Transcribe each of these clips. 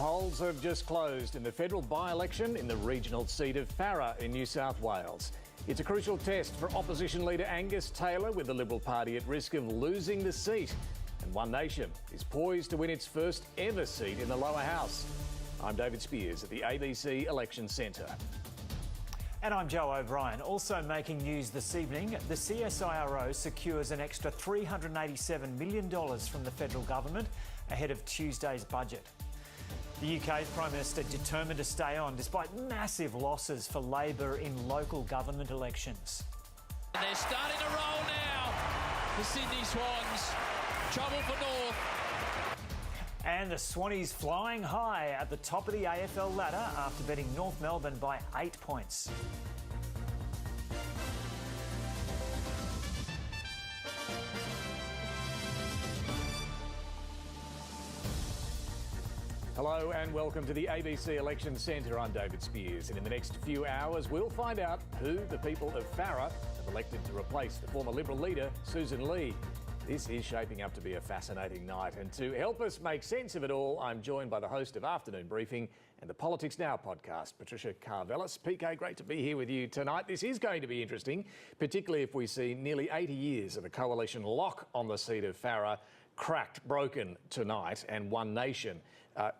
polls have just closed in the federal by-election in the regional seat of Farrer in New South Wales. It's a crucial test for opposition leader Angus Taylor, with the Liberal Party at risk of losing the seat. And One Nation is poised to win its first ever seat in the lower house. I'm David Spears at the ABC Election Centre. And I'm Joe O'Brien. Also making news this evening, the CSIRO secures an extra $387 million from the federal government ahead of Tuesday's budget. The UK's Prime Minister determined to stay on despite massive losses for Labor in local government elections. They're starting to roll now, the Sydney Swans. Trouble for North. And the Swannies flying high at the top of the AFL ladder after beating North Melbourne by 8 points. Hello and welcome to the ABC Election Centre. I'm David Spears, and in the next few hours we'll find out who the people of Farrer have elected to replace the former Liberal leader Susan Lee. This is shaping up to be a fascinating night, and to help us make sense of it all, I'm joined by the host of Afternoon Briefing and the Politics Now podcast, Patricia Karvelas. PK, great to be here with you tonight. This is going to be interesting, particularly if we see nearly 80 years of a coalition lock on the seat of Farrer broken tonight, and One Nation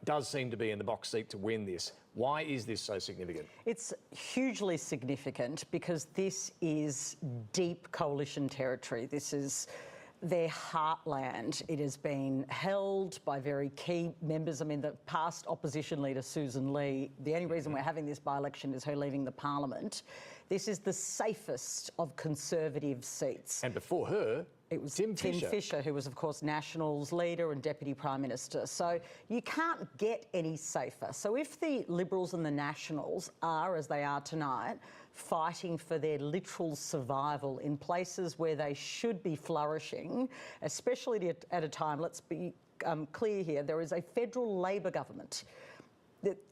does seem to be in the box seat to win this. Why is this so significant? It's hugely significant because this is deep coalition territory. This is their heartland. It has been held by very key members. I mean, the past opposition leader, Susan Lee, the only reason we're having this by-election is her leaving the parliament. This is the safest of Conservative seats. And before her, it was Tim Fischer, who was, of course, Nationals leader and Deputy Prime Minister. So you can't get any safer. So if the Liberals and the Nationals are, as they are tonight, fighting for their literal survival in places where they should be flourishing, especially at a time, let's be clear here, there is a federal Labor government.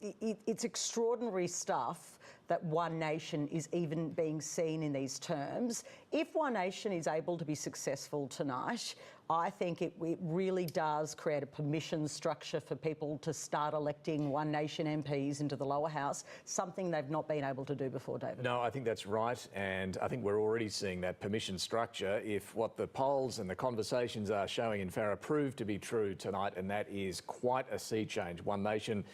It's extraordinary stuff that One Nation is even being seen in these terms. If One Nation is able to be successful tonight, I think it really does create a permission structure for people to start electing One Nation MPs into the lower house, something they've not been able to do before, David. No, I think that's right, and I think we're already seeing that permission structure if what the polls and the conversations are showing in Farrer prove to be true tonight, and that is quite a sea change. One Nation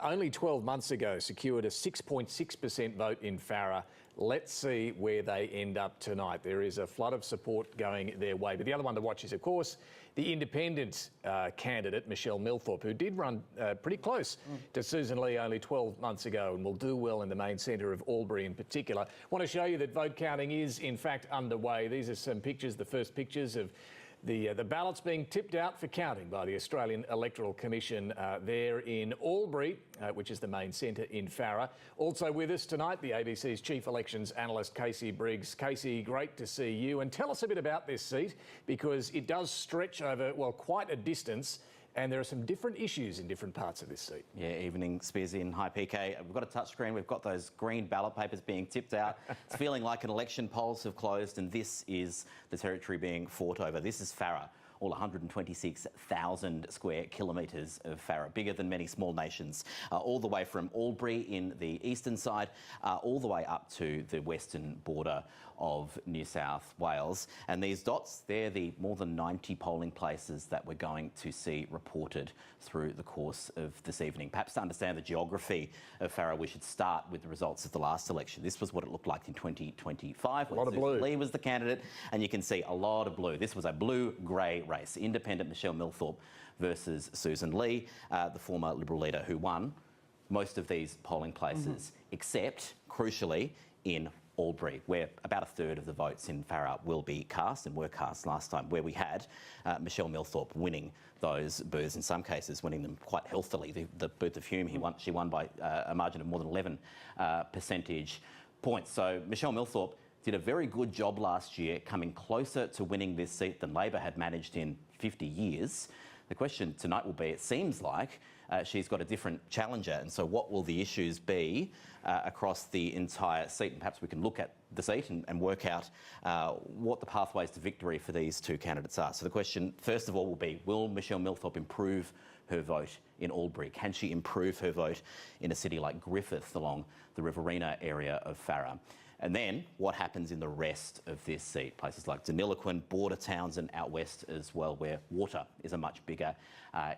only 12 months ago secured a 6.6% vote in Farrer. Let's see where they end up tonight. There is a flood of support going their way. But the other one to watch is, of course, the independent candidate, Michelle Milthorpe, who did run pretty close to Susan Lee only 12 months ago and will do well in the main centre of Albury in particular. I want to show you that vote counting is, in fact, underway. These are some pictures, the first pictures of the ballots being tipped out for counting by the Australian Electoral Commission there in Albury, which is the main centre in Farrer. Also with us tonight, the ABC's Chief Elections Analyst, Casey Briggs. Casey, great to see you. And tell us a bit about this seat, because it does stretch over, well, quite a distance, and there are some different issues in different parts of this seat. Yeah, evening, Spearsy and hi, PK. We've got a touchscreen. We've got those green ballot papers being tipped out. It's feeling like an election. Polls have closed, and this is the territory being fought over. This is Farrer. All 126,000 square kilometres of Farrer, bigger than many small nations, all the way from Albury in the eastern side, all the way up to the western border of New South Wales. And these dots, they're the more than 90 polling places that we're going to see reported through the course of this evening. Perhaps to understand the geography of Farrer, we should start with the results of the last election. This was what it looked like in 2025. A lot of blue. Lee was the candidate, and you can see a lot of blue. This was a blue-grey race. Independent Michelle Milthorpe versus Susan Lee, the former Liberal leader who won most of these polling places, except, crucially, in Albury, where about a third of the votes in Farrer will be cast and were cast last time, where we had Michelle Milthorpe winning those booths, in some cases winning them quite healthily. The booth of Hume, she won by a margin of more than 11 percentage points. So Michelle Milthorpe did a very good job last year, coming closer to winning this seat than Labor had managed in 50 years. The question tonight will be, it seems like she's got a different challenger, and so what will the issues be across the entire seat? And perhaps we can look at the seat and work out what the pathways to victory for these two candidates are. So the question, first of all, will be, will Michelle Milthorpe improve her vote in Albury? Can she improve her vote in a city like Griffith along the Riverina area of Farrer? And then what happens in the rest of this seat? Places like Deniliquin, border towns and out west as well, where water is a much bigger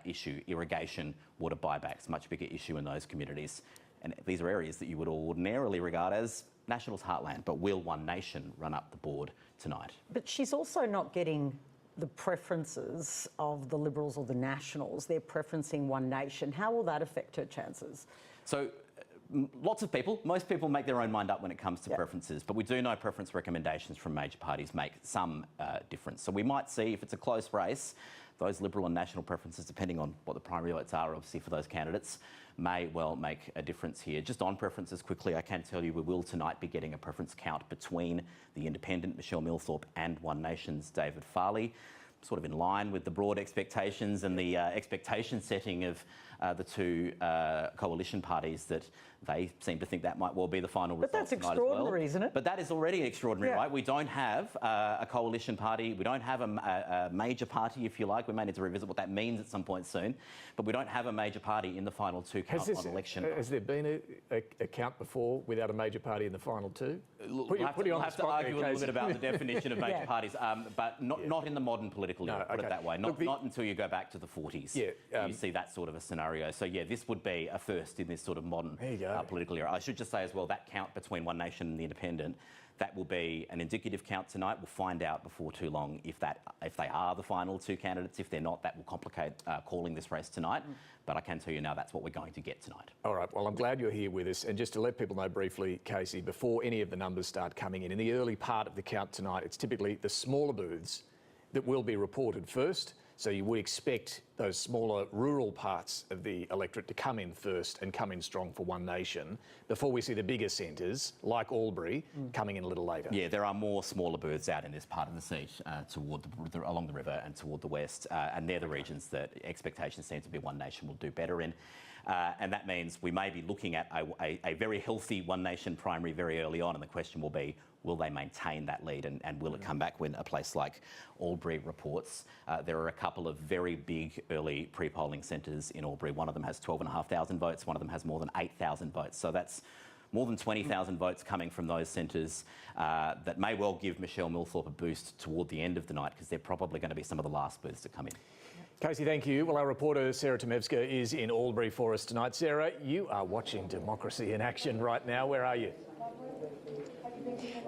issue. Irrigation, water buybacks, much bigger issue in those communities. And these are areas that you would ordinarily regard as Nationals' heartland. But will One Nation run up the board tonight? But she's also not getting the preferences of the Liberals or the Nationals. They're preferencing One Nation. How will that affect her chances? So lots of people, most people make their own mind up when it comes to preferences, but we do know preference recommendations from major parties make some difference. So we might see, if it's a close race, those Liberal and National preferences, depending on what the primary votes are, obviously, for those candidates, may well make a difference here. Just on preferences quickly, I can tell you we will tonight be getting a preference count between the independent Michelle Millthorpe and One Nation's David Farley, sort of in line with the broad expectations and the expectation setting of the two coalition parties, that they seem to think that might well be the final result. But that's tonight extraordinary, as well. isn't it? But that is already extraordinary, Yeah. right? We don't have a coalition party. We don't have a major party, if you like. We may need to revisit what that means at some point soon. But we don't have a major party in the final two count on election night. Has there been a count before without a major party in the final two? We'll have to argue a little bit about the definition of major parties, but not in the modern political era, put it that way. Not until you go back to the 40s. You see that sort of a scenario. So, yeah, this would be a first in this sort of modern political era. I should just say as well, that count between One Nation and the Independent, that will be an indicative count tonight. We'll find out before too long if they are the final two candidates. If they're not, that will complicate calling this race tonight. But I can tell you now that's what we're going to get tonight. All right, well, I'm glad you're here with us. And just to let people know briefly, Casey, before any of the numbers start coming in the early part of the count tonight, it's typically the smaller booths that will be reported first. So you would expect those smaller rural parts of the electorate to come in first and come in strong for One Nation before we see the bigger centres, like Albury, coming in a little later. Yeah, there are more smaller booths out in this part of the seat along the river and toward the west, and they're the regions that expectations seem to be One Nation will do better in. And that means we may be looking at a very healthy One Nation primary very early on, and the question will be, will they maintain that lead, and will it come back when a place like Albury reports? There are a couple of very big early pre-polling centres in Albury. One of them has 12,500 votes, one of them has more than 8,000 votes. So that's more than 20,000 votes coming from those centres that may well give Michelle Millthorpe a boost toward the end of the night, because they're probably going to be some of the last booths to come in. Casey, thank you. Well, our reporter Sarah Tomevska is in Albury for us tonight. Sarah, you are watching democracy in action right now. Where are you?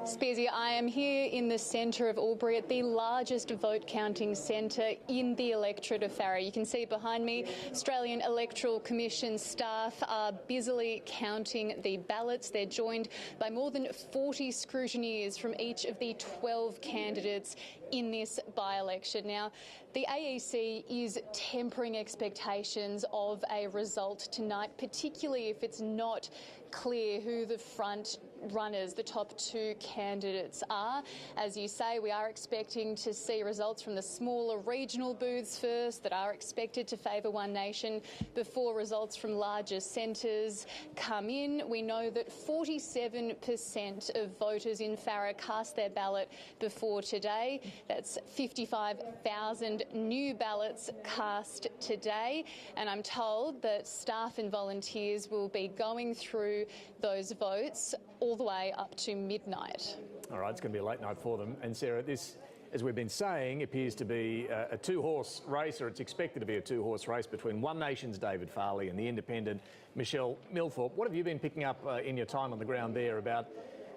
Spearsy, I am here in the centre of Albury at the largest vote counting centre in the electorate of Farrer. You can see behind me, Australian Electoral Commission staff are busily counting the ballots. They're joined by more than 40 scrutineers from each of the 12 candidates in this by-election. Now, the AEC is tempering expectations of a result tonight, particularly if it's not clear who the front runners, the top two candidates are. As you say, we are expecting to see results from the smaller regional booths first that are expected to favour One Nation before results from larger centres come in. We know that 47% of voters in Farrer cast their ballot before today. That's 55,000 new ballots cast today. And I'm told that staff and volunteers will be going through those votes all the way up to midnight. All right, it's going to be a late night for them. And Sarah, this, as we've been saying, appears to be a two-horse race, or it's expected to be a two-horse race between One Nation's David Farley and the independent Michelle Millthorpe. What have you been picking up in your time on the ground there about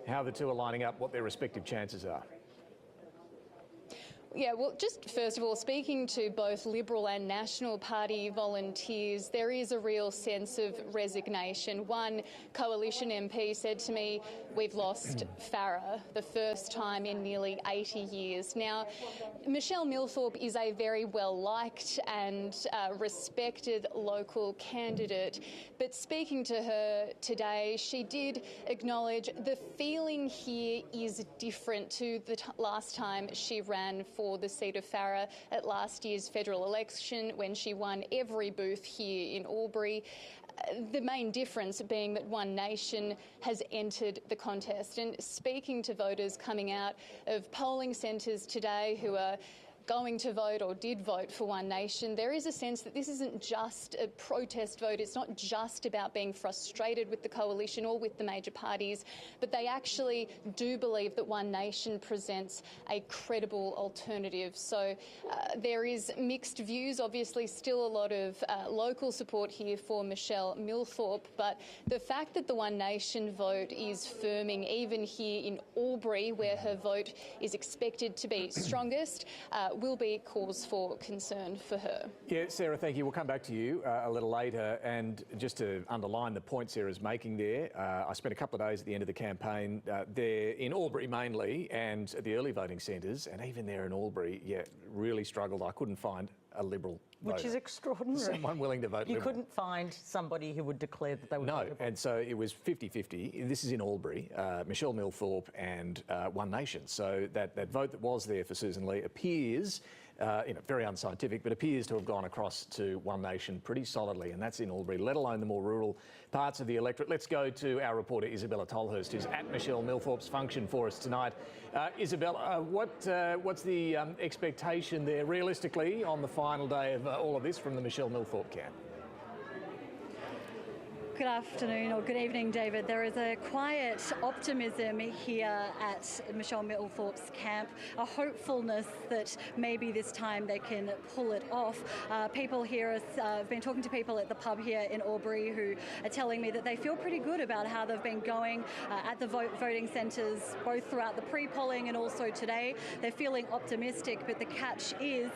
how the two are lining up, what their respective chances are? Yeah, well, just first of all, speaking to both Liberal and National Party volunteers, there is a real sense of resignation. One coalition MP said to me, we've lost Farrer, the first time in nearly 80 years. Now, Michelle Millthorpe is a very well-liked and respected local candidate, but speaking to her today, she did acknowledge the feeling here is different to the last time she ran for the seat of Farrer at last year's federal election, when she won every booth here in Albury. The main difference being that One Nation has entered the contest. And speaking to voters coming out of polling centres today who are going to vote or did vote for One Nation, there is a sense that this isn't just a protest vote. It's not just about being frustrated with the coalition or with the major parties, but they actually do believe that One Nation presents a credible alternative. So there is mixed views. Obviously, still a lot of local support here for Michelle Milthorpe, but the fact that the One Nation vote is firming even here in Albury, where her vote is expected to be strongest, will be cause for concern for her. Yeah, Sarah, thank you. We'll come back to you a little later. And just to underline the point Sarah's making there, I spent a couple of days at the end of the campaign there in Albury mainly and at the early voting centres, and even there in Albury, really struggled. I couldn't find a Liberal voter. Which is extraordinary. Someone willing to vote You Liberal. couldn't find somebody who would declare that they would No, vote Liberal. and so it was 50-50. This is in Albury, Michelle Milthorpe and One Nation. So that vote that was there for Susan Lee appears, very unscientific, but appears to have gone across to One Nation pretty solidly, and that's in Albury, let alone the more rural parts of the electorate. Let's go to our reporter Isabella Tolhurst, who's at Michelle Milthorpe's function for us tonight. Isabella, what's the expectation there realistically on the final day of all of this from the Michelle Milthorpe camp? Good afternoon or good evening, David. There is a quiet optimism here at Michelle Milthorpe's camp, a hopefulness that maybe this time they can pull it off. People here, I've been talking to people at the pub here in Albury who are telling me that they feel pretty good about how they've been going at the voting centres, both throughout the pre-polling and also today. They're feeling optimistic, but the catch is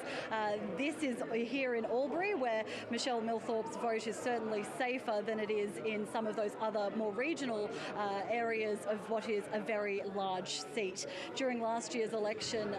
this is here in Albury, where Michelle Milthorpe's vote is certainly safer than it is in some of those other more regional areas of what is a very large seat. During last year's election,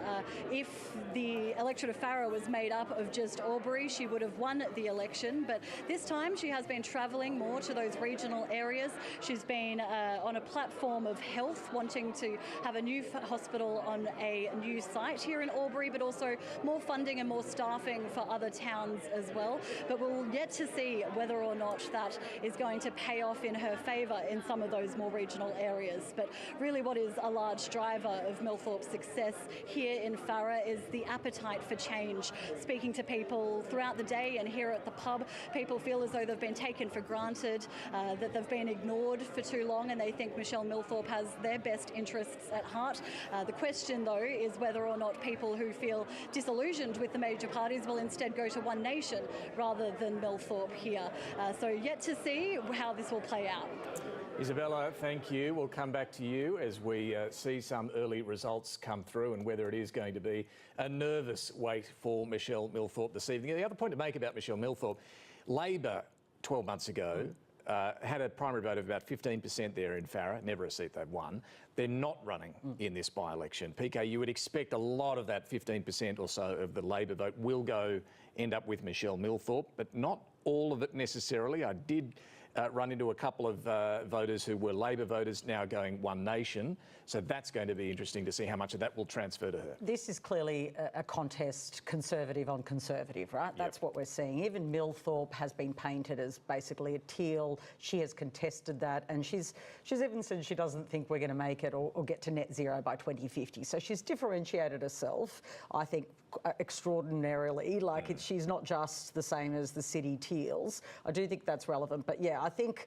if the electorate of Farrer was made up of just Albury, she would have won the election, but this time she has been travelling more to those regional areas. She's been on a platform of health, wanting to have a new hospital on a new site here in Albury, but also more funding and more staffing for other towns as well. But we'll yet to see whether or not that is going to pay off in her favour in some of those more regional areas. But really what is a large driver of Milthorpe's success here in Farrer is the appetite for change. Speaking to people throughout the day and here at the pub, people feel as though they've been taken for granted, that they've been ignored for too long, and they think Michelle Milthorpe has their best interests at heart. The question, though, is whether or not people who feel disillusioned with the major parties will instead go to One Nation rather than Milthorpe here. So yet to see how this will play out. Isabella, thank you. We'll come back to you as we see some early results come through and whether it is going to be a nervous wait for Michelle Milthorpe this evening. The other point to make about Michelle Milthorpe, Labor 12 months ago had a primary vote of about 15% there in Farrer, never a seat they've won. They're not running in this by-election. PK, you would expect a lot of that 15% or so of the Labor vote will end up with Michelle Milthorpe, but not all of it necessarily. I did run into a couple of voters who were Labor voters now going One Nation. So that's going to be interesting to see how much of that will transfer to her. This is clearly a contest Conservative on Conservative, right? That's what we're seeing. Even Milthorpe has been painted as basically a teal. She has contested that, and she's even said she doesn't think we're going to make it or get to net zero by 2050. So she's differentiated herself, I think, extraordinarily. She's not just the same as the City Teals. I do think that's relevant, but yeah, I think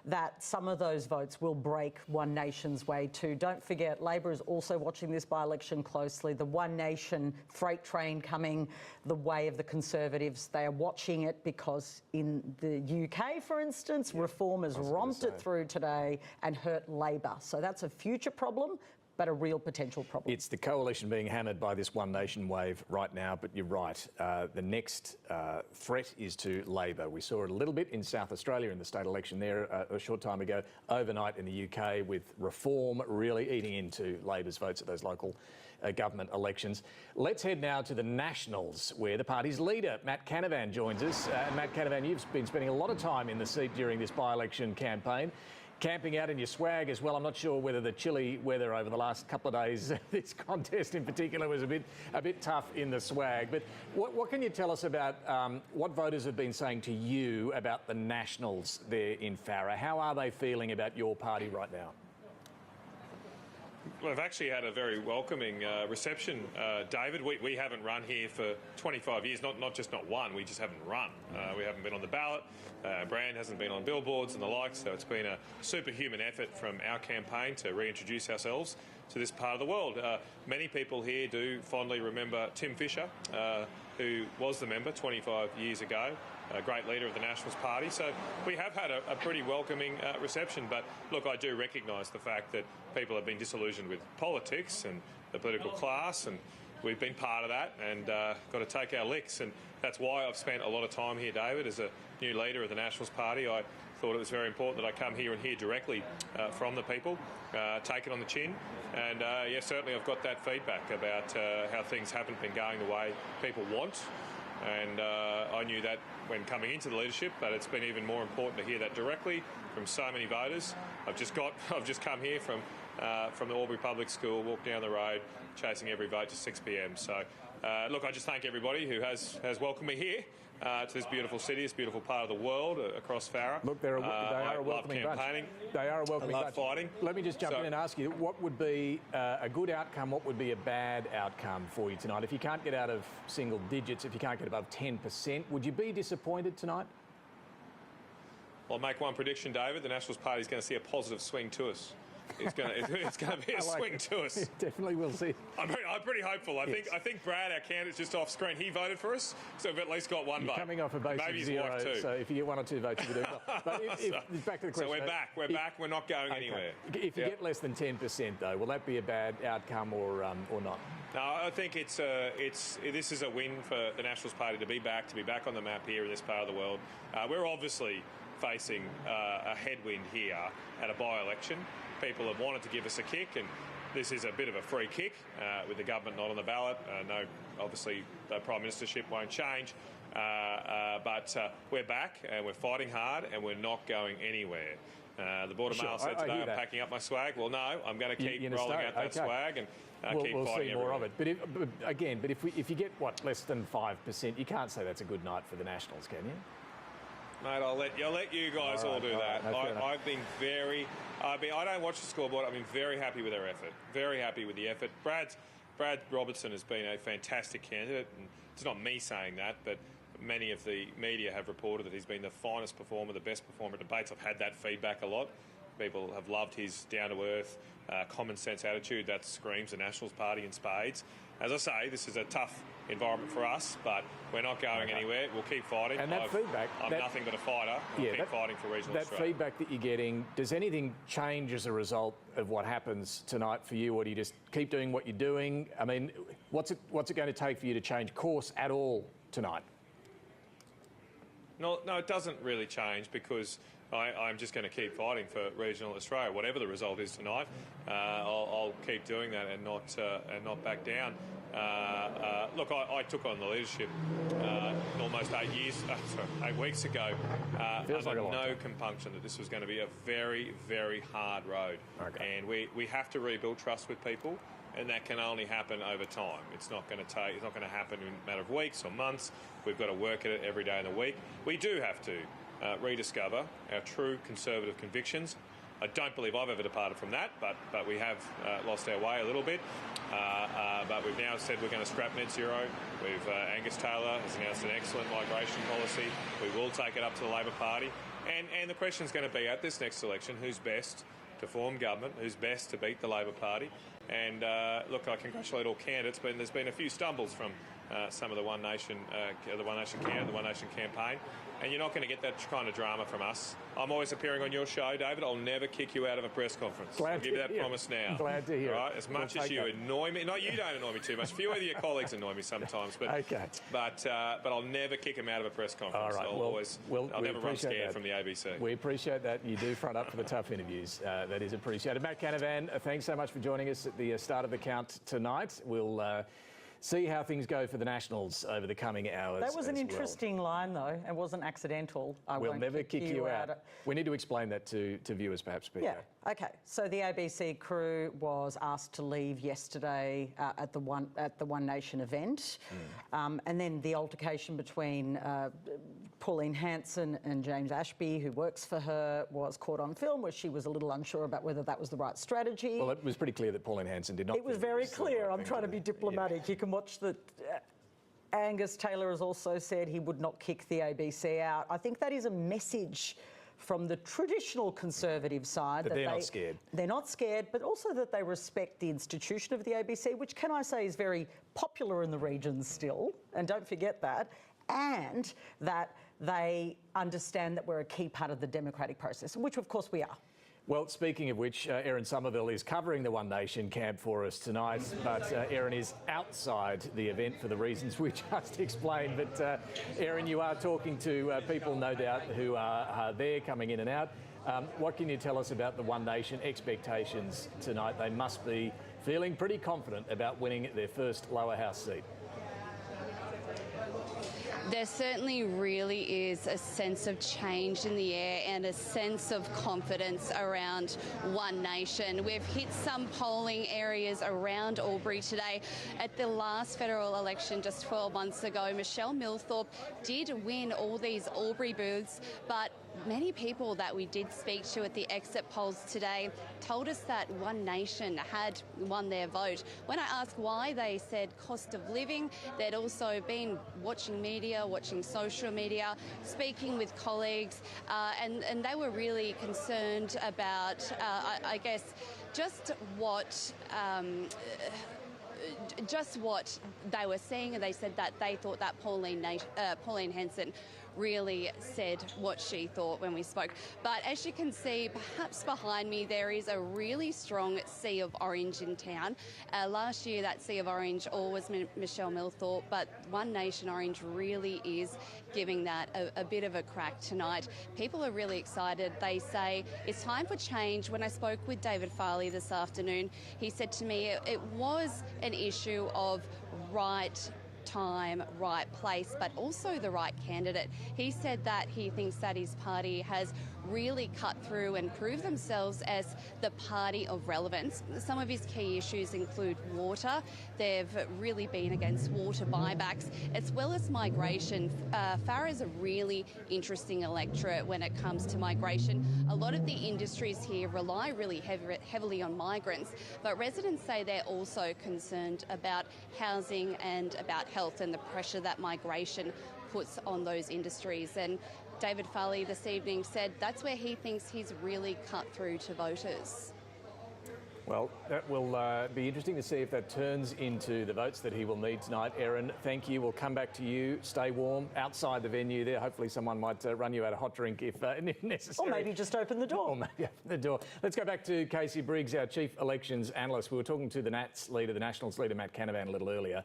that some of those votes will break One Nation's way too. Don't forget, Labor is also watching this by-election closely. The One Nation freight train coming the way of the Conservatives. They are watching it because in the UK, for instance, Reform has romped it through today and hurt Labor. So that's a future problem, but a real potential problem. It's the coalition being hammered by this One Nation wave right now, but you're right. The next threat is to Labor. We saw it a little bit in South Australia in the state election there a short time ago, overnight in the UK, with Reform really eating into Labor's votes at those local government elections. Let's head now to the Nationals, where the party's leader, Matt Canavan, joins us. Matt Canavan, you've been spending a lot of time in the seat during this by-election campaign, camping out in your swag as well. I'm not sure whether the chilly weather over the last couple of days, this contest in particular, was a bit tough in the swag. But what can you tell us about what voters have been saying to you about the Nationals there in Farrer? How are they feeling about your party right now? We've actually had a very welcoming reception, David. We haven't run here for 25 years, not one, we just haven't run. We haven't been on the ballot, brand hasn't been on billboards and the like, so it's been a superhuman effort from our campaign to reintroduce ourselves to this part of the world. Many people here do fondly remember Tim Fischer, who was the member 25 years ago, a great leader of the Nationals Party. So we have had a pretty welcoming reception. But look, I do recognise the fact that people have been disillusioned with politics and the political class, and we've been part of that and got to take our licks. And that's why I've spent a lot of time here, David, as a new leader of the Nationals Party. I thought it was very important that I come here and hear directly from the people, take it on the chin. And yeah, certainly I've got that feedback about how things haven't been going the way people want. And I knew that when coming into the leadership, but it's been even more important to hear that directly from so many voters. I've just come here from the Albury Public School, walked down the road, chasing every vote to 6 p.m. So look, I just thank everybody who has welcomed me here to this beautiful city, this beautiful part of the world across Farrer. Look, they are a welcoming bunch. They are a welcoming bunch. I love fighting. Let me just jump in and ask you, what would be a good outcome, what would be a bad outcome for you tonight? If you can't get out of single digits, if you can't get above 10%, would you be disappointed tonight? I'll make one prediction, David. The Nationals Party is going to see a positive swing to us. It's going to be a swing to us. Definitely will see. I'm pretty hopeful. I think Brad, our candidate's just off screen. He voted for us, so we've at least got one vote. Coming off a base Maybe of zero, so if you get 1 or 2 votes, you can do well. But back to the question. So we're back. We're back. We're not going anywhere. If you get less than 10%, though, will that be a bad outcome or not? No, I think this is a win for the Nationals Party to be back on the map here in this part of the world. We're obviously facing a headwind here at a by-election. People have wanted to give us a kick, and this is a bit of a free kick with the government not on the ballot. No, obviously, the Prime Ministership won't change. But we're back, and we're fighting hard, and we're not going anywhere. The Border Mail said today I'm packing up my swag. Well, no, I'm going to keep rolling out that swag and keep we'll fighting see more everywhere. of it. But if you get, less than 5%, you can't say that's a good night for the Nationals, can you? Mate, I'll let you guys all do that. I've been I don't watch the scoreboard. I've been very happy with our effort. Very happy with the effort. Brad Robertson has been a fantastic candidate, and it's not me saying that, but many of the media have reported that he's been the finest performer, the best performer at debates. I've had that feedback a lot. People have loved his down-to-earth, common sense attitude. That screams the Nationals Party in spades. As I say, this is a tough environment for us, but we're not going anywhere. We'll keep fighting. And that feedback... I'm nothing but a fighter. I'll keep fighting for regional That Australia. feedback that you're getting, does anything change as a result of what happens tonight for you, or do you just keep doing what you're doing? I mean, what's it going to take for you to change course at all tonight? No, it doesn't really change, because I'm just going to keep fighting for regional Australia. Whatever the result is tonight, I'll keep doing that and not back down. Look, I took on the leadership almost 8 weeks ago under no compunction that this was going to be a very, very hard road. Okay. And we have to rebuild trust with people, and that can only happen over time. It's not going to happen in a matter of weeks or months. We've got to work at it every day in the week. We do have to rediscover our true conservative convictions. I don't believe I've ever departed from that, but we have lost our way a little bit. But we've now said we're going to scrap net zero. Angus Taylor has announced an excellent migration policy. We will take it up to the Labor Party. And the question is going to be, at this next election, who's best to form government, who's best to beat the Labor Party. And look, I congratulate all candidates, but there's been a few stumbles from some of the One Nation candidate, the One Nation campaign. And you're not going to get that kind of drama from us. I'm always appearing on your show, David. I'll never kick you out of a press conference. I'll give you that promise now. Glad to hear. Right? As much as you annoy me, you don't annoy me too much. A few of your colleagues annoy me sometimes, but but I'll never kick them out of a press conference. All right. I'll never run scared from the ABC. We appreciate that. You do front up for the tough interviews. That is appreciated. Matt Canavan, thanks so much for joining us at the start of the count tonight. We'll see how things go for the Nationals over the coming hours. That was an interesting line, though. It wasn't accidental. We'll never kick you out. We need to explain that to viewers, perhaps, Peter. Yeah. Okay. So the ABC crew was asked to leave yesterday at the One Nation event, and then the altercation between Pauline Hanson and James Ashby, who works for her, was caught on film where she was a little unsure about whether that was the right strategy. Well, it was pretty clear that Pauline Hanson did not. It was think very the clear. right I'm thing trying to do. be diplomatic. Yeah. You can watch the... Angus Taylor has also said he would not kick the ABC out. I think that is a message from the traditional Conservative side. That they're not scared. They're not scared, but also that they respect the institution of the ABC, which, can I say, is very popular in the regions still, and don't forget that, and that they understand that we're a key part of the democratic process, which of course we are. Well, speaking of which, Erin Somerville is covering the One Nation camp for us tonight, but Erin is outside the event for the reasons we just explained. But Erin, you are talking to people, no doubt, who are there coming in and out. What can you tell us about the One Nation expectations tonight? They must be feeling pretty confident about winning their first lower house seat. There certainly really is a sense of change in the air and a sense of confidence around One Nation. We've hit some polling areas around Albury today. At the last federal election just 12 months ago, Michelle Millthorpe did win all these Albury booths, but many people that we did speak to at the exit polls today told us that One Nation had won their vote. When I asked why, they said cost of living. They'd also been watching media, watching social media, speaking with colleagues, and they were really concerned about, I guess, just what they were seeing, and they said that they thought that Pauline Hanson really said what she thought when we spoke. But as you can see, perhaps behind me, there is a really strong sea of orange in town. Last year, that sea of orange all was Michelle Millthorpe, but One Nation Orange really is giving that a bit of a crack tonight. People are really excited. They say it's time for change. When I spoke with David Farley this afternoon, he said to me it was an issue of right time, right place, but also the right candidate. He said that he thinks that his party has really cut through and proved themselves as the party of relevance. Some of his key issues include water. They've really been against water buybacks, as well as migration. Farah is a really interesting electorate when it comes to migration. A lot of the industries here rely really heavily on migrants, but residents say they're also concerned about housing and about health and the pressure that migration puts on those industries. And David Farley this evening said that's where he thinks he's really cut through to voters. Well, that will be interesting to see if that turns into the votes that he will need tonight. Erin, thank you. We'll come back to you. Stay warm outside the venue there. Hopefully someone might run you out a hot drink if necessary. Or maybe just open the door. Or maybe open the door. Let's go back to Casey Briggs, our Chief Elections Analyst. We were talking to the Nats leader, the Nationals leader, Matt Canavan, a little earlier.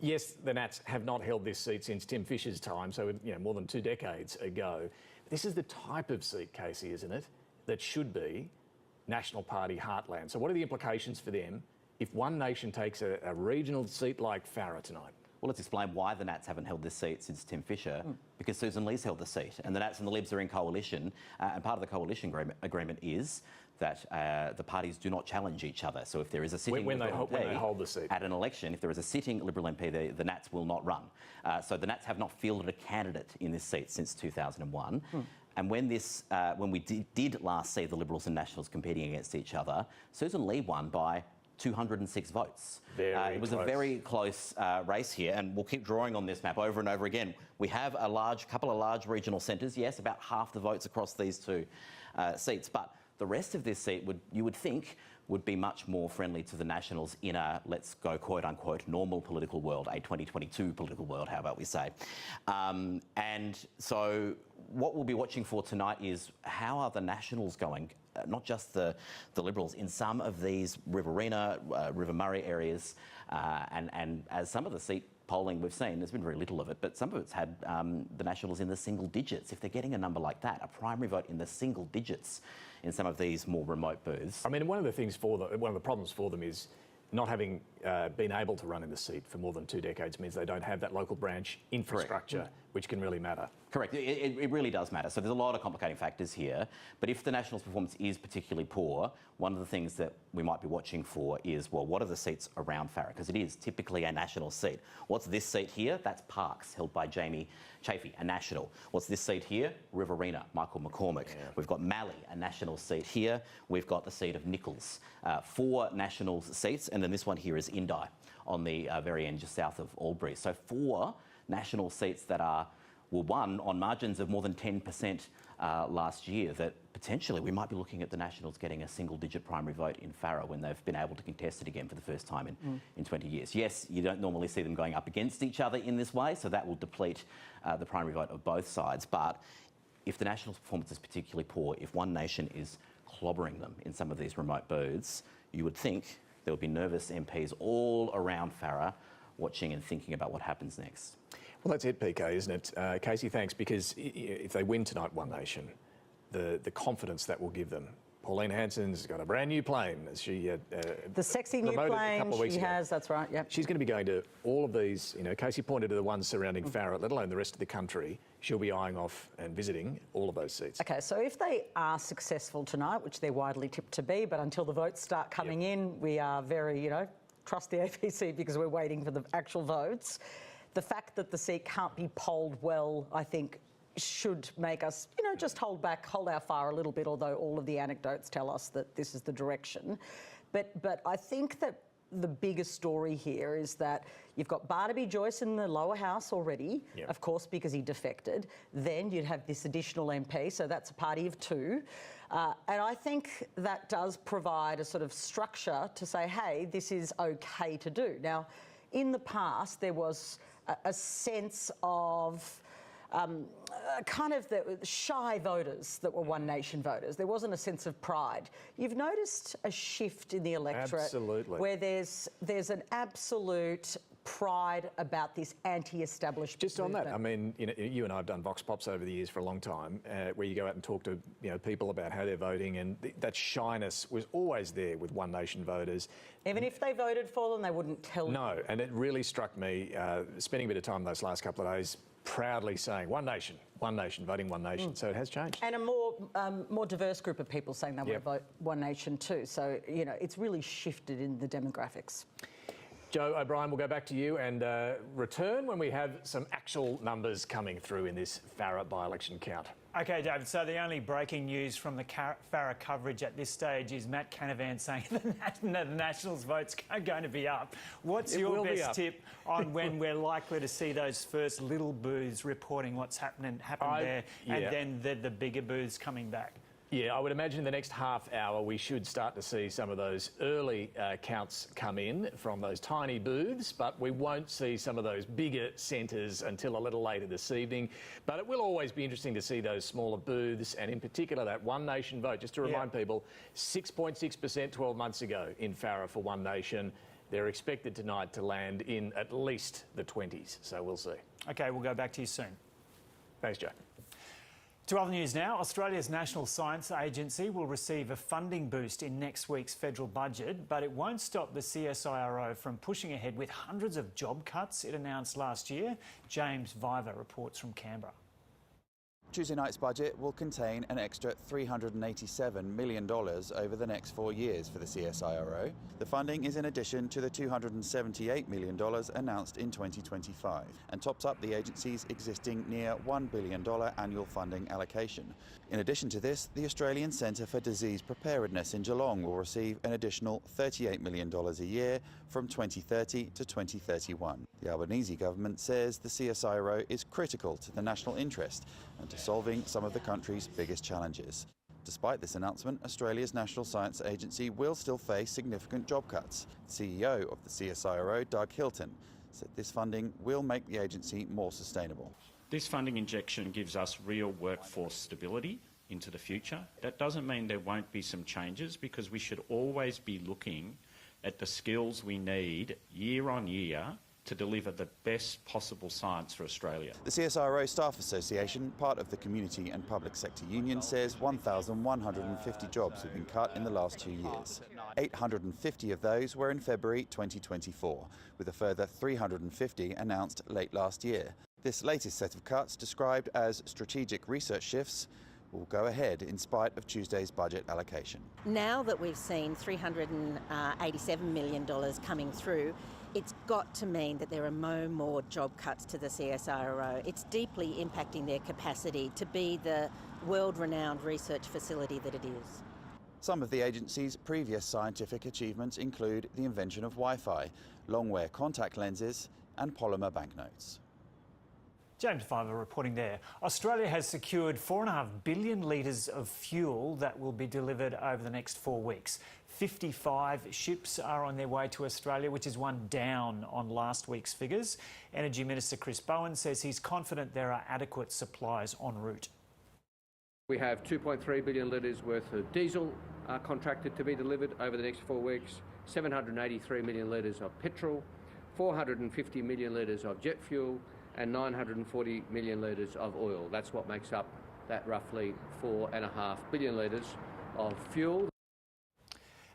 Yes, the Nats have not held this seat since Tim Fischer's time, so more than 2 decades ago. This is the type of seat, Casey, isn't it, that should be National Party heartland. So what are the implications for them if One Nation takes a regional seat like Farah tonight? Well, let's explain why the Nats haven't held this seat since Tim Fischer, because Susan Lee's held the seat, and the Nats and the Libs are in coalition, and part of the coalition agreement is that the parties do not challenge each other. So if there is a sitting when they Liberal MP hold the seat at an election, if there is a sitting Liberal MP, the Nats will not run. So the Nats have not fielded a candidate in this seat since 2001. And when we did last see the Liberals and Nationals competing against each other, Susan Lee won by 206 votes. It was a very close race here, and we'll keep drawing on this map over and over again. We have a couple of large regional centres, yes, about half the votes across these two seats, but the rest of this seat you would think would be much more friendly to the Nationals in a, let's go quote unquote, normal political world, a 2022 political world, how about we say. And so what we'll be watching for tonight is how are the Nationals going, not just the Liberals, in some of these Riverina, River Murray areas, and as some of the seat polling we've seen, there's been very little of it, but some of it's had the Nationals in the single digits. If they're getting a number like that, a primary vote in the single digits in some of these more remote booths. I mean, one of the problems for them is not having been able to run in the seat for more than 2 decades means they don't have that local branch infrastructure, which can really matter. Correct. It really does matter. So there's a lot of complicating factors here. But if the Nationals' performance is particularly poor, one of the things that we might be watching for is, well, what are the seats around Farrer? Because it is typically a national seat. What's this seat here? That's Parkes, held by Jamie Chafee, a national. What's this seat here? Riverina, Michael McCormack. Yeah. We've got Mallee, a national seat here. We've got the seat of Nichols. 4 Nationals seats, and then this one here is Indi on the very end, just south of Albury. So 4 national seats that are won on margins of more than 10% last year, that potentially we might be looking at the Nationals getting a single-digit primary vote in Farrer when they've been able to contest it again for the first time in 20 years. Yes, you don't normally see them going up against each other in this way, so that will deplete the primary vote of both sides. But if the Nationals' performance is particularly poor, if One Nation is clobbering them in some of these remote booths, you would think there would be nervous MPs all around Farrer watching and thinking about what happens next. Well, that's it, PK, isn't it? Casey, thanks, because if they win tonight, One Nation, the confidence that will give them. Pauline Hanson's got a brand new plane, as she the sexy new plane she has, that's right, yep. She's going to be going to all of these, Casey pointed to the ones surrounding Farrer, let alone the rest of the country. She'll be eyeing off and visiting all of those seats. Okay, so if they are successful tonight, which they're widely tipped to be, but until the votes start coming in, we are very, trust the APC because we're waiting for the actual votes. The fact that the seat can't be polled well, I think, should make us, just hold our fire a little bit, although all of the anecdotes tell us that this is the direction. But I think that the biggest story here is that you've got Barnaby Joyce in the lower house already, of course, because he defected. Then you'd have this additional MP, so that's a party of 2. And I think that does provide a sort of structure to say, hey, this is okay to do. Now, in the past, there was a sense of kind of the shy voters that were One Nation voters. There wasn't a sense of pride. You've noticed a shift in the electorate. Absolutely. Where there's an absolute pride about this anti-establishment Just on movement. that, I mean, you and I have done Vox Pops over the years for a long time, where you go out and talk to people about how they're voting, and that shyness was always there with One Nation voters. Even if they voted for them, they wouldn't tell you. No, and it really struck me, spending a bit of time those last couple of days, proudly saying One Nation, voting One Nation. So it has changed. And a more diverse group of people saying they want to vote One Nation too. So, it's really shifted in the demographics. Joe O'Brien, we'll go back to you and return when we have some actual numbers coming through in this Farrer by-election count. OK, David, so the only breaking news from the Farrer coverage at this stage is Matt Canavan saying the Nationals' votes are going to be up. What's your best tip on when we're likely to see those first little booths reporting what's happening there, and then the bigger booths coming back? Yeah, I would imagine in the next half hour we should start to see some of those early counts come in from those tiny booths, but we won't see some of those bigger centres until a little later this evening. But it will always be interesting to see those smaller booths, and in particular that One Nation vote. Just to remind people, 6.6% 12 months ago in Farrer for One Nation. They're expected tonight to land in at least the 20s, so we'll see. OK, we'll go back to you soon. Thanks, Joe. To other news now, Australia's National Science Agency will receive a funding boost in next week's federal budget, but it won't stop the CSIRO from pushing ahead with hundreds of job cuts it announced last year. James Viver reports from Canberra. Tuesday night's budget will contain an extra $387 million over the next 4 years for the CSIRO. The funding is in addition to the $278 million announced in 2025 and tops up the agency's existing near $1 billion annual funding allocation. In addition to this, the Australian Centre for Disease Preparedness in Geelong will receive an additional $38 million a year from 2030 to 2031. The Albanese government says the CSIRO is critical to the national interest and to solving some of the country's biggest challenges. Despite this announcement, Australia's National Science Agency will still face significant job cuts. The CEO of the CSIRO, Doug Hilton, said this funding will make the agency more sustainable. This funding injection gives us real workforce stability into the future. That doesn't mean there won't be some changes, because we should always be looking at the skills we need year on year to deliver the best possible science for Australia. The CSIRO Staff Association, part of the Community and Public Sector Union, says 1,150 jobs have been cut in the last 2 years. 850 of those were in February 2024, with a further 350 announced late last year. This latest set of cuts, described as strategic research shifts, will go ahead in spite of Tuesday's budget allocation. Now that we've seen $387 million coming through, it's got to mean that there are no more job cuts to the CSIRO. It's deeply impacting their capacity to be the world-renowned research facility that it is. Some of the agency's previous scientific achievements include the invention of Wi-Fi, long-wear contact lenses and polymer banknotes. James Fiver reporting there. Australia has secured 4.5 billion litres of fuel that will be delivered over the next 4 weeks. 55 ships are on their way to Australia, which is one down on last week's figures. Energy Minister Chris Bowen says he's confident there are adequate supplies en route. We have 2.3 billion litres worth of diesel contracted to be delivered over the next 4 weeks, 783 million litres of petrol, 450 million litres of jet fuel, and 940 million litres of oil. That's what makes up that roughly 4.5 billion litres of fuel.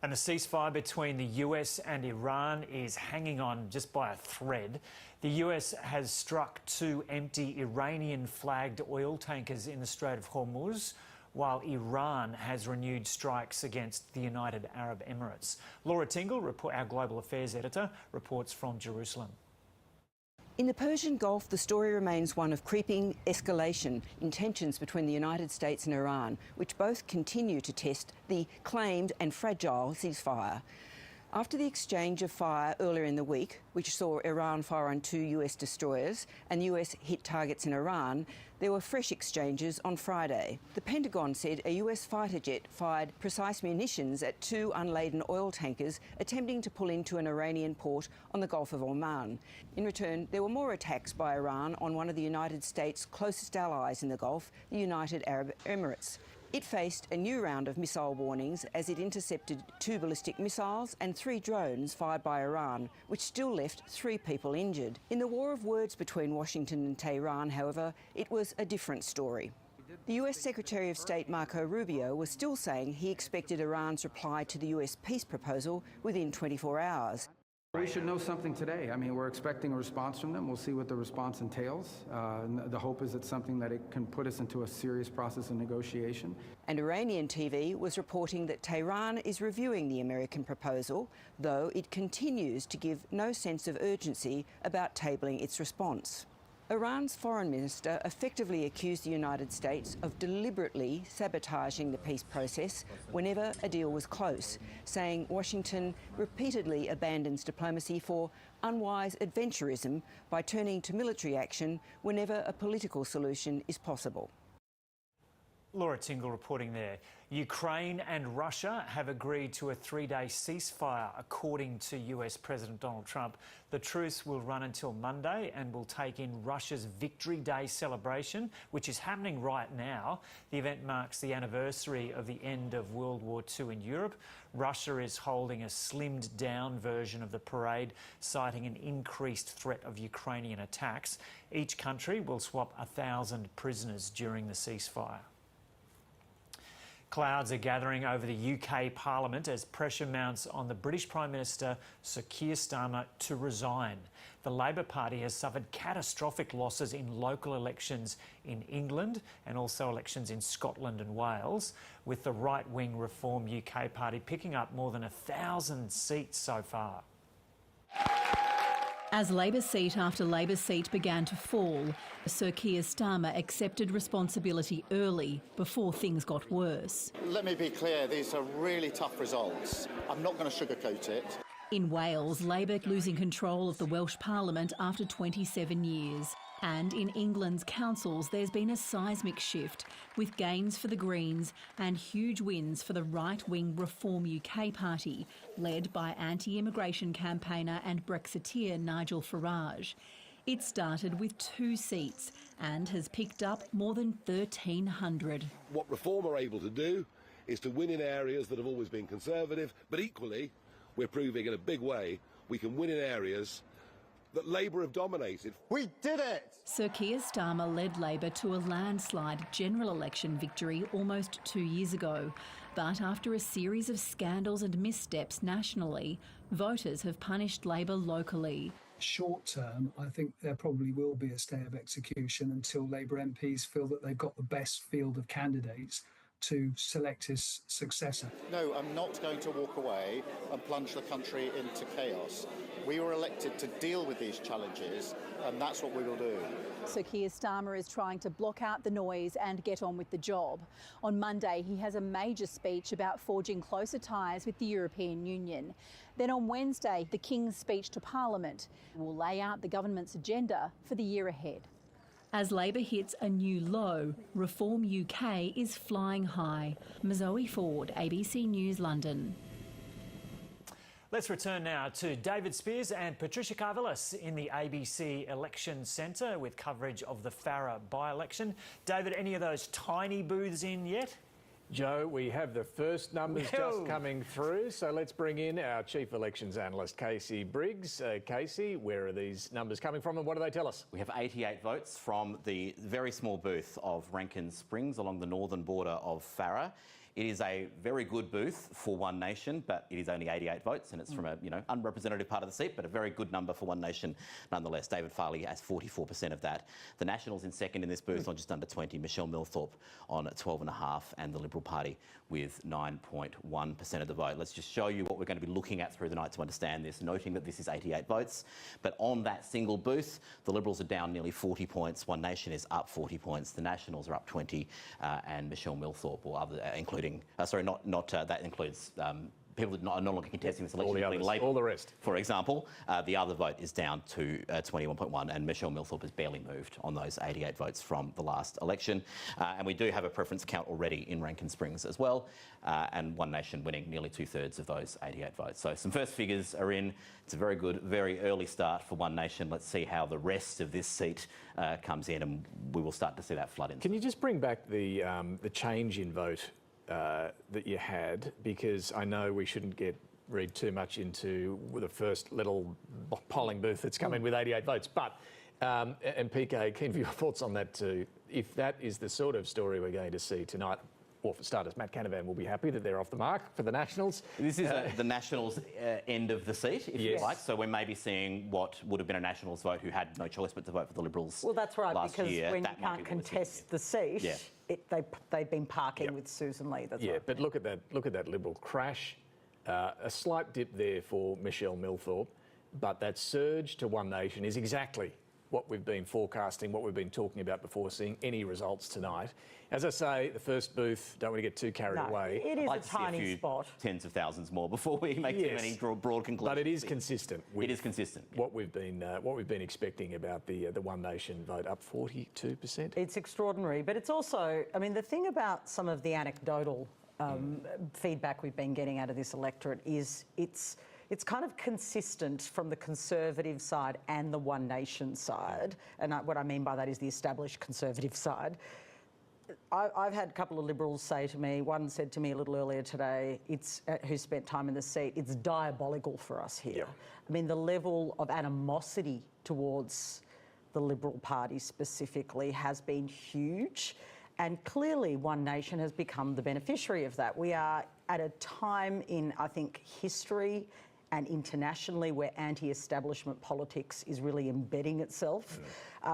And the ceasefire between the US and Iran is hanging on just by a thread. The US has struck 2 empty Iranian-flagged oil tankers in the Strait of Hormuz, while Iran has renewed strikes against the United Arab Emirates. Laura Tingle, our Global Affairs editor, reports from Jerusalem. In the Persian Gulf, the story remains one of creeping escalation in tensions between the United States and Iran, which both continue to test the claimed and fragile ceasefire. After the exchange of fire earlier in the week, which saw Iran fire on 2 US destroyers and the US hit targets in Iran, there were fresh exchanges on Friday. The Pentagon said a US fighter jet fired precise munitions at 2 unladen oil tankers attempting to pull into an Iranian port on the Gulf of Oman. In return, there were more attacks by Iran on one of the United States' closest allies in the Gulf, the United Arab Emirates. It faced a new round of missile warnings as it intercepted 2 ballistic missiles and 3 drones fired by Iran, which still left 3 people injured. In the war of words between Washington and Tehran, however, it was a different story. The US Secretary of State Marco Rubio was still saying he expected Iran's reply to the US peace proposal within 24 hours. We should know something today. I mean, we're expecting a response from them. We'll see what the response entails. The hope is it's something that it can put us into a serious process of negotiation. And Iranian TV was reporting that Tehran is reviewing the American proposal, though it continues to give no sense of urgency about tabling its response. Iran's foreign minister effectively accused the United States of deliberately sabotaging the peace process whenever a deal was close, saying Washington repeatedly abandons diplomacy for unwise adventurism by turning to military action whenever a political solution is possible. Laura Tingle reporting there. Ukraine and Russia have agreed to a 3-day ceasefire, according to US President Donald Trump. The truce will run until Monday and will take in Russia's Victory Day celebration, which is happening right now. The event marks the anniversary of the end of World War II in Europe. Russia is holding a slimmed-down version of the parade, citing an increased threat of Ukrainian attacks. Each country will swap 1,000 prisoners during the ceasefire. Clouds are gathering over the UK Parliament as pressure mounts on the British Prime Minister Sir Keir Starmer to resign. The Labor Party has suffered catastrophic losses in local elections in England and also elections in Scotland and Wales, with the right-wing Reform UK Party picking up more than 1,000 seats so far. As Labor seat after Labor seat began to fall, Sir Keir Starmer accepted responsibility early before things got worse. Let me be clear, these are really tough results. I'm not going to sugarcoat it. In Wales, Labor losing control of the Welsh Parliament after 27 years. And in England's councils, there's been a seismic shift, with gains for the Greens and huge wins for the right-wing Reform UK Party, led by anti-immigration campaigner and Brexiteer Nigel Farage. It started with 2 seats and has picked up more than 1,300. What Reform are able to do is to win in areas that have always been conservative, but equally, we're proving in a big way we can win in areas that Labour have dominated. We did it! Sir Keir Starmer led Labor to a landslide general election victory almost 2 years ago. But after a series of scandals and missteps nationally, voters have punished Labor locally. Short term, I think there probably will be a stay of execution until Labour MPs feel that they've got the best field of candidates to select his successor. No, I'm not going to walk away and plunge the country into chaos. We were elected to deal with these challenges, and that's what we will do. So Keir Starmer is trying to block out the noise and get on with the job. On Monday, he has a major speech about forging closer ties with the European Union. Then on Wednesday, the King's speech to Parliament will lay out the government's agenda for the year ahead. As Labor hits a new low, Reform UK is flying high. Zoe Ford, ABC News, London. Let's return now to David Spears and Patricia Karvelas in the ABC Election Centre with coverage of the Farrer by-election. David, any of those tiny booths in yet? Joe, we have the first numbers just coming through, so let's bring in our Chief Elections Analyst, Casey Briggs. Casey, where are these numbers coming from and what do they tell us? We have 88 votes from the very small booth of Rankine Springs along the northern border of Farrer. It is a very good booth for One Nation, but it is only 88 votes and it's from a unrepresentative part of the seat, but a very good number for One Nation nonetheless. David Farley has 44% of that. The Nationals in second in this booth on just under 20, Michelle Millthorpe on 12.5 and the Liberal Party with 9.1% of the vote. Let's just show you what we're going to be looking at through the night to understand this, noting that this is 88 votes. But on that single booth, the Liberals are down nearly 40 points. One Nation is up 40 points. The Nationals are up 20 and Michelle Millthorpe or other, including that includes people that are no longer contesting this election, including Labor, all the rest. For example, the other vote is down to 21.1 and Michelle Millthorpe has barely moved on those 88 votes from the last election. And we do have a preference count already in Rankine Springs as well, and One Nation winning nearly 2/3 of those 88 votes. So some first figures are in. It's a very good, very early start for One Nation. Let's see how the rest of this seat comes in and we will start to see that flood in. Can you just bring back the change in vote that you had, because I know we shouldn't read too much into the first little polling booth that's come in with 88 votes, but and PK, keen for your thoughts on that too. If that is the sort of story we're going to see tonight, well, for starters, Matt Canavan will be happy that they're off the mark for the Nationals. This is the Nationals' end of the seat, if you like. So we're maybe seeing what would have been a Nationals vote who had no choice but to vote for the Liberals. Well, that's right, last because year. when you can't contest the seat, they've been parking with Susan Lee. That's right. But look at that Liberal crash. A slight dip there for Michelle Millthorpe, but that surge to One Nation is exactly what we've been forecasting, what we've been talking about before seeing any results tonight. As I say, the first booth, don't want to get too carried away. It is I'd like a tiny to see a few spot. Tens of thousands more before we make too many broad conclusions. But it is consistent. It is consistent. What we've been expecting about the One Nation vote, up 42%. It's extraordinary, but it's also, I mean, the thing about some of the anecdotal feedback we've been getting out of this electorate is it's kind of consistent from the Conservative side and the One Nation side. And what I mean by that is the established Conservative side. I've had a couple of Liberals say to me, one said to me a little earlier today, who spent time in the seat, it's diabolical for us here. Yeah. I mean, the level of animosity towards the Liberal Party specifically has been huge. And clearly One Nation has become the beneficiary of that. We are at a time in, I think, history and internationally where anti-establishment politics is really embedding itself.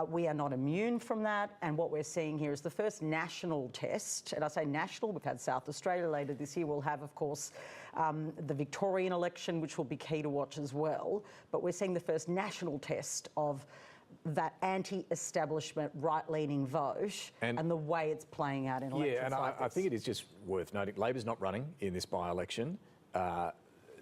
We are not immune from that, and what we're seeing here is the first national test, and I say national, we've had South Australia later this year, we'll have, of course, the Victorian election, which will be key to watch as well, but we're seeing the first national test of that anti-establishment right-leaning vote and the way it's playing out in elections like this. I think it is just worth noting, Labor's not running in this by-election.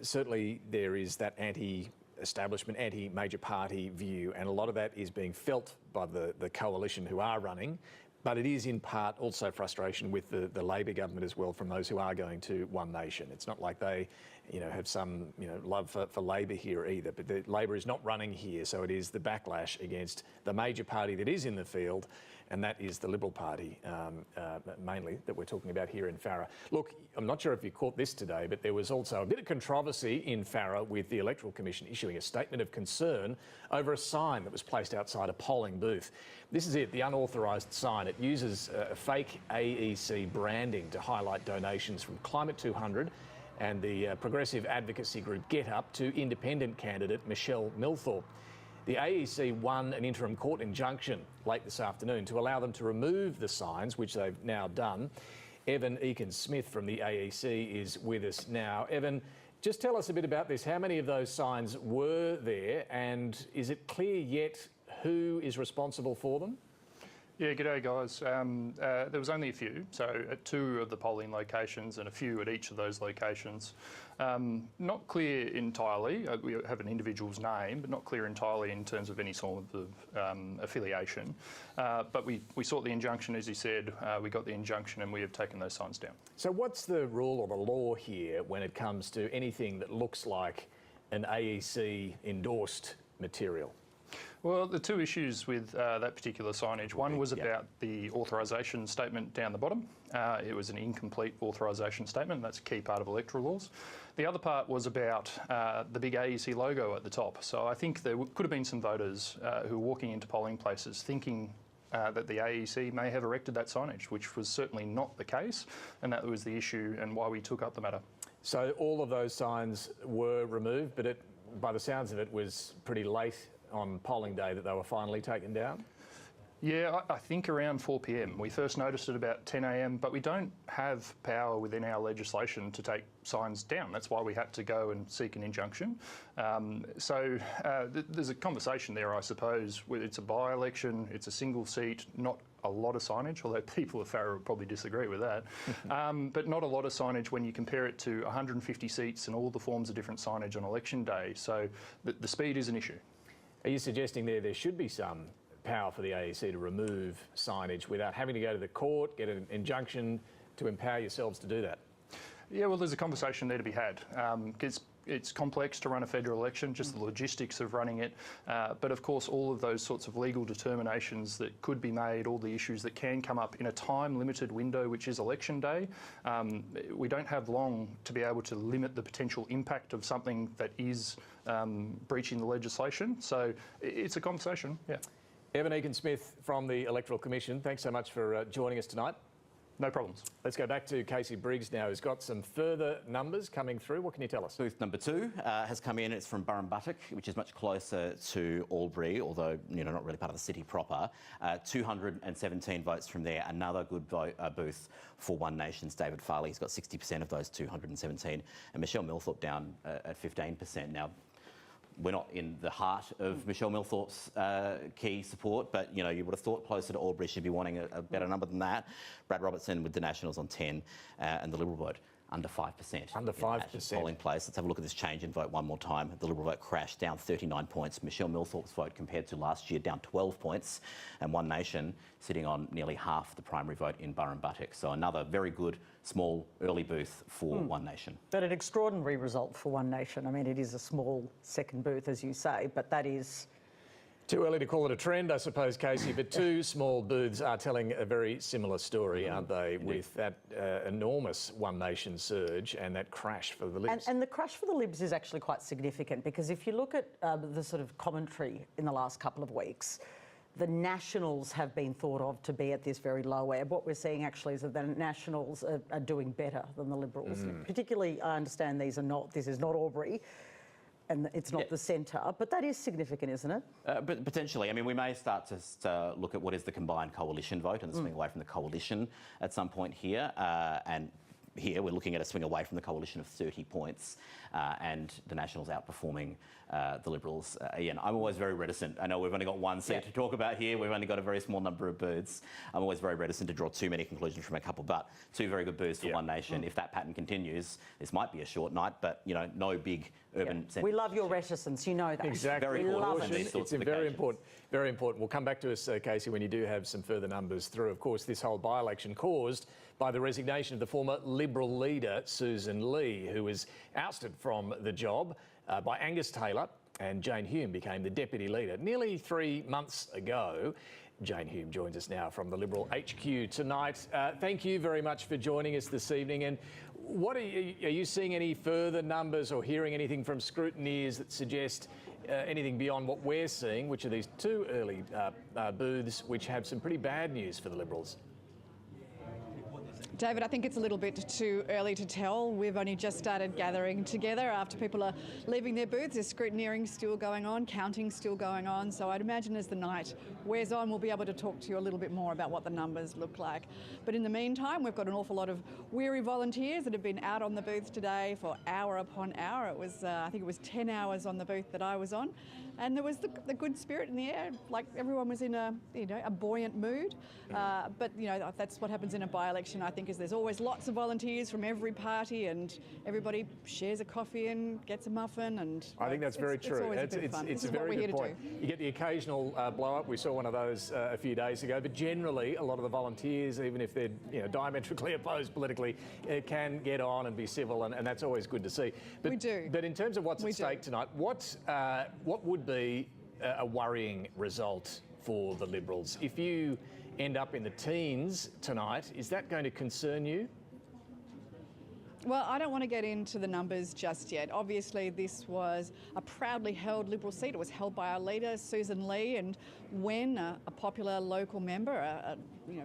Certainly there is that anti-establishment, anti-major party view, and a lot of that is being felt by the coalition who are running, but it is in part also frustration with the Labor government as well from those who are going to One Nation. It's not like they have some love for Labor here either, but Labor is not running here, so it is the backlash against the major party that is in the field. and that is the Liberal Party, mainly, that we're talking about here in Farrer. Look, I'm not sure if you caught this today, but there was also a bit of controversy in Farrer with the Electoral Commission issuing a statement of concern over a sign that was placed outside a polling booth. This is it, the unauthorised sign. It uses fake AEC branding to highlight donations from Climate 200 and the progressive advocacy group GetUp to independent candidate Michelle Milthorpe. The AEC won an interim court injunction late this afternoon to allow them to remove the signs, which they've now done. Evan Eakins-Smith from the AEC is with us now. Evan, just tell us a bit about this. How many of those signs were there, and is it clear yet who is responsible for them? Yeah, g'day guys. There was only a few, so at 2 of the polling locations and a few at each of those locations. Not clear entirely, we have an individual's name, but not clear entirely in terms of any sort of affiliation. But we sought the injunction, as you said, we got the injunction and we have taken those signs down. So what's the rule or the law here when it comes to anything that looks like an AEC endorsed material? Well, the 2 issues with that particular signage, one was about the authorisation statement down the bottom. It was an incomplete authorisation statement, that's a key part of electoral laws. The other part was about the big AEC logo at the top. So I think there could have been some voters who were walking into polling places thinking that the AEC may have erected that signage, which was certainly not the case, and that was the issue and why we took up the matter. So all of those signs were removed, but it, by the sounds of it, was pretty late on polling day that they were finally taken down? Yeah, I think around 4 p.m. We first noticed it about 10 a.m, but we don't have power within our legislation to take signs down. That's why we had to go and seek an injunction. There's a conversation there, I suppose. It's a by-election, it's a single seat, not a lot of signage, although people of Farrer would probably disagree with that. But not a lot of signage when you compare it to 150 seats and all the forms of different signage on election day. So the speed is an issue. Are you suggesting there should be some power for the AEC to remove signage without having to go to the court, get an injunction to empower yourselves to do that? Yeah, well, there's a conversation there to be had. It's complex to run a federal election, just the logistics of running it. But of course, all of those sorts of legal determinations that could be made, all the issues that can come up in a time-limited window, which is election day, we don't have long to be able to limit the potential impact of something that is breaching the legislation. So it's a conversation, yeah. Evan Eakins-Smith from the Electoral Commission, thanks so much for joining us tonight. No problems. Let's go back to Casey Briggs now, who's got some further numbers coming through. What can you tell us? Booth number 2 has come in. It's from Burrumbuttock, which is much closer to Albury, although not really part of the city proper. 217 votes from there. Another good booth for One Nation's David Farley. He's got 60% of those 217. And Michelle Milthorpe down at 15%. Now, we're not in the heart of Michelle Milthorpe's key support, but you would have thought closer to Albury should be wanting a better number than that. Brad Robertson with the Nationals on 10, and the Liberal vote under 5%. Under 5%. Polling place. Let's have a look at this change in vote one more time. The Liberal vote crashed down 39 points. Michelle Milthorpe's vote compared to last year down 12 points, and One Nation sitting on nearly half the primary vote in Burrumbuttock. So another very good small early booth for One Nation. But an extraordinary result for One Nation. I mean, it is a small second booth, as you say, but that is... Too early to call it a trend, I suppose, Casey, but 2 small booths are telling a very similar story, aren't they, with that enormous One Nation surge and that crash for the Libs. And the crash for the Libs is actually quite significant because if you look at the sort of commentary in the last couple of weeks, the Nationals have been thought of to be at this very low ebb. What we're seeing actually is that the Nationals are doing better than the Liberals. Particularly, I understand this is not Albury, and it's not the centre, but that is significant, isn't it? But potentially. I mean, we may start to look at what is the combined coalition vote and the swing away from the coalition at some point here. And here we're looking at a swing away from the coalition of 30 points and the Nationals outperforming the Liberals. Again, I'm always very reticent. I know we've only got one seat to talk about here. We've only got a very small number of booths. I'm always very reticent to draw too many conclusions from a couple, but 2 very good booths for One Nation. If that pattern continues, this might be a short night, but, no big urban centres. We love your reticence, you know that. Exactly. We love it. It's very important. Very important. We'll come back to us, Casey, when you do have some further numbers through. Of course, this whole by-election caused by the resignation of the former Liberal leader, Susan Lee, who was ousted from the job by Angus Taylor, and Jane Hume became the deputy leader nearly 3 months ago. Jane Hume joins us now from the Liberal HQ tonight. Thank you very much for joining us this evening. And what are you seeing any further numbers or hearing anything from scrutineers that suggest anything beyond what we're seeing, which are these two early booths which have some pretty bad news for the Liberals? David, I think it's a little bit too early to tell. We've only just started gathering together after people are leaving their booths. There's scrutineering still going on, counting still going on. So I'd imagine as the night wears on, we'll be able to talk to you a little bit more about what the numbers look like. But in the meantime, we've got an awful lot of weary volunteers that have been out on the booth today for hour upon hour. It was, I think it was 10 hours on the booth that I was on. And there was the good spirit in the air, like everyone was in a buoyant mood. But that's what happens in a by-election. I think is there's always lots of volunteers from every party, and everybody shares a coffee and gets a muffin. And I think that's very true. It's always a bit of fun. It's This a is what very we're good here point. to do. You get the occasional blow-up. We saw one of those a few days ago. But generally, a lot of the volunteers, even if they're diametrically opposed politically, can get on and be civil, and that's always good to see. But, we do. But in terms of what's at stake tonight, what would be a worrying result for the Liberals? If you end up in the teens tonight, is that going to concern you? Well, I don't want to get into the numbers just yet. Obviously, this was a proudly held Liberal seat. It was held by our leader, Susan Lee, and when a popular local member,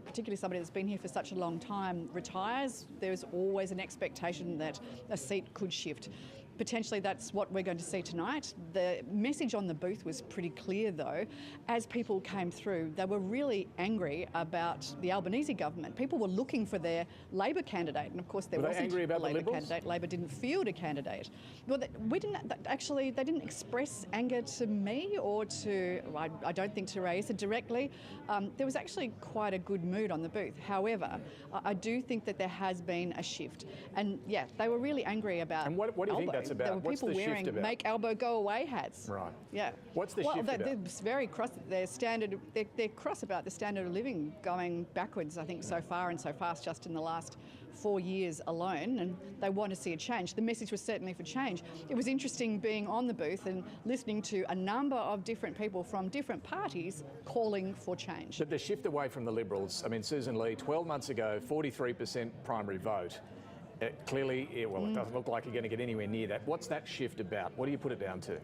particularly somebody that's been here for such a long time, retires, there's always an expectation that a seat could shift. Potentially that's what we're going to see tonight. The message on the booth was pretty clear though. As people came through, they were really angry about the Albanese government. People were looking for their Labor candidate, and of course there wasn't angry about a Labor the Liberals? candidate. Labor didn't field a candidate. Well, they didn't express anger to me or to, I don't think to Raisa directly. There was actually quite a good mood on the booth. However, I do think that there has been a shift. And yeah, they were really angry about And what do you think that's about? There were What's people the shift wearing about? "Make Albo Go Away" hats. Right. Yeah. What's the shift about? They're very cross. They're cross about the standard of living going backwards, I think, so far and so fast just in the last 4 years alone, and they want to see a change. The message was certainly for change. It was interesting being on the booth and listening to a number of different people from different parties calling for change. But the shift away from the Liberals, I mean, Susan Lee, 12 months ago, 43% primary vote. Clearly, it doesn't look like you're going to get anywhere near that. What's that shift about? What do you put it down to?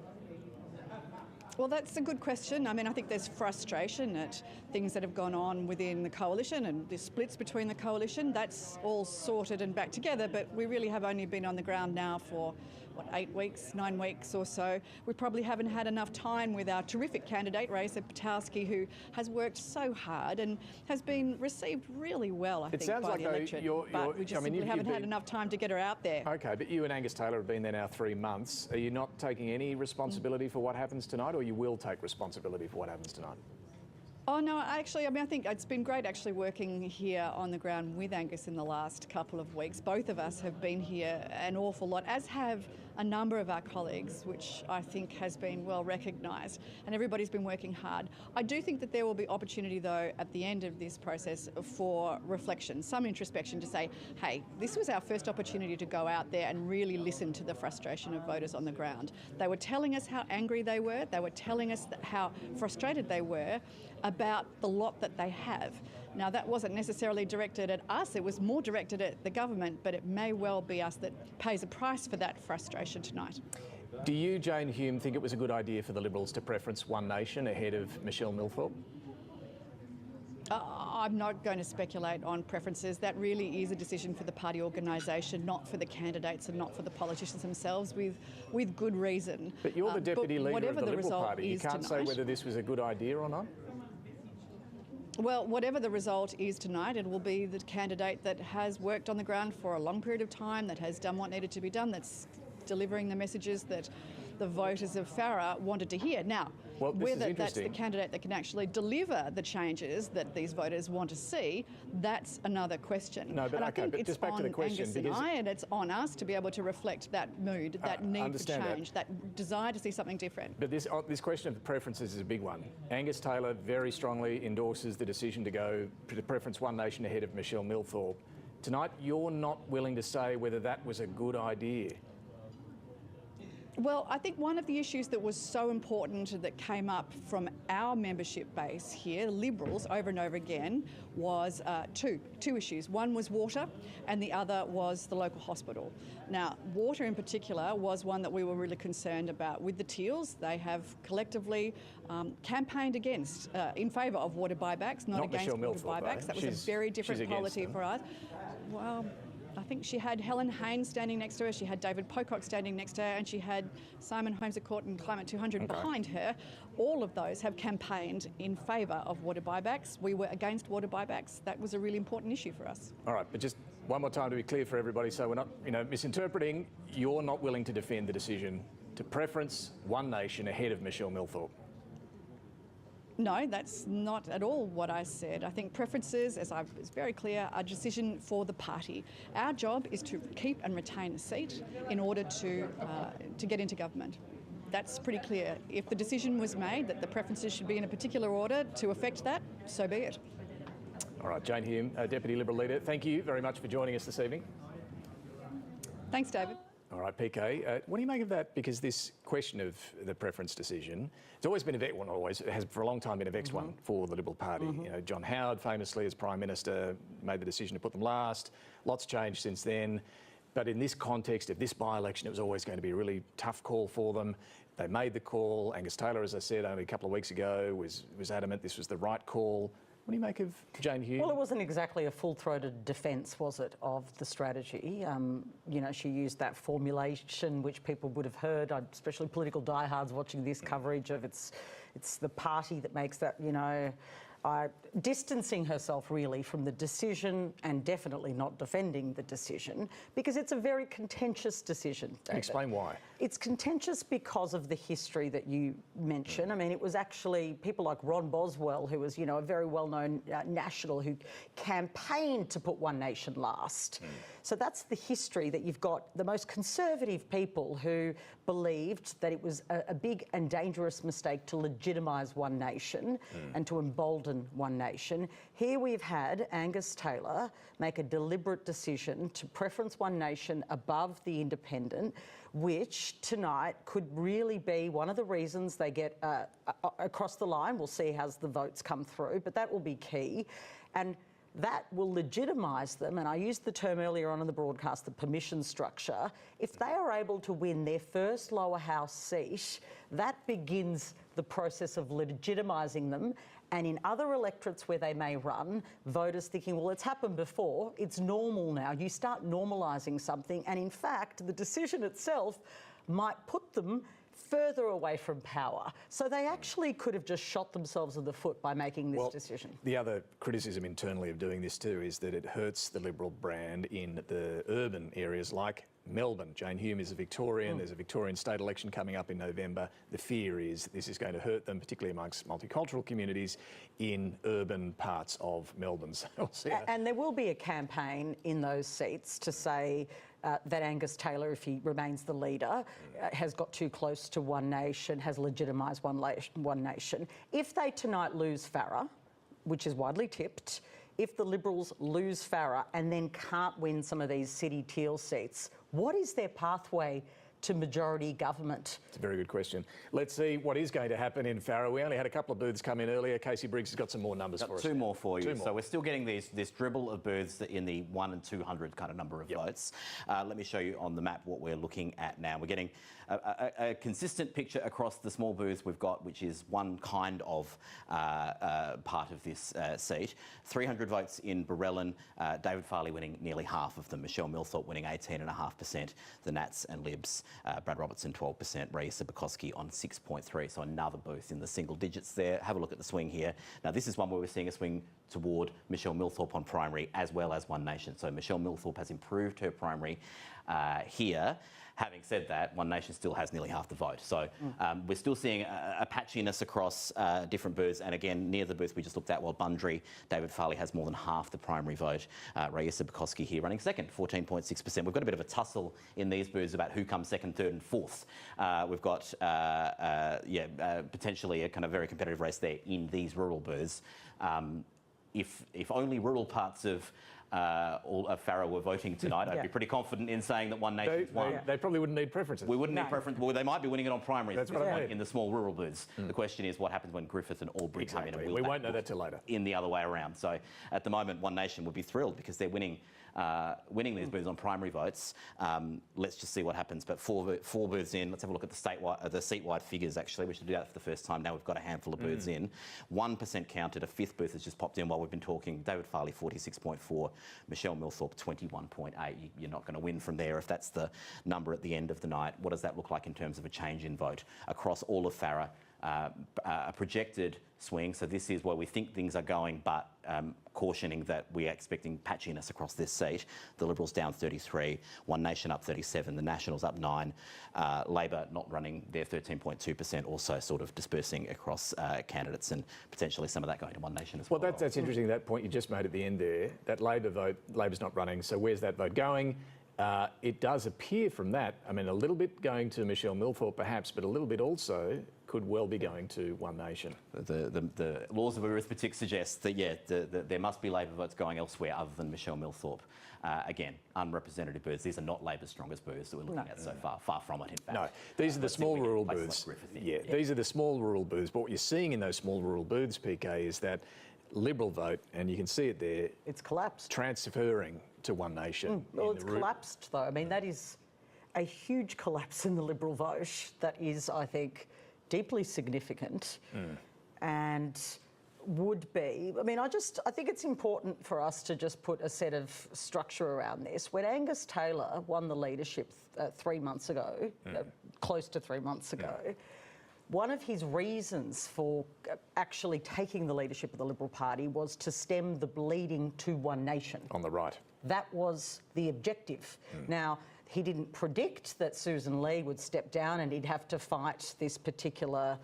Well, that's a good question. I mean, I think there's frustration at things that have gone on within the coalition and the splits between the coalition. That's all sorted and back together, but we really have only been on the ground now for 8 weeks, 9 weeks or so. We probably haven't had enough time with our terrific candidate, Raisa Ptowski, who has worked so hard and has been received really well, I think, by the electorate. But we just simply haven't had enough time to get her out there. Okay, but you and Angus Taylor have been there now 3 months. Are you not taking any responsibility for what happens tonight, or you will take responsibility for what happens tonight? Oh, no, I think it's been great actually working here on the ground with Angus in the last couple of weeks. Both of us have been here an awful lot, as have a number of our colleagues, which I think has been well recognised, and everybody's been working hard. I do think that there will be opportunity, though, at the end of this process for reflection, some introspection to say, hey, this was our first opportunity to go out there and really listen to the frustration of voters on the ground. They were telling us how angry they were. They were telling us how frustrated they were about the lot that they have. Now, that wasn't necessarily directed at us, it was more directed at the government, but it may well be us that pays a price for that frustration tonight. Do you, Jane Hume, think it was a good idea for the Liberals to preference One Nation ahead of Michelle Milthorpe? I'm not going to speculate on preferences. That really is a decision for the party organisation, not for the candidates and not for the politicians themselves, with good reason. But you're the deputy leader of the Liberal Party. You can't say tonight, whether this was a good idea or not? Well, whatever the result is tonight, it will be the candidate that has worked on the ground for a long period of time, that has done what needed to be done, that's delivering the messages that the voters of Farrer wanted to hear. Now, whether that's the candidate that can actually deliver the changes that these voters want to see, that's another question. No, but and I think but it's just back to the question, Angus and I, and it's on us to be able to reflect that mood, that need for change, that desire to see something different. But this question of preferences is a big one. Angus Taylor very strongly endorses the decision to go to preference One Nation ahead of Michelle Milthorpe. Tonight, you're not willing to say whether that was a good idea. Well, I think one of the issues that was so important that came up from our membership base here, Liberals, over and over again, was two issues. One was water and the other was the local hospital. Now, water in particular was one that we were really concerned about. With the Teals, they have collectively campaigned against, in favour of water buybacks, not against Michelle water Milthorpe, buybacks. though. That was a very different policy for us. Well, I think she had Helen Haynes standing next to her, she had David Pocock standing next to her, and she had Simon Holmes à Court and Climate 200 behind her. All of those have campaigned in favour of water buybacks. We were against water buybacks. That was a really important issue for us. All right, but just one more time to be clear for everybody, so we're not, misinterpreting. You're not willing to defend the decision to preference One Nation ahead of Michelle Milthorpe. No, that's not at all what I said. I think preferences, as I was very clear, are a decision for the party. Our job is to keep and retain a seat in order to get into government. That's pretty clear. If the decision was made that the preferences should be in a particular order to affect that, so be it. All right, Jane Hume, Deputy Liberal Leader, thank you very much for joining us this evening. Thanks, David. All right, PK, what do you make of that? Because this question of the preference decision, it's always been it has for a long time been a vexed one for the Liberal Party. John Howard famously as Prime Minister made the decision to put them last. Lots changed since then. But in this context of this by-election, it was always going to be a really tough call for them. They made the call. Angus Taylor, as I said only a couple of weeks ago, was adamant this was the right call. What do you make of Jane Hume? Well, it wasn't exactly a full-throated defence, was it, of the strategy? She used that formulation which people would have heard, especially political diehards watching this coverage of it's the party that makes that, distancing herself really from the decision and definitely not defending the decision because it's a very contentious decision, David. Explain why. It's contentious because of the history that you mention. I mean, it was actually people like Ron Boswell, who was, a very well-known national who campaigned to put One Nation last. So that's the history that you've got the most conservative people who believed that it was a big and dangerous mistake to legitimise One Nation and to embolden One Nation. Here we've had Angus Taylor make a deliberate decision to preference One Nation above the independent, which tonight could really be one of the reasons they get across the line. We'll see as the votes come through, but that will be key. And that will legitimise them, and I used the term earlier on in the broadcast, the permission structure. If they are able to win their first lower house seat, that begins the process of legitimising them. And in other electorates where they may run, voters thinking, well, it's happened before, it's normal now. You start normalising something, and in fact, the decision itself might put them further away from power. So they actually could have just shot themselves in the foot by making this decision. The other criticism internally of doing this too is that it hurts the Liberal brand in the urban areas like Melbourne. Jane Hume is a Victorian. There's a Victorian state election coming up in November. The fear is this is going to hurt them, particularly amongst multicultural communities in urban parts of Melbourne. And there will be a campaign in those seats to say that Angus Taylor, if he remains the leader, has got too close to One Nation, has legitimised One Nation. If they tonight lose Farrer, which is widely tipped, if the Liberals lose Farrer and then can't win some of these city Teal seats, what is their pathway to majority government? It's a very good question. Let's see what is going to happen in Farrer. We only had a couple of booths come in earlier. Casey Briggs has got some more numbers for us. Two more for you. Two more. So we're still getting this dribble of booths in the 1 and 200 kind of number of votes. Let me show you on the map what we're looking at now. We're getting a consistent picture across the small booths we've got, which is one kind of part of this seat. 300 votes in Barellan, David Farley winning nearly half of them, Michelle Milthorpe winning 18.5%, the Nats and Libs, Brad Robertson 12%, Raisa Bukowski on 6.3%, so another booth in the single digits there. Have a look at the swing here. Now this is one where we're seeing a swing toward Michelle Milthorpe on primary as well as One Nation. So Michelle Milthorpe has improved her primary here. Having said that, One Nation still has nearly half the vote. So we're still seeing a patchiness across different booths. And again, near the booth we just looked at, Bundry, David Farley has more than half the primary vote. Raisa Bukowski here running second, 14.6%. We've got a bit of a tussle in these booths about who comes second, third and fourth. We've got, potentially a kind of very competitive race there in these rural booths. If only rural parts of all of Farrer were voting tonight, I'd be pretty confident in saying that One Nation's won. They probably wouldn't need preferences. We wouldn't need preference. Well, they might be winning it on primaries That's what I mean. in the small rural booths. The question is what happens when Griffith and Albury come in, and We won't know that till later. in the other way around. So at the moment, One Nation would be thrilled because they're winning these booths on primary votes. Let's just see what happens. But four booths in. Let's have a look at the seat-wide figures. Actually, we should do that for the first time. Now we've got a handful of booths in. 1% counted. A fifth booth has just popped in while we've been talking. David Farley 46.4, Michelle Millthorpe 21.8. You're not going to win from there if that's the number at the end of the night. What does that look like in terms of a change in vote across all of Farrer? A projected swing, so this is where we think things are going, but cautioning that we are expecting patchiness across this seat. The Liberals down 33, One Nation up 37, the Nationals up 9, Labor not running their 13.2%, also sort of dispersing across candidates and potentially some of that going to One Nation as well. Well, that's interesting, that point you just made at the end there, that Labor vote, Labor's not running, so where's that vote going? It does appear from that, I mean, a little bit going to Michelle Millthorpe perhaps, but a little bit also could well be going to One Nation. The laws of arithmetic suggest that, there must be Labor votes going elsewhere other than Michelle Millthorpe. Again, unrepresentative booths. These are not Labor's strongest booths that we're looking at so far. Far from it, in fact. No, these are the small rural booths. These are the small rural booths. But what you're seeing in those small rural booths, PK, is that Liberal vote, and you can see it there. It's collapsed. Transferring to One Nation. Well, it's collapsed, though. I mean, that is a huge collapse in the Liberal vote. That is, I think, deeply significant and would be. I mean, I think it's important for us to just put a set of structure around this. When Angus Taylor won the leadership 3 months ago, close to 3 months ago, one of his reasons for actually taking the leadership of the Liberal Party was to stem the bleeding to One Nation. On the right. That was the objective. Now, he didn't predict that Susan Lee would step down and he'd have to fight this particular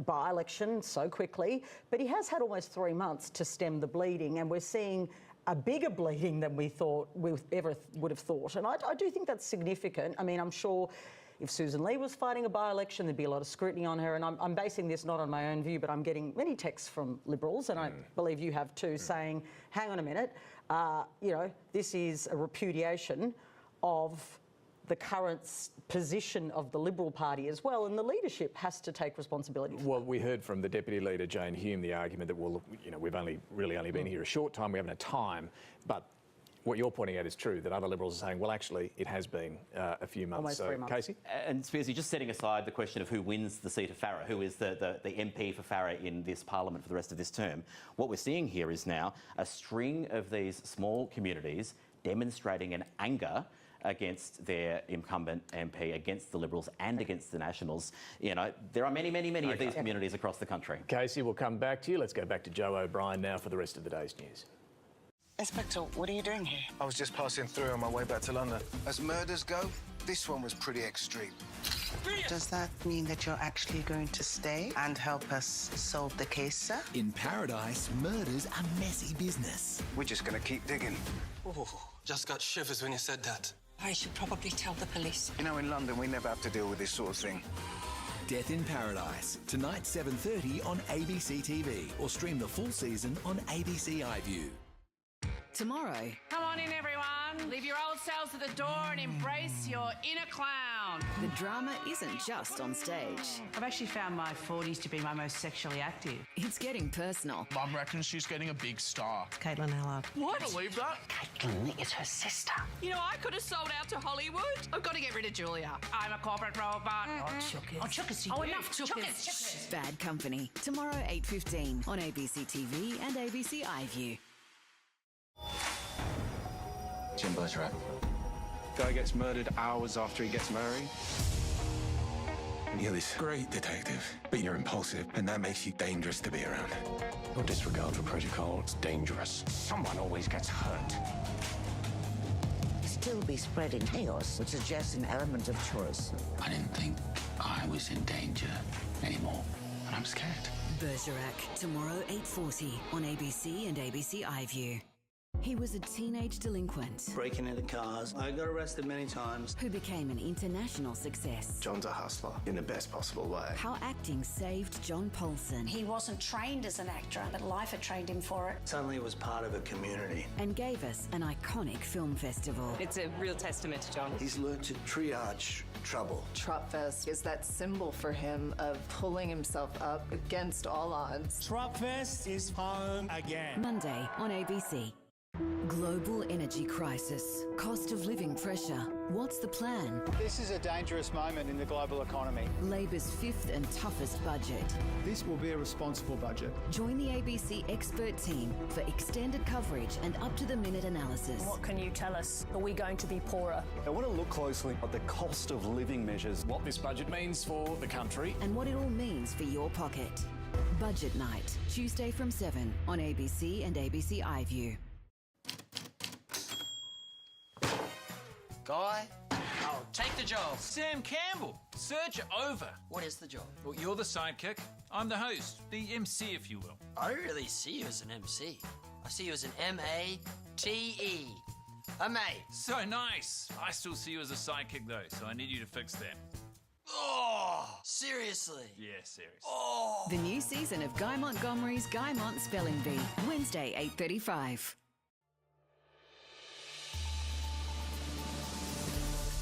by-election so quickly, but he has had almost 3 months to stem the bleeding, and we're seeing a bigger bleeding than we thought we ever would have thought. And I do think that's significant. I mean, I'm sure if Susan Lee was fighting a by-election, there'd be a lot of scrutiny on her, and I'm basing this not on my own view, but I'm getting many texts from Liberals, and I believe you have too, saying, hang on a minute, you know, this is a repudiation of the current position of the Liberal Party as well, and the leadership has to take responsibility for Well, we heard from the Deputy Leader, Jane Hume, the argument that, well, you know, we've only been here a short time, we haven't had time, but what you're pointing out is true, that other Liberals are saying, well, actually, it has been a few months. Almost 3 months. Casey? And Spearsy, just setting aside the question of who wins the seat of Farrer, who is the MP for Farrer in this parliament for the rest of this term, what we're seeing here is now a string of these small communities demonstrating an anger against their incumbent MP, against the Liberals and against the Nationals. You know, there are many of these communities across the country. Casey, we'll come back to you. Let's go back to Joe O'Brien now for the rest of the day's news. Inspector, what are you doing here? I was just passing through on my way back to London. As murders go, this one was pretty extreme. Does that mean that you're actually going to stay and help us solve the case, sir? In Paradise, murders are messy business. We're just going to keep digging. Oh, just got shivers when you said that. I should probably tell the police. You know, in London, we never have to deal with this sort of thing. Death in Paradise, tonight 7:30 on ABC TV, or stream the full season on ABC iView. Tomorrow. Come on in, everyone. Leave your old selves at the door and embrace your inner clown. The drama isn't just on stage. I've actually found my 40s to be my most sexually active. It's getting personal. Mum reckons she's getting a big star. Caitlin Allard. What? Believe that? Caitlin is her sister. You know, I could have sold out to Hollywood. I've got to get rid of Julia. I'm a corporate robot. Oh, chuckers. Oh, chuckers. Oh, enough chuckers. Bad Company. Tomorrow, 8:15 on ABC TV and ABC iView. Jim Bergerac. Guy gets murdered hours after he gets married. You're this great detective, but you're impulsive, and that makes you dangerous to be around. Your disregard for protocol, it's dangerous. Someone always gets hurt. Still be spreading chaos, which suggests an element of choice. I didn't think I was in danger anymore, and I'm scared. Bergerac. Tomorrow, 8:40 on ABC and ABC iView. He was a teenage delinquent Breaking into cars. I got arrested many times. who became an international success. John's a hustler in the best possible way. How acting saved John Paulson He wasn't trained as an actor, but life had trained him for it. Suddenly was part of a community. and gave us an iconic film festival. It's a real testament to John. He's learned to triage trouble. Tropfest is that symbol for him of pulling himself up against all odds. Tropfest is home again. Monday on ABC. Global energy crisis, cost of living pressure. What's the plan? This is a dangerous moment in the global economy. Labor's fifth and toughest budget. This will be a responsible budget. Join the ABC expert team for extended coverage and up-to-the-minute analysis. What can you tell us? Are we going to be poorer? I want to look closely at the cost of living measures. What this budget means for the country. And what it all means for your pocket. Budget Night, Tuesday from 7 on ABC and ABC iView. Guy, I'll take the job. Sam Campbell, search over. What is the job? Well, you're the sidekick. I'm the host, the MC, if you will. I don't really see you as an MC. I see you as an M-A-T-E. A mate. So nice. I still see you as a sidekick, though, so I need you to fix that. Oh, seriously? Yeah, serious. Oh. The new season of Guy Montgomery's Guy Mont Spelling Bee, Wednesday, 8:35.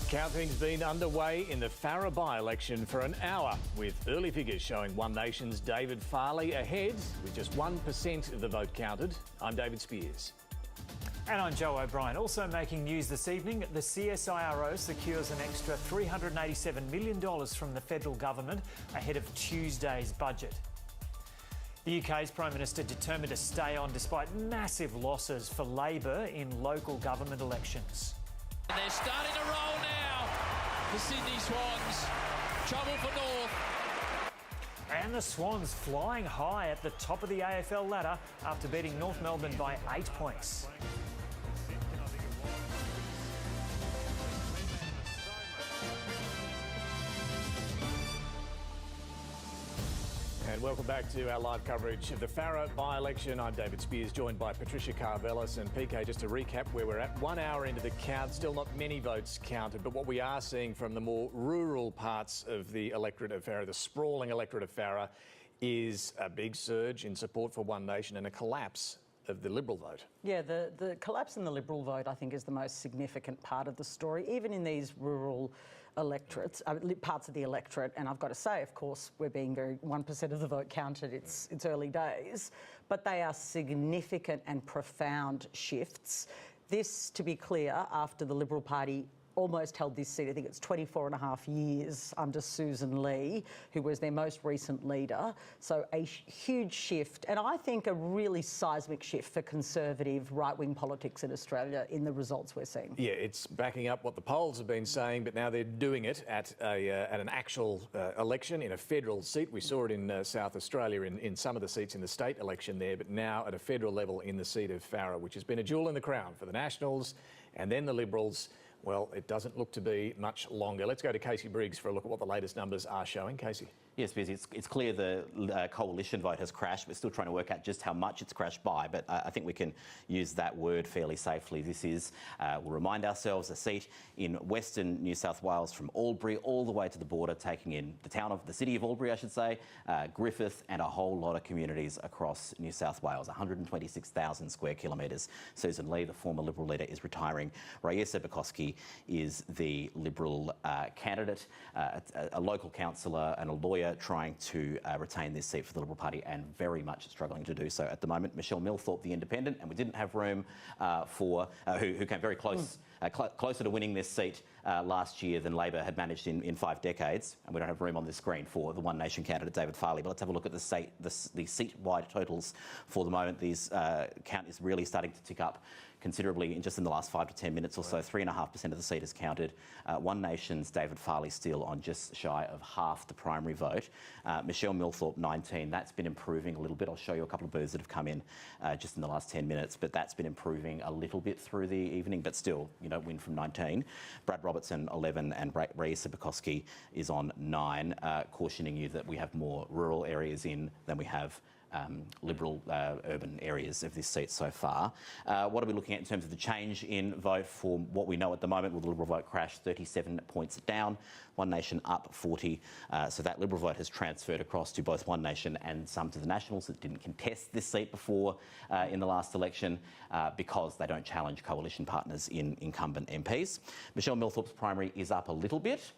Counting's been underway in the Farrer by-election for an hour, with early figures showing One Nation's David Farley ahead, with just 1% of the vote counted. I'm David Spears. And I'm Joe O'Brien. Also making news this evening, the CSIRO secures an extra $387 million from the federal government ahead of Tuesday's budget. The UK's Prime Minister determined to stay on despite massive losses for Labor in local government elections. They're starting to roll now. The Sydney Swans. Trouble for North. And the Swans flying high at the top of the AFL ladder after beating North Melbourne by 8 points. And welcome back to our live coverage of the Farrer by-election. I'm David Spears, joined by Patricia Carvelis and PK. Just to recap where we're at, 1 hour into the count, still not many votes counted, but what we are seeing from the more rural parts of the electorate of Farrer, the sprawling electorate of Farrer, is a big surge in support for One Nation and a collapse of the Liberal vote. Yeah, the collapse in the Liberal vote, I think, is the most significant part of the story, even in these rural electorates, parts of the electorate. And I've got to say, of course, we're being 1% of the vote counted. It's early days, but they are significant and profound shifts. This, to be clear, after the Liberal Party almost held this seat, I think it's 24 and a half years under Susan Lee, who was their most recent leader. So a huge shift, and I think a really seismic shift for conservative right-wing politics in Australia in the results we're seeing. Yeah, it's backing up what the polls have been saying, but now they're doing it at an actual election in a federal seat. We saw it in South Australia in some of the seats in the state election there, but now at a federal level in the seat of Farrer, which has been a jewel in the crown for the Nationals and then the Liberals. Well, it doesn't look to be much longer. Let's go to Casey Briggs for a look at what the latest numbers are showing. Casey. Yes, because it's clear the coalition vote has crashed. We're still trying to work out just how much it's crashed by, but I think we can use that word fairly safely. This is, we'll remind ourselves, a seat in Western New South Wales from Albury all the way to the border, taking in the city of Albury, I should say, Griffith, and a whole lot of communities across New South Wales, 126,000 square kilometres. Susan Lee, the former Liberal leader, is retiring. Raisa Bukowski is the Liberal candidate, a local councillor and a lawyer trying to retain this seat for the Liberal Party and very much struggling to do so at the moment. Michelle Millthorpe, the Independent, and we didn't have room for who came very close, closer to winning this seat last year than Labor had managed in 5 decades, and we don't have room on this screen for the One Nation candidate David Farley. But let's have a look at the seat-wide totals for the moment. These count is really starting to tick up considerably in the last 5 to 10 minutes or so. 3.5% of the seat is counted. One Nation's David Farley still on just shy of half the primary vote. Michelle Millthorpe, 19. That's been improving a little bit. I'll show you a couple of booths that have come in just in the last 10 minutes, but that's been improving a little bit through the evening, but still, win from 19. Brad Robertson, 11, and Raisa Bukowski is on 9, cautioning you that we have more rural areas in than we have Liberal urban areas of this seat so far. What are we looking at in terms of the change in vote for what we know at the moment? Well, the Liberal vote crashed 37 points down, One Nation up 40. So that Liberal vote has transferred across to both One Nation and some to the Nationals that didn't contest this seat before in the last election because they don't challenge coalition partners in incumbent MPs. Michelle Millthorpe's primary is up a little bit.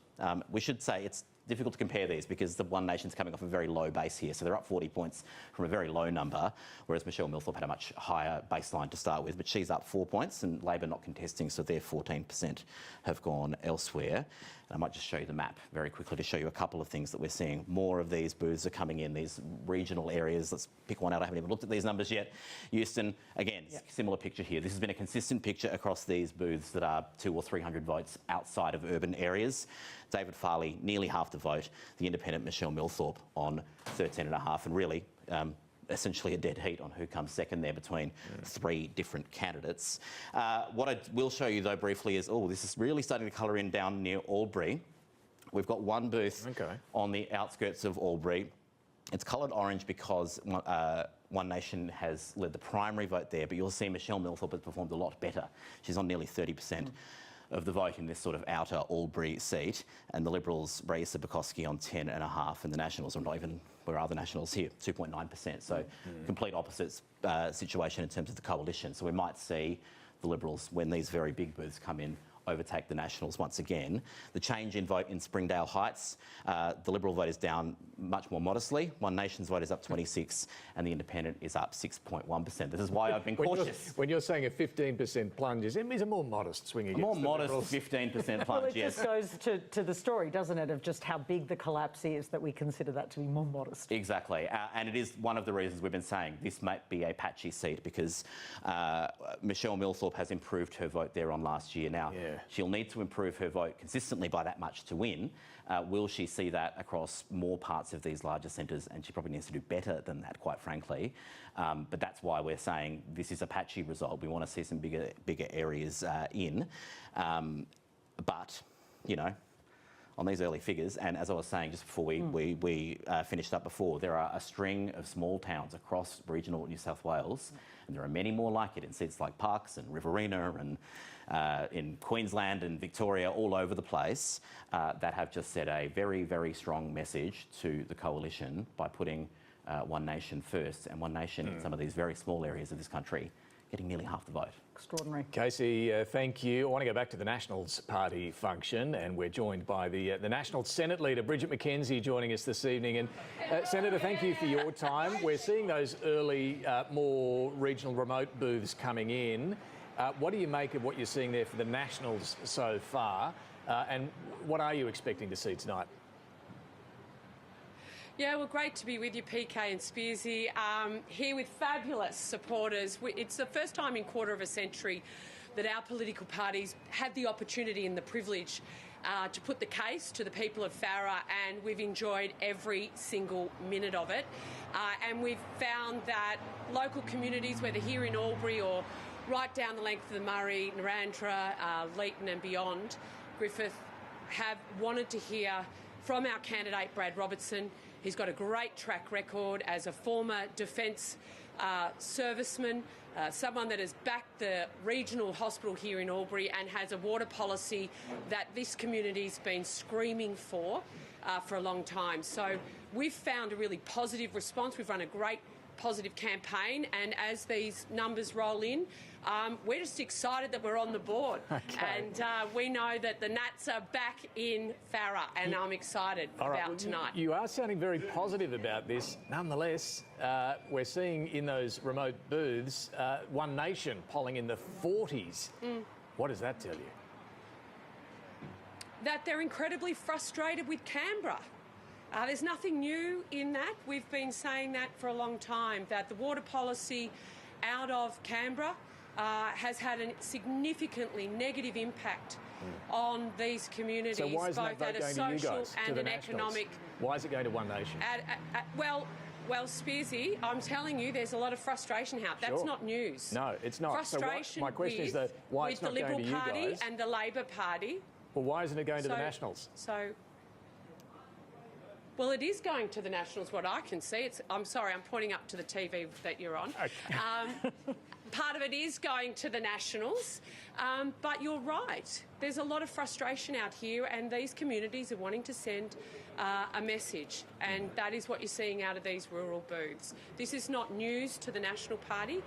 We should say it's difficult to compare these because the One Nation's coming off a very low base here. So they're up 40 points from a very low number, whereas Michelle Millthorpe had a much higher baseline to start with. But she's up 4 points and Labor not contesting, so their 14% have gone elsewhere. And I might just show you the map very quickly to show you a couple of things that we're seeing. More of these booths are coming in, these regional areas. Let's pick one out. I haven't even looked at these numbers yet. Euston, again, similar picture here. This has been a consistent picture across these booths that are 200 or 300 votes outside of urban areas. David Farley, nearly half the vote. The independent Michelle Millthorpe on 13.5, and really essentially a dead heat on who comes second there between three different candidates. What I will show you though briefly is, this is really starting to colour in down near Albury. We've got one booth on the outskirts of Albury. It's coloured orange because One Nation has led the primary vote there, but you'll see Michelle Millthorpe has performed a lot better. She's on nearly 30%. Of the vote in this sort of outer Albury seat, and the Liberals, Raisa Bukowski on 10.5, and the Nationals, where are the Nationals here? 2.9%. So complete opposite situation in terms of the coalition. So we might see the Liberals, when these very big booths come in, overtake the Nationals once again. The change in vote in Springdale Heights, the Liberal vote is down much more modestly. One Nation's vote is up 26 and the Independent is up 6.1%. This is why I've been cautious. When you're saying a 15% plunge, is a more modest swing against a more modest Liberals? 15% plunge, well, it just goes to the story, doesn't it, of just how big the collapse is that we consider that to be more modest. Exactly, and it is one of the reasons we've been saying this might be a patchy seat because Michelle Millthorpe has improved her vote there on last year. Now, she'll need to improve her vote consistently by that much to win. Will she see that across more parts of these larger centres? And she probably needs to do better than that, quite frankly. But that's why we're saying this is a patchy result. We want to see some bigger areas in. But, you know, on these early figures, and as I was saying just before we finished up before, there are a string of small towns across regional New South Wales, and there are many more like it in seats like Parkes and Riverina and in Queensland and Victoria, all over the place, that have just set a very, very strong message to the coalition by putting One Nation first, and One Nation in some of these very small areas of this country getting nearly half the vote. Extraordinary. Casey, thank you. I want to go back to the Nationals Party function, and we're joined by the National Senate leader, Bridget McKenzie, joining us this evening. And Senator, thank you for your time. We're seeing those early, more regional remote booths coming in. What do you make of what you're seeing there for the Nationals so far? And what are you expecting to see tonight? Yeah, well, great to be with you, PK and Spearsy. Here with fabulous supporters. It's the first time in quarter of a century that our political parties had the opportunity and the privilege to put the case to the people of Farrer, and we've enjoyed every single minute of it. And we've found that local communities, whether here in Albury or right down the length of the Murray, Narrandera, Leeton and beyond, Griffith, have wanted to hear from our candidate, Brad Robertson. He's got a great track record as a former defence serviceman, someone that has backed the regional hospital here in Albury and has a water policy that this community's been screaming for a long time. So we've found a really positive response. We've run a great positive campaign, and as these numbers roll in, we're just excited that we're on the board. And we know that the Nats are back in Farrer, and I'm excited about tonight. You are sounding very positive about this. Nonetheless, we're seeing in those remote booths One Nation polling in the 40s. What does that tell you? That they're incredibly frustrated with Canberra. There's nothing new in that. We've been saying that for a long time, that the water policy out of Canberra has had a significantly negative impact on these communities, so why isn't both that vote at a going to you social guys, and to an the Nationals? economic. Why is it going to One Nation? Well, Spearsy, I'm telling you, there's a lot of frustration out. That's not news. No, it's not. Frustration my question is that why it's not with the going to Liberal you Party guys? and the Labor Party. Well, why isn't it going to the Nationals? So Well, it is going to the Nationals, what I can see. I'm sorry, I'm pointing up to the TV that you're on. Okay. Part of it is going to the Nationals, but you're right. There's a lot of frustration out here, and these communities are wanting to send a message, and that is what you're seeing out of these rural booths. This is not news to the National Party.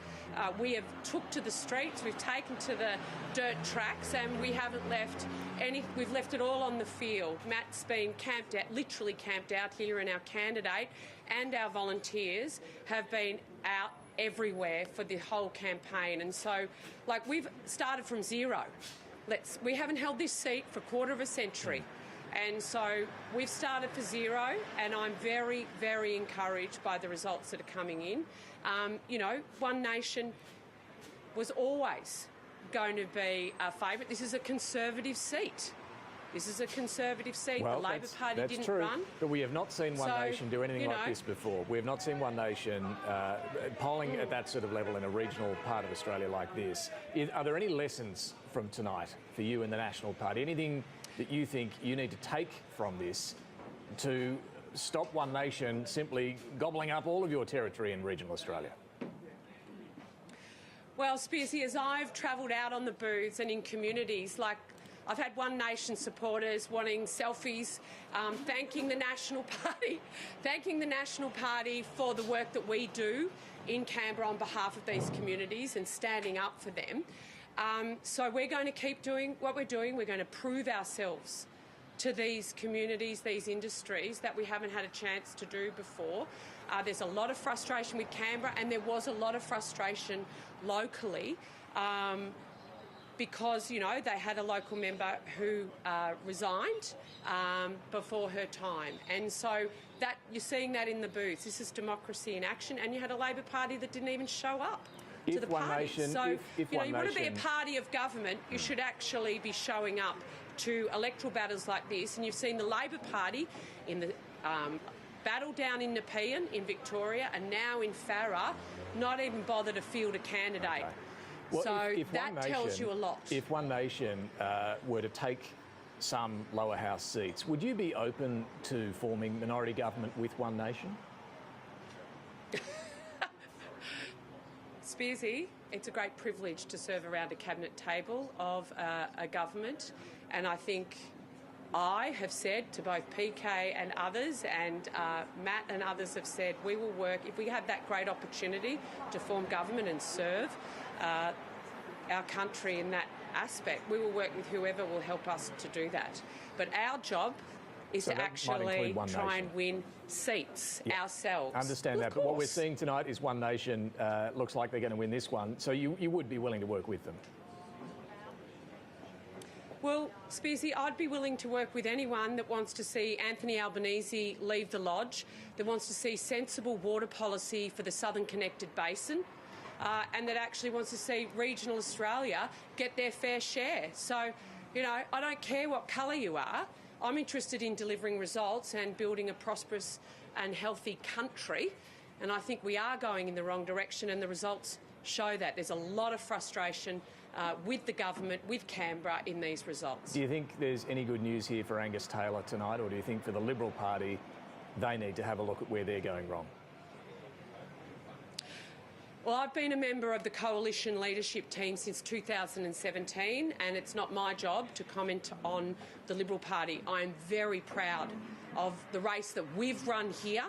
We have took to the streets, we've taken to the dirt tracks, and we haven't left any. We've left it all on the field. Matt's been camped out, literally camped out here, and our candidate and our volunteers have been out everywhere for the whole campaign. And so, like, we've started from zero. We haven't held this seat for a quarter of a century. And so we've started for zero, and I'm very, very encouraged by the results that are coming in. You know, One Nation was always going to be a favourite. This is a Conservative seat. This is a Conservative seat. Well, the Labor Party that's didn't true, run. But we have not seen One Nation do anything you like know, this before. We have not seen One Nation polling at that sort of level in a regional part of Australia like this. Are there any lessons from tonight for you and the National Party? Anything that you think you need to take from this to stop One Nation simply gobbling up all of your territory in regional Australia? Well, Spearsy, as I've travelled out on the booths and in communities, like I've had One Nation supporters wanting selfies, thanking the National Party for the work that we do in Canberra on behalf of these communities and standing up for them. So we're going to keep doing what we're doing. We're going to prove ourselves to these communities, these industries that we haven't had a chance to do before. There's a lot of frustration with Canberra, and there was a lot of frustration locally because, you know, they had a local member who resigned before her time. And so that you're seeing that in the booths. This is democracy in action, and you had a Labor Party that didn't even show up to the party. So, you know, you want to be a party of government, you should actually be showing up to electoral battles like this. And you've seen the Labor Party in the battle down in Nepean, in Victoria, and now in Farrer, not even bother to field a candidate. Well, so if that One Nation, tells you a lot. If One Nation were to take some lower house seats, would you be open to forming minority government with One Nation? Spearsy, it's a great privilege to serve around a cabinet table of a government, and I think I have said to both PK and others, and Matt and others have said, we will work, if we have that great opportunity to form government and serve our country in that aspect, we will work with whoever will help us to do that. But our job is to actually try and win seats ourselves. I understand that, but what we're seeing tonight is One Nation looks like they're going to win this one, so you would be willing to work with them? Well, Spearsy, I'd be willing to work with anyone that wants to see Anthony Albanese leave the lodge, that wants to see sensible water policy for the Southern Connected Basin, and that actually wants to see regional Australia get their fair share. So, you know, I don't care what colour you are. I'm interested in delivering results and building a prosperous and healthy country, and I think we are going in the wrong direction, and the results show that. There's a lot of frustration with the government, with Canberra in these results. Do you think there's any good news here for Angus Taylor tonight, or do you think for the Liberal Party they need to have a look at where they're going wrong? Well, I've been a member of the Coalition leadership team since 2017, and it's not my job to comment on the Liberal Party. I'm very proud of the race that we've run here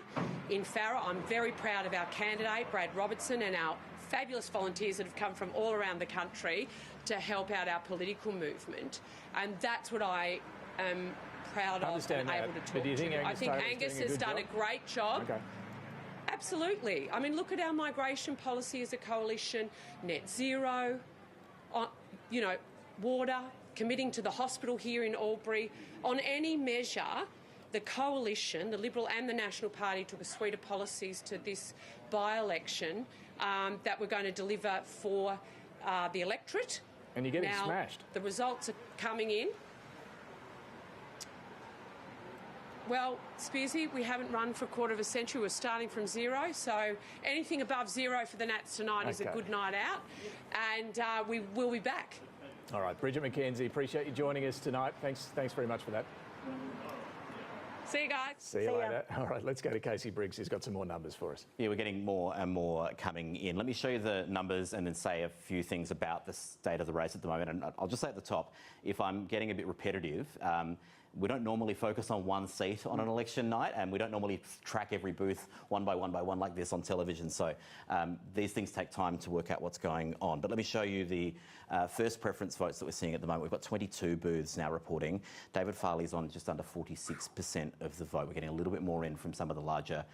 in Farrer. I'm very proud of our candidate, Brad Robertson, and our fabulous volunteers that have come from all around the country to help out our political movement. And that's what I am proud of and able to talk to. I think Angus has done a great job. Okay. Absolutely. I mean, look at our migration policy as a coalition, net zero, you know, water, committing to the hospital here in Albury. On any measure, the coalition, the Liberal and the National Party, took a suite of policies to this by-election that we're going to deliver for the electorate. And you're getting now, smashed. The results are coming in. Well, Spearsy, we haven't run for a quarter of a century. We're starting from zero, so anything above zero for the Nats tonight is a good night out, and we will be back. All right, Bridget McKenzie, appreciate you joining us tonight. Thanks very much for that. See you guys. See you later. All right, let's go to Casey Briggs, who's got some more numbers for us. Yeah, we're getting more and more coming in. Let me show you the numbers and then say a few things about the state of the race at the moment. And I'll just say at the top, if I'm getting a bit repetitive, we don't normally focus on one seat on an election night, and we don't normally track every booth one by one like this on television. So these things take time to work out what's going on. But let me show you the first preference votes that we're seeing at the moment. We've got 22 booths now reporting. David Farley's on just under 46% of the vote. We're getting a little bit more in from some of the larger,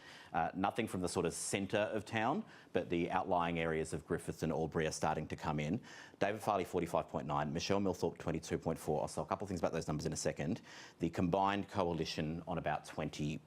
nothing from the sort of centre of town, but the outlying areas of Griffith and Albury are starting to come in. David Farley, 45.9. Michelle Millthorpe, 22.4. I'll say a couple of things about those numbers in a second. The combined coalition on about 20%.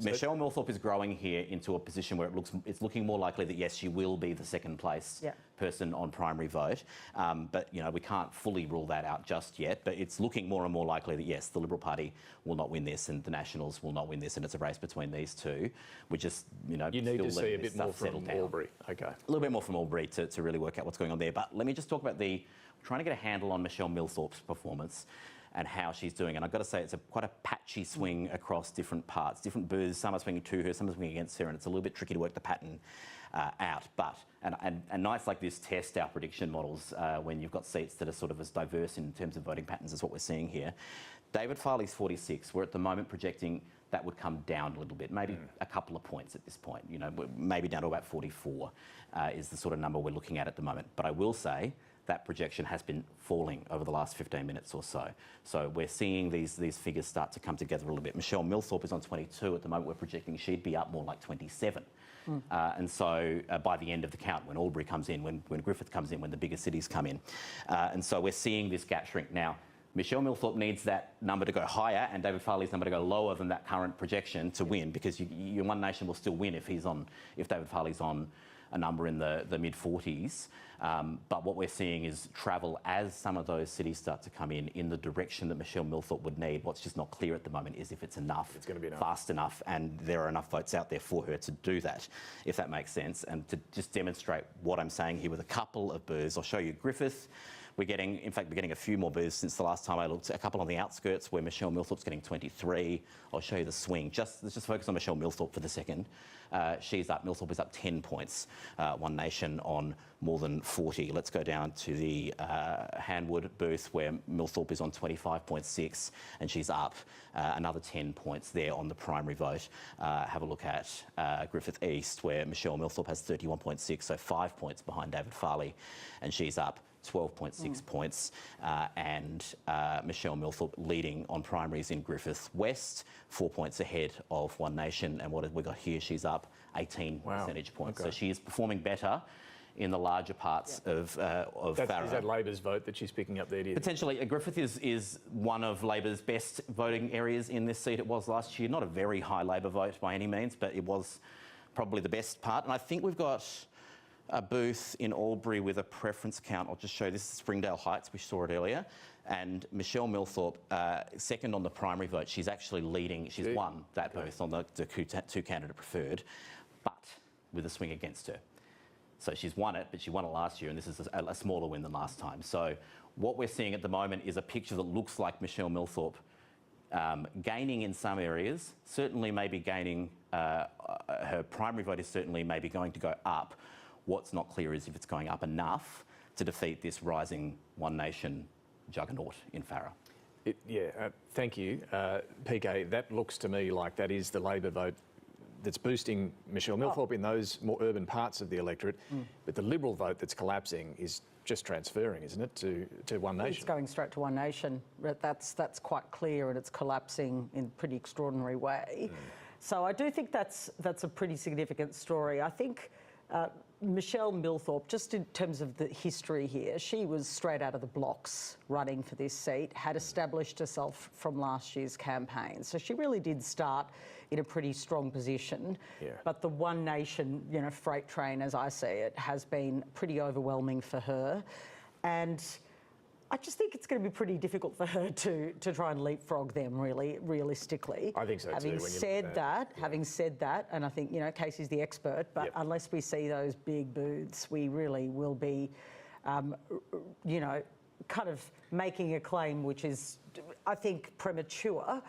Michelle Millthorpe is growing here into a position where it's looking more likely that, yes, she will be the second place person on primary vote. But, you know, we can't fully rule that out just yet. But it's looking more and more likely that, yes, the Liberal Party will not win this and the Nationals will not win this, and it's a race between these two. We just, you know, you need to see a bit more from Albury. Okay. A little bit more from Albury to really work out what's going on there. But let me just talk about trying to get a handle on Michelle Millthorpe's performance and how she's doing. And I've got to say, it's quite a patchy swing across different parts, different booths. Some are swinging to her, some are swinging against her, and it's a little bit tricky to work the pattern out. But, and nights like this test our prediction models when you've got seats that are sort of as diverse in terms of voting patterns as what we're seeing here. David Farley's 46. We're at the moment projecting that would come down a little bit, maybe a couple of points at this point. You know, maybe down to about 44 is the sort of number we're looking at the moment. But I will say, that projection has been falling over the last 15 minutes or so. So we're seeing these figures start to come together a little bit. Michelle Millthorpe is on 22 at the moment. We're projecting she'd be up more like 27. And so by the end of the count, when Albury comes in, when Griffith comes in, when the bigger cities come in. And so we're seeing this gap shrink. Now, Michelle Millthorpe needs that number to go higher and David Farley's number to go lower than that current projection to win, because your One Nation will still win if David Farley's on a number in the mid-40s. But what we're seeing is travel as some of those cities start to come in the direction that Michelle Millthorpe would need. What's just not clear at the moment is if it's enough, it's going to be fast enough, and there are enough votes out there for her to do that, if that makes sense. And to just demonstrate what I'm saying here with a couple of booths, I'll show you Griffith. We're getting a few more booths since the last time I looked. A couple on the outskirts where Michelle Millthorpe's getting 23. I'll show you the swing. Let's just focus on Michelle Millthorpe for the second. She's up. Millthorpe is up 10 points. One Nation on more than 40. Let's go down to the Hanwood booth where Millthorpe is on 25.6 and she's up another 10 points there on the primary vote. Have a look at Griffith East where Michelle Millthorpe has 31.6, so 5 points behind David Farley, and she's up 12.6 points, and Michelle Millthorpe leading on primaries in Griffith West, 4 points ahead of One Nation. And what have we got here? She's up 18 percentage points. Okay. So she is performing better in the larger parts of Farrer. Is that Labor's vote that she's picking up there, do you think? Potentially. Griffith is one of Labor's best voting areas in this seat. It was last year. Not a very high Labor vote by any means, but it was probably the best part. And I think we've got a booth in Albury with a preference count. I'll just show you. This is Springdale Heights. We saw it earlier. And Michelle Millthorpe, second on the primary vote. She's actually leading. She's won that booth on the two candidate preferred, but with a swing against her. So she's won it, but she won it last year, and this is a smaller win than last time. So what we're seeing at the moment is a picture that looks like Michelle Millthorpe gaining in some areas, certainly maybe gaining, her primary vote is certainly maybe going to go up. What's not clear is if it's going up enough to defeat this rising One Nation juggernaut in Farrer. Thank you. PK, that looks to me like that is the Labor vote that's boosting Michelle Millthorpe in those more urban parts of the electorate. But the Liberal vote that's collapsing is just transferring, isn't it, to One Nation? It's going straight to One Nation. That's quite clear, and it's collapsing in a pretty extraordinary way. So I do think that's a pretty significant story. I think Michelle Millthorpe, just in terms of the history here, she was straight out of the blocks running for this seat, had established herself from last year's campaign. So she really did start in a pretty strong position. But the One Nation, freight train, as I see it, has been pretty overwhelming for her. And I just think it's going to be pretty difficult for her to try and leapfrog them, realistically. I think so having too. Having said that, and I think, Casey's the expert, but unless we see those big booths, we really will be, kind of making a claim which is, I think, premature.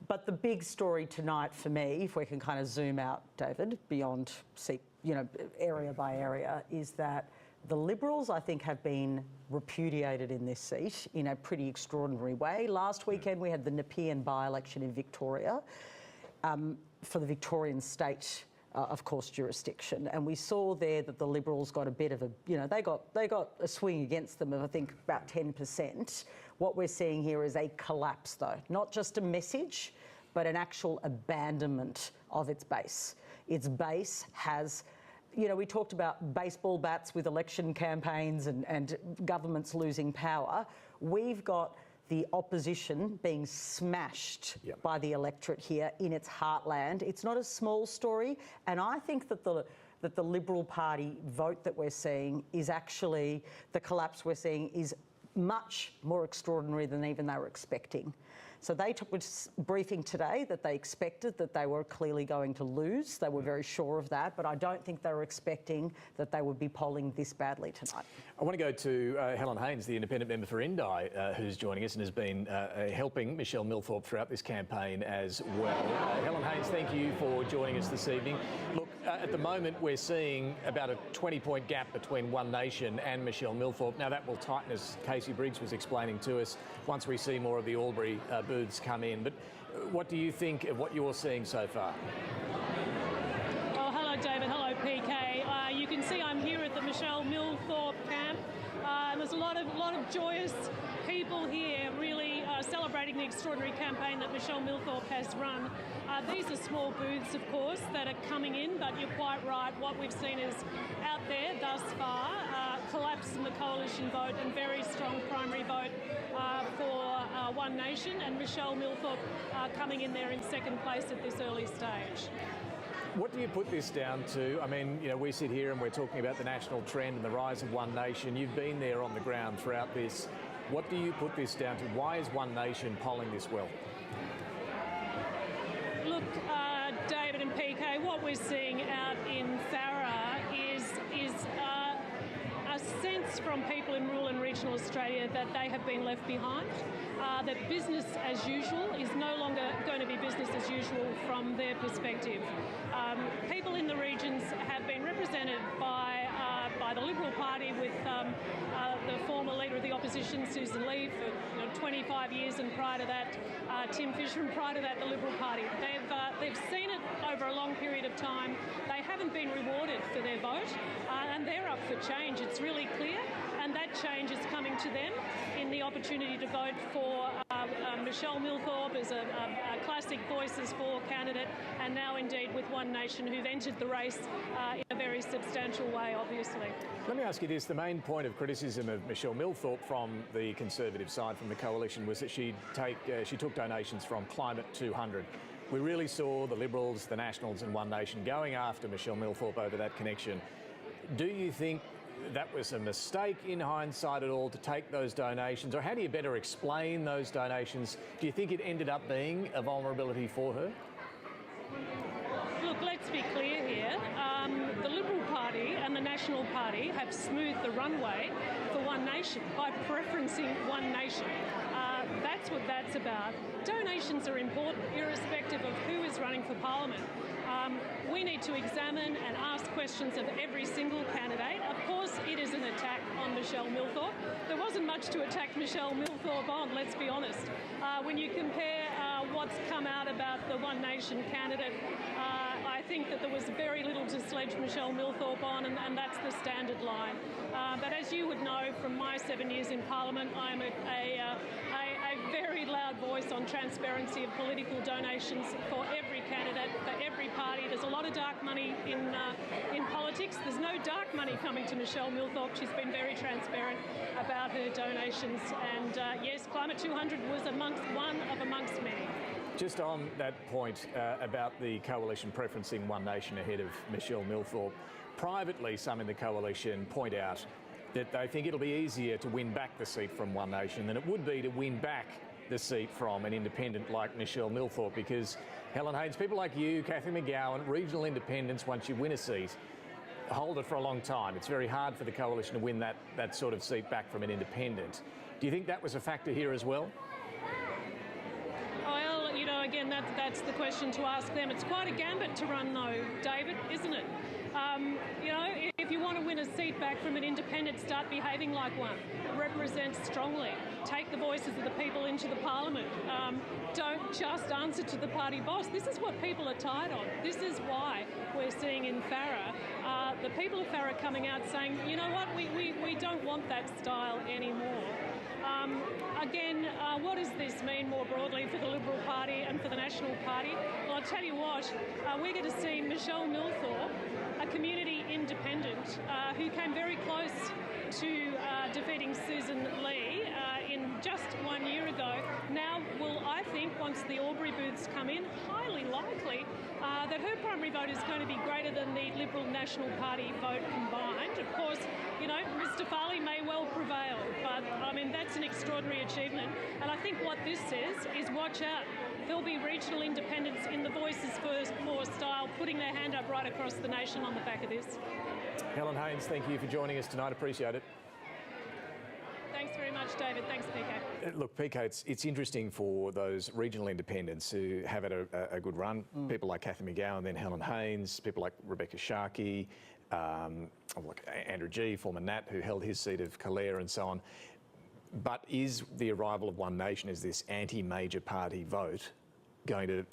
But the big story tonight for me, if we can kind of zoom out, David, beyond area by area, is that the Liberals, I think, have been repudiated in this seat in a pretty extraordinary way. Last weekend we had the Nepean by-election in Victoria for the Victorian state, of course, jurisdiction, and we saw there that the Liberals got a bit of a, they got a swing against them of, I think, about 10%. What we're seeing here is a collapse, though, not just a message, but an actual abandonment of its base. Its base has, we talked about baseball bats with election campaigns and governments losing power. We've got the opposition being smashed by the electorate here in its heartland. It's not a small story, and I think that the Liberal Party vote that we're seeing is actually, the collapse we're seeing is much more extraordinary than even they were expecting. So they took a briefing today that they expected that they were clearly going to lose. They were very sure of that, but I don't think they were expecting that they would be polling this badly tonight. I want to go to Helen Haines, the independent member for Indi, who's joining us and has been helping Michelle Milthorpe throughout this campaign as well. Helen Haines, thank you for joining us this evening. Look, at the moment we're seeing about a 20-point gap between One Nation and Michelle Milthorpe. Now that will tighten, as Casey Briggs was explaining to us, once we see more of the Albury booths come in. But what do you think of what you're seeing so far? Oh, hello, David. Hello, PK. You can see I'm here at the Michelle Milthorpe camp. There's a lot of joyous people here, really celebrating the extraordinary campaign that Michelle Milthorpe has run. These are small booths, of course, that are coming in, but you're quite right. What we've seen is out there thus far, collapse in the coalition vote and very strong primary vote for One Nation, and Michelle Milthorpe coming in there in second place at this early stage. What do you put this down to? I mean, we sit here and we're talking about the national trend and the rise of One Nation. You've been there on the ground throughout this. What do you put this down to? Why is One Nation polling this well? Look, David and PK, what we're seeing out in Farrer is a sense from people in rural and regional Australia that they have been left behind, that business as usual is no longer going to be business as usual from their perspective. People in the regions have been represented by the Liberal Party with the former Leader of the Opposition, Susan Lee, for 25 years, and prior to that, Tim Fischer, and prior to that, the Liberal Party. They've seen it over a long period of time. They haven't been rewarded for their vote, and they're up for change. It's really clear, and that change is coming to them in the opportunity to vote for Michelle Milthorpe as a classic Voices For candidate, and now indeed with One Nation, who've entered the race in a very substantial way, obviously. Let me ask you this. The main point of criticism of Michelle Milthorpe from the Conservative side, from the coalition, was that she took donations from Climate 200. We really saw the Liberals, the Nationals and One Nation going after Michelle Milthorpe over that connection. Do you think that was a mistake in hindsight at all to take those donations, or how do you better explain those donations? Do you think it ended up being a vulnerability for her? Look, let's be clear here. The Liberal Party and the National Party have smoothed the runway for One Nation by preferencing One Nation. That's what that's about. Donations are important, irrespective of who is running for Parliament. We need to examine and ask questions of every single candidate. Of course, it is an attack on Michelle Milthorpe. There wasn't much to attack Michelle Milthorpe on, let's be honest. When you compare what's come out about the One Nation candidate, I think that there was very little to sledge Michelle Milthorpe on, and that's the standard line. But as you would know from my 7 years in Parliament, I'm a very loud voice on transparency of political donations for every candidate, for every party. There's a lot of dark money in politics. There's no dark money coming to Michelle Milthorpe. She's been very transparent about her donations. And yes, Climate 200 was one of amongst many. Just on that point about the coalition preferencing One Nation ahead of Michelle Milthorpe, privately some in the coalition point out that they think it'll be easier to win back the seat from One Nation than it would be to win back the seat from an independent like Michelle Milthorpe, because, Helen Haines, people like you, Cathy McGowan, regional independents, once you win a seat, hold it for a long time. It's very hard for the coalition to win that sort of seat back from an independent. Do you think that was a factor here as well? Well, you know, again, that's the question to ask them. It's quite a gambit to run, though, David, isn't it? You know, if you want to win a seat back from an independent, start behaving like one. Represent strongly. Take the voices of the people into the parliament. Don't just answer to the party boss. This is what people are tired of. This is why we're seeing in Farrer, the people of Farrer coming out saying, you know what, we don't want that style anymore. Again, what does this mean more broadly for the Liberal Party and for the National Party? Well, I'll tell you what, we're going to see Michelle Milthorpe, a community independent who came very close to defeating Susan Lee in just 1 year ago. Now will, I think, once the Albury booths come in, highly likely that her primary vote is going to be greater than the Liberal National Party vote combined. Of course, you know, Mr Farley may well prevail, but I mean, that's an extraordinary achievement. And I think what this says is watch out. There'll be regional independents in the Voices First Floor style, putting their hand up right across the nation on the back of this. Helen Haines, thank you for joining us tonight. Appreciate it. Thanks very much, David. Thanks, PK. Look, PK, it's interesting for those regional independents who have had a good run. People like Cathy McGowan, then Helen Haines, people like Rebecca Sharkey, like Andrew Gee, former Nat, who held his seat of Calare and so on. But is the arrival of One Nation as this anti-major party vote going to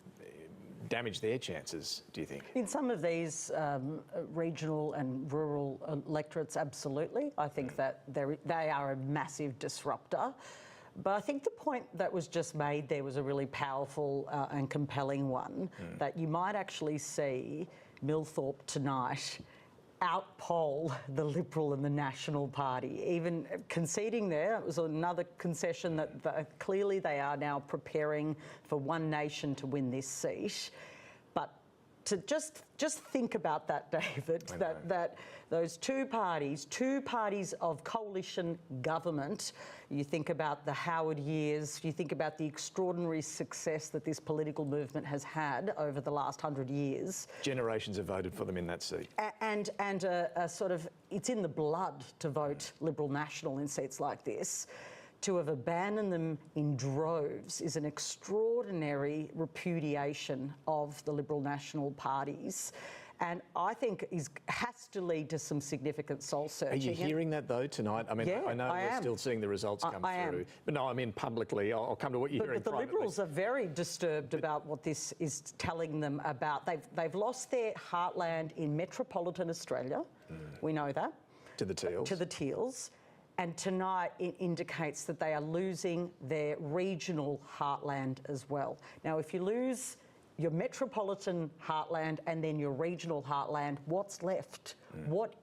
damage their chances, do you think? In some of these regional and rural electorates, absolutely. I think that they are a massive disruptor. But I think the point that was just made there was a really powerful and compelling one, that you might actually see Milthorpe tonight outpoll the Liberal and the National Party. Even conceding there, it was another concession that clearly they are now preparing for One Nation to win this seat. But to just think about that, David, that those two parties of coalition government, you think about the Howard years, you think about the extraordinary success that this political movement has had over the last 100 years. Generations have voted for them in that seat. And a sort of, it's in the blood to vote Liberal National in seats like this. To have abandoned them in droves is an extraordinary repudiation of the Liberal National parties, and I think has to lead to some significant soul searching. Are you hearing that though tonight? I mean, yeah, I know we're still seeing the results come through, but no, I mean publicly. I'll come to what you're hearing privately. But the Liberals are very disturbed about what this is telling them about. They've lost their heartland in metropolitan Australia. We know that. To the Teals. To the Teals. And tonight it indicates that they are losing their regional heartland as well. Now, if you lose your metropolitan heartland and then your regional heartland, what's left?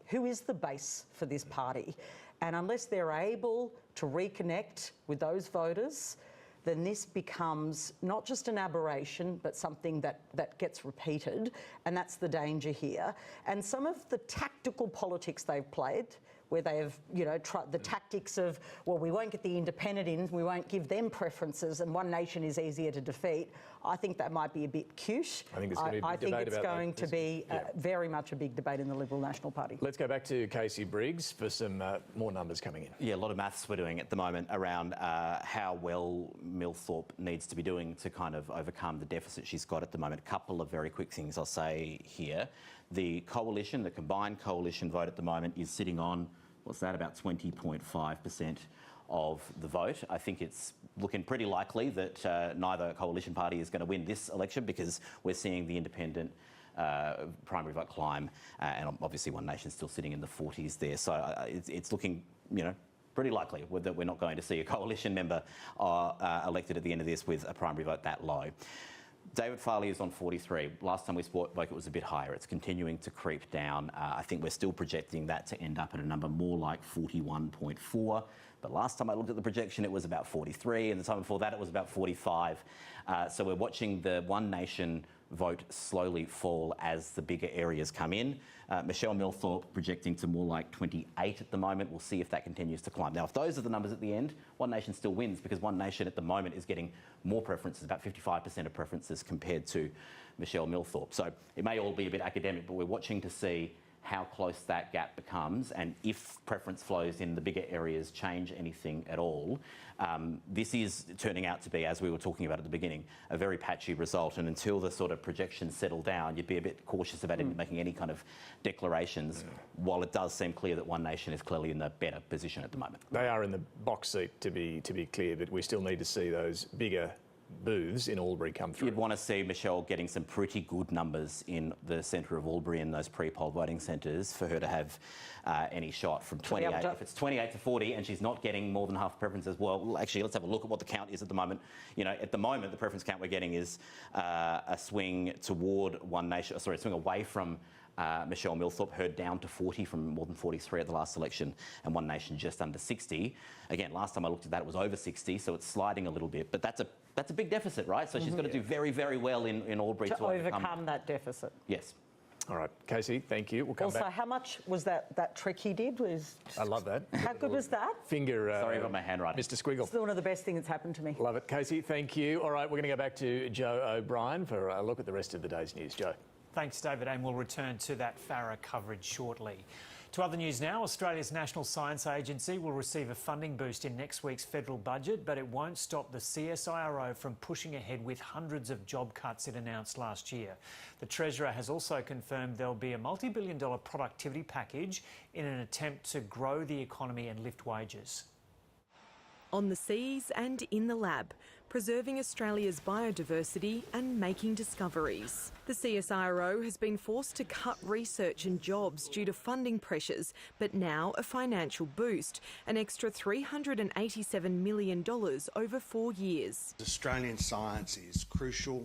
Who is the base for this party? And unless they're able to reconnect with those voters, then this becomes not just an aberration, but something that gets repeated. And that's the danger here. And some of the tactical politics they've played, where they have, you know, tried the tactics of, well, we won't get the independent in, we won't give them preferences, and One Nation is easier to defeat. I think that might be a bit cute. I think it's going to be very much a big debate in the Liberal National Party. Let's go back to Casey Briggs for some more numbers coming in. Yeah, a lot of maths we're doing at the moment around how well Milthorpe needs to be doing to kind of overcome the deficit she's got at the moment. A couple of very quick things I'll say here. The coalition, the combined coalition vote at the moment is sitting on, what's that, about 20.5% of the vote. I think it's looking pretty likely that neither coalition party is going to win this election because we're seeing the independent primary vote climb, and obviously One Nation's still sitting in the 40s there. So it's looking, you know, pretty likely that we're not going to see a coalition member elected at the end of this with a primary vote that low. David Farley is on 43. Last time we spoke, it was a bit higher. It's continuing to creep down. I think we're still projecting that to end up at a number more like 41.4. But last time I looked at the projection, it was about 43, and the time before that, it was about 45. So we're watching the One Nation vote slowly fall as the bigger areas come in. Michelle Milthorpe projecting to more like 28 at the moment. We'll see if that continues to climb. Now, if those are the numbers at the end, One Nation still wins because One Nation at the moment is getting more preferences, about 55% of preferences compared to Michelle Milthorpe. So it may all be a bit academic, but we're watching to see how close that gap becomes, and if preference flows in the bigger areas change anything at all. This is turning out to be, as we were talking about at the beginning, a very patchy result, and until the sort of projections settle down, you'd be a bit cautious about making any kind of declarations, while it does seem clear that One Nation is clearly in the better position at the moment. They are in the box seat, to be clear, but we still need to see those bigger booths in Albury come through. You'd want to see Michelle getting some pretty good numbers in the centre of Albury in those pre-poll voting centres for her to have any shot from 28. If it's 28 to 40 and she's not getting more than half preferences, well, actually, let's have a look at what the count is at the moment. You know, at the moment, the preference count we're getting is a swing toward One Nation, sorry, a swing away from Michelle Milthorpe, her down to 40 from more than 43 at the last election, and One Nation just under 60. Again, last time I looked at that, it was over 60, so it's sliding a little bit. But that's a big deficit, right? So she's got to do very, very well in Albury to overcome that deficit. Yes. All right, Casey, thank you. We'll come also, back. how much was that trick he did? I love that. How good was that? Finger. Sorry about my handwriting. Mr. Squiggle. It's one of the best things that's happened to me. Love it, Casey. Thank you. All right, we're going to go back to Joe O'Brien for a look at the rest of the day's news. Joe. Thanks, David, and we'll return to that Farah coverage shortly. To other news now, Australia's National Science Agency will receive a funding boost in next week's federal budget, but it won't stop the CSIRO from pushing ahead with hundreds of job cuts it announced last year. The Treasurer has also confirmed there'll be a multi-billion-dollar productivity package in an attempt to grow the economy and lift wages. On the seas and in the lab, preserving Australia's biodiversity and making discoveries. The CSIRO has been forced to cut research and jobs due to funding pressures, but now a financial boost, an extra $387 million over 4 years. Australian science is crucial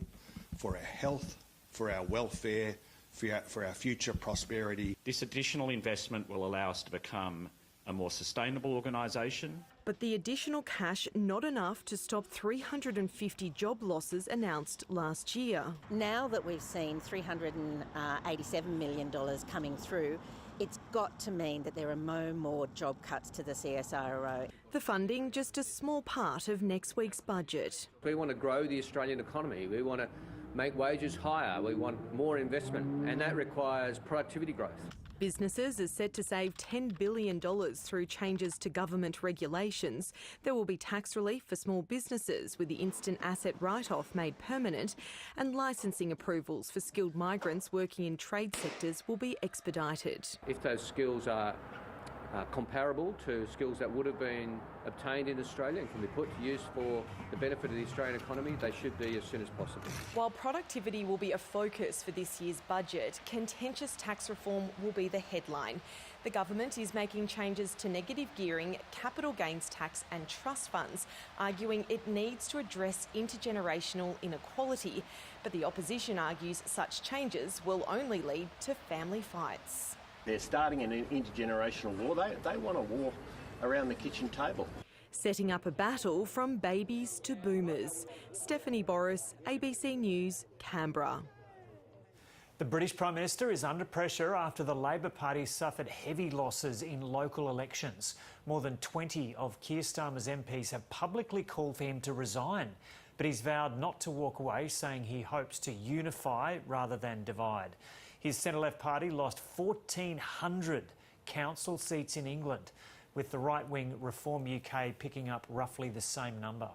for our health, for our welfare, for our future prosperity. This additional investment will allow us to become a more sustainable organisation. But the additional cash not enough to stop 350 job losses announced last year. Now that we've seen $387 million coming through, it's got to mean that there are no more job cuts to the CSIRO. The funding just a small part of next week's budget. We want to grow the Australian economy. We want to make wages higher. We want more investment, and that requires productivity growth. Businesses are set to save $10 billion through changes to government regulations. There will be tax relief for small businesses with the instant asset write-off made permanent, and licensing approvals for skilled migrants working in trade sectors will be expedited. If those skills are comparable to skills that would have been obtained in Australia and can be put to use for the benefit of the Australian economy, they should be as soon as possible. While productivity will be a focus for this year's budget, contentious tax reform will be the headline. The government is making changes to negative gearing, capital gains tax and trust funds, arguing it needs to address intergenerational inequality. But the opposition argues such changes will only lead to family fights. They're starting an intergenerational war. They want a war around the kitchen table. Setting up a battle from babies to boomers. Stephanie Boris, ABC News, Canberra. The British Prime Minister is under pressure after the Labor Party suffered heavy losses in local elections. More than 20 of Keir Starmer's MPs have publicly called for him to resign, but he's vowed not to walk away, saying he hopes to unify rather than divide. His centre-left party lost 1,400 council seats in England, with the right-wing Reform UK picking up roughly the same number.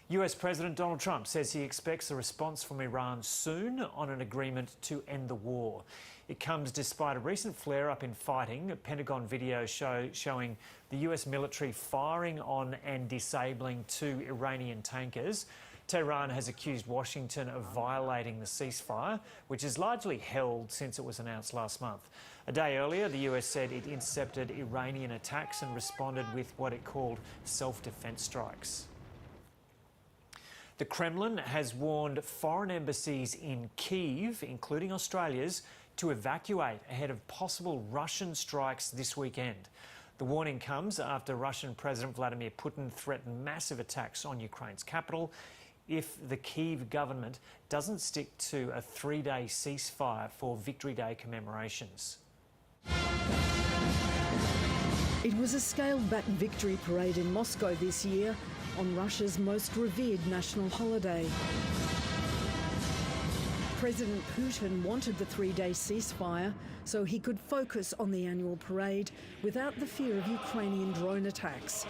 US President Donald Trump says he expects a response from Iran soon on an agreement to end the war. It comes despite a recent flare-up in fighting, a Pentagon video showing the US military firing on and disabling 2 Iranian tankers. Tehran has accused Washington of violating the ceasefire, which is largely held since it was announced last month. A day earlier, the US said it intercepted Iranian attacks and responded with what it called self-defense strikes. The Kremlin has warned foreign embassies in Kyiv, including Australia's, to evacuate ahead of possible Russian strikes this weekend. The warning comes after Russian President Vladimir Putin threatened massive attacks on Ukraine's capital if the Kyiv government doesn't stick to a 3-day ceasefire for Victory Day commemorations. It was a scaled-back victory parade in Moscow this year on Russia's most revered national holiday. President Putin wanted the three-day ceasefire so he could focus on the annual parade without the fear of Ukrainian drone attacks.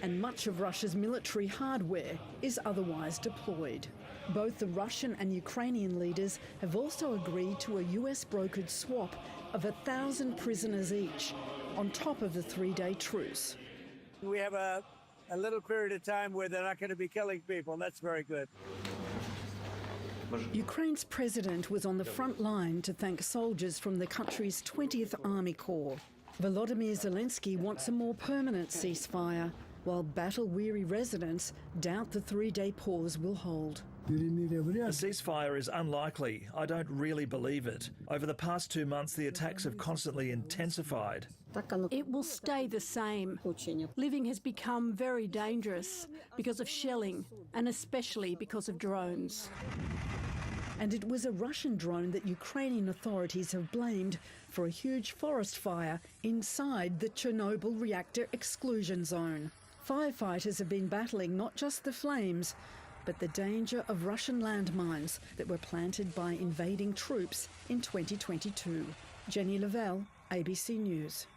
And much of Russia's military hardware is otherwise deployed. Both the Russian and Ukrainian leaders have also agreed to a US-brokered swap of 1,000 prisoners each, on top of the three-day truce. We have a little period of time where they're not going to be killing people, and that's very good. Ukraine's president was on the front line to thank soldiers from the country's 20th Army Corps. Volodymyr Zelensky wants a more permanent ceasefire, while battle-weary residents doubt the three-day pause will hold. A ceasefire is unlikely. I don't really believe it. Over the past 2 months, the attacks have constantly intensified. It will stay the same. Living has become very dangerous because of shelling, and especially because of drones. And it was a Russian drone that Ukrainian authorities have blamed for a huge forest fire inside the Chernobyl reactor exclusion zone. Firefighters have been battling not just the flames, but the danger of Russian landmines that were planted by invading troops in 2022. Jenny Lavelle, ABC News.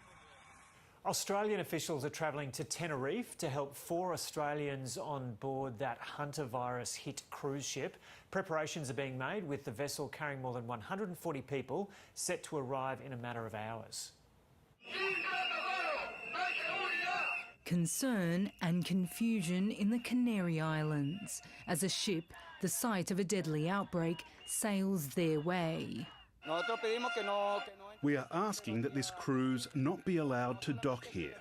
Australian officials are travelling to Tenerife to help 4 Australians on board that Hunter virus-hit cruise ship. Preparations are being made, with the vessel carrying more than 140 people set to arrive in a matter of hours. Concern and confusion in the Canary Islands as a ship, the site of a deadly outbreak, sails their way. We are asking that this cruise not be allowed to dock here.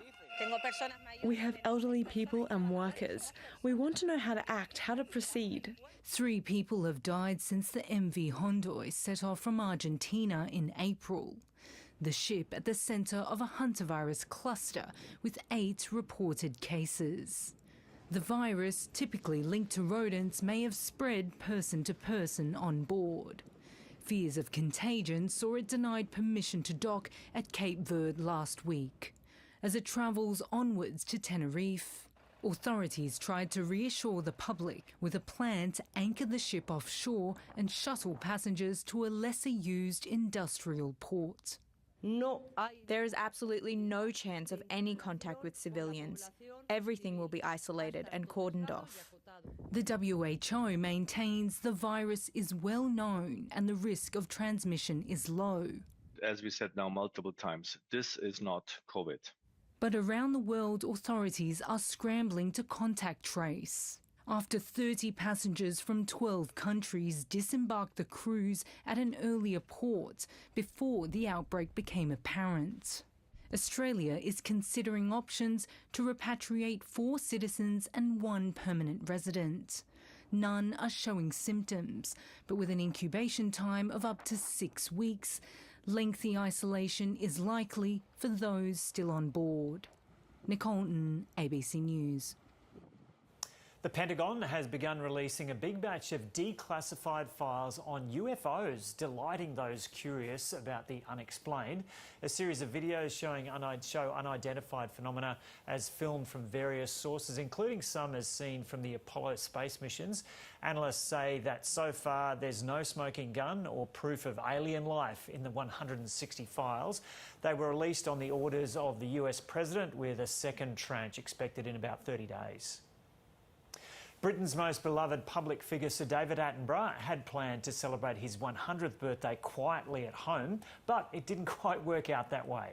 We have elderly people and workers. We want to know how to act, how to proceed. 3 people have died since the MV Hondoy set off from Argentina in April. The ship at the centre of a hantavirus cluster with 8 reported cases. The virus, typically linked to rodents, may have spread person to person on board. Fears of contagion saw it denied permission to dock at Cape Verde last week. As it travels onwards to Tenerife, authorities tried to reassure the public with a plan to anchor the ship offshore and shuttle passengers to a lesser-used industrial port. There is absolutely no chance of any contact with civilians. Everything will be isolated and cordoned off. The WHO maintains the virus is well known and the risk of transmission is low. As we said now multiple times, this is not COVID. But around the world, authorities are scrambling to contact trace. After 30 passengers from 12 countries disembarked the cruise at an earlier port before the outbreak became apparent. Australia is considering options to repatriate 4 citizens and 1 permanent resident. None are showing symptoms, but with an incubation time of up to 6 weeks, lengthy isolation is likely for those still on board. Nicole Nton, ABC News. The Pentagon has begun releasing a big batch of declassified files on UFOs, delighting those curious about the unexplained. A series of videos show unidentified phenomena as filmed from various sources, including some as seen from the Apollo space missions. Analysts say that so far there's no smoking gun or proof of alien life in the 160 files. They were released on the orders of the US President, with a second tranche expected in about 30 days. Britain's most beloved public figure, Sir David Attenborough, had planned to celebrate his 100th birthday quietly at home, but it didn't quite work out that way.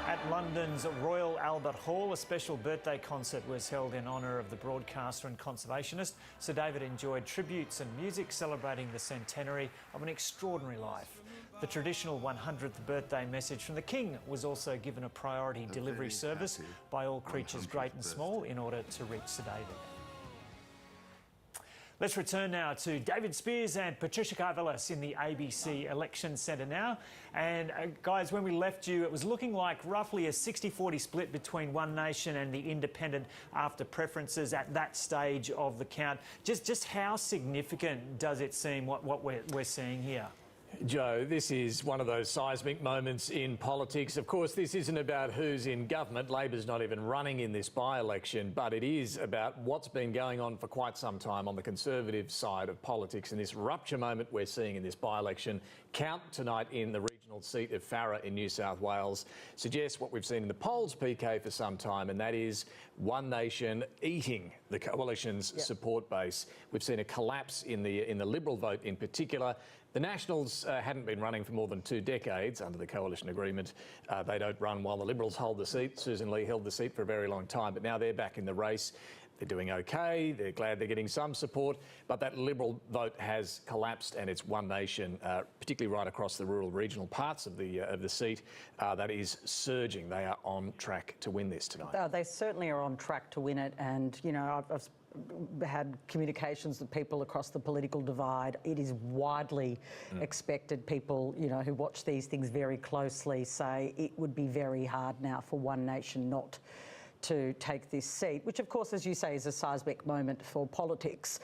At London's Royal Albert Hall, a special birthday concert was held in honour of the broadcaster and conservationist. Sir David enjoyed tributes and music celebrating the centenary of an extraordinary life. The traditional 100th birthday message from the King was also given a priority delivery service by all creatures great and small in order to reach Sir David. Let's return now to David Spears and Patricia Karvelas in the ABC Election Centre now. And guys, when we left you, it was looking like roughly a 60-40 split between One Nation and the Independent after preferences at that stage of the count. Just how significant does it seem what we're seeing here? Joe, this is one of those seismic moments in politics. Of course, this isn't about who's in government. Labor's not even running in this by-election, but it is about what's been going on for quite some time on the Conservative side of politics. And this rupture moment we're seeing in this by-election count tonight in the regional seat of Farrer in New South Wales suggests what we've seen in the polls, PK, for some time, and that is One Nation eating the coalition's support base. We've seen a collapse in the Liberal vote in particular. The Nationals hadn't been running for more than 2 decades under the coalition agreement. They don't run while the Liberals hold the seat. Susan Lee held the seat for a very long time, but now they're back in the race. They're doing okay. They're glad they're getting some support, but that Liberal vote has collapsed, and it's One Nation, particularly right across the rural regional parts of the seat, that is surging. They are on track to win this tonight. They certainly are on track to win it, and you know I've had communications with people across the political divide. It is widely expected. People, you know, who watch these things very closely say it would be very hard now for One Nation not to take this seat, which of course, as you say, is a seismic moment for politics.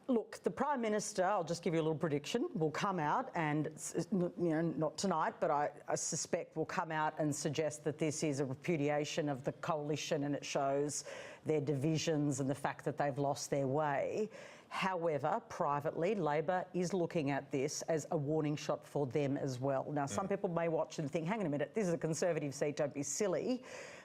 Look, the Prime Minister, I'll just give you a little prediction, will come out and, you know, not tonight, but I suspect will come out and suggest that this is a repudiation of the coalition and it shows their divisions and the fact that they've lost their way. However, privately, Labor is looking at this as a warning shot for them as well. Now, some people may watch and think, hang on a minute, this is a Conservative seat, don't be silly.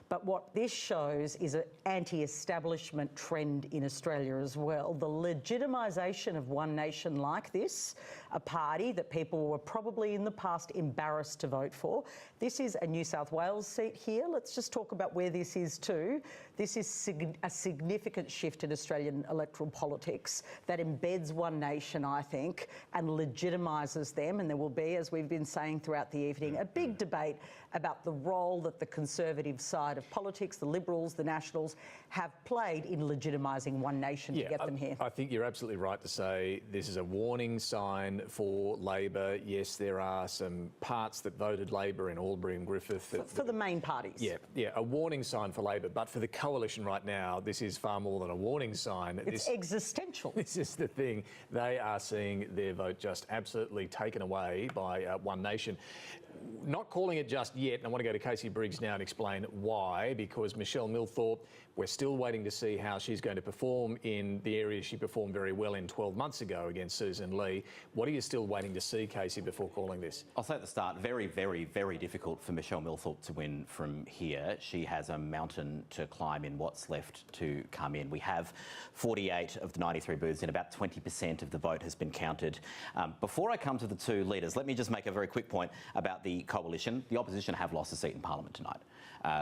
But what this shows is an anti-establishment trend in Australia as well. The legitimisation of One Nation like this, a party that people were probably in the past embarrassed to vote for. This is a New South Wales seat here. Let's just talk about where this is too. This is a significant shift in Australian electoral politics that embeds One Nation, I think, and legitimises them. And there will be, as we've been saying throughout the evening, a big debate about the role that the Conservative side of politics, the Liberals, the Nationals, have played in legitimising One Nation to get them here. I think you're absolutely right to say this is a warning sign for Labor. Yes, there are some parts that voted Labor in Albury and Griffith. For the main parties. Yeah, a warning sign for Labor. But for the coalition right now, this is far more than a warning sign. It's existential. This is the thing. They are seeing their vote just absolutely taken away by One Nation. Not calling it just yet, and I want to go to Casey Briggs now and explain why, because Michelle Milthorpe, we're still waiting to see how she's going to perform in the areas she performed very well in 12 months ago against Susan Lee. What are you still waiting to see, Casey, before calling this? I'll say at the start, very, very, very difficult for Michelle Milthorpe to win from here. She has a mountain to climb in what's left to come in. We have 48 of the 93 booths and about 20% of the vote has been counted. Before I come to the two leaders, let me just make a very quick point about the coalition. The opposition have lost a seat in Parliament tonight.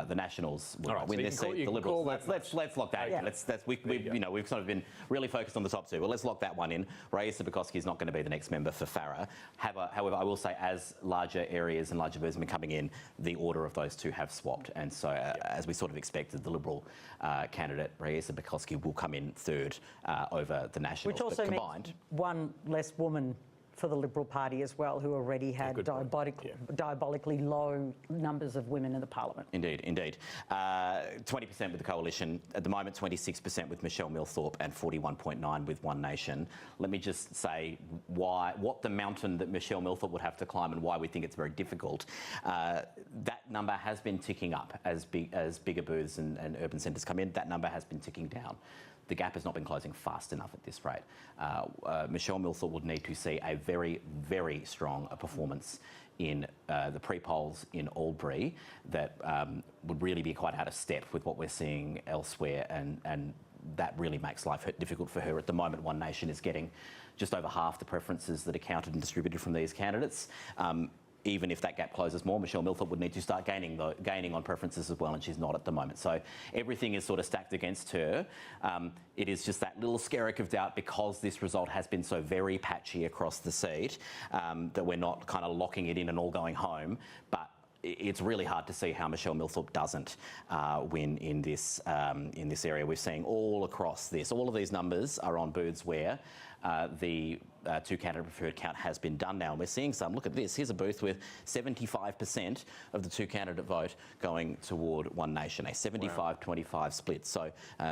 The Nationals will not win this seat. The Liberals. Let's lock that in. We've sort of been really focused on the top two. Well, let's lock that one in. Raisa Bukowski is not going to be the next member for Farrer. However, I will say as larger areas and larger booths have been coming in, the order of those two have swapped. And so, as we sort of expected, the Liberal candidate, Raisa Bukowski, will come in third over the Nationals. Which also means one less woman for the Liberal Party as well, who already had diabolically low numbers of women in the Parliament. Indeed. 20% with the coalition. At the moment, 26% with Michelle Milthorpe and 41.9% with One Nation. Let me just say what the mountain that Michelle Milthorpe would have to climb and why we think it's very difficult. That number has been ticking up as bigger booths and urban centres come in. That number has been ticking down. The gap has not been closing fast enough at this rate. Michelle Milthorpe would need to see a very, very strong performance in the pre-polls in Albury that would really be quite out of step with what we're seeing elsewhere, and that really makes life difficult for her. At the moment, One Nation is getting just over half the preferences that are counted and distributed from these candidates. Even if that gap closes more, Michelle Milthorpe would need to start gaining on preferences as well, and she's not at the moment. So everything is sort of stacked against her. It is just that little skerrick of doubt because this result has been so very patchy across the seat that we're not kind of locking it in and all going home. But it's really hard to see how Michelle Milthorpe doesn't win in this area. We're seeing all across this. All of these numbers are on booths where the two-candidate preferred count has been done now. And we're seeing some. Look at this. Here's a booth with 75% of the two-candidate vote going toward One Nation, a 75-25 split. So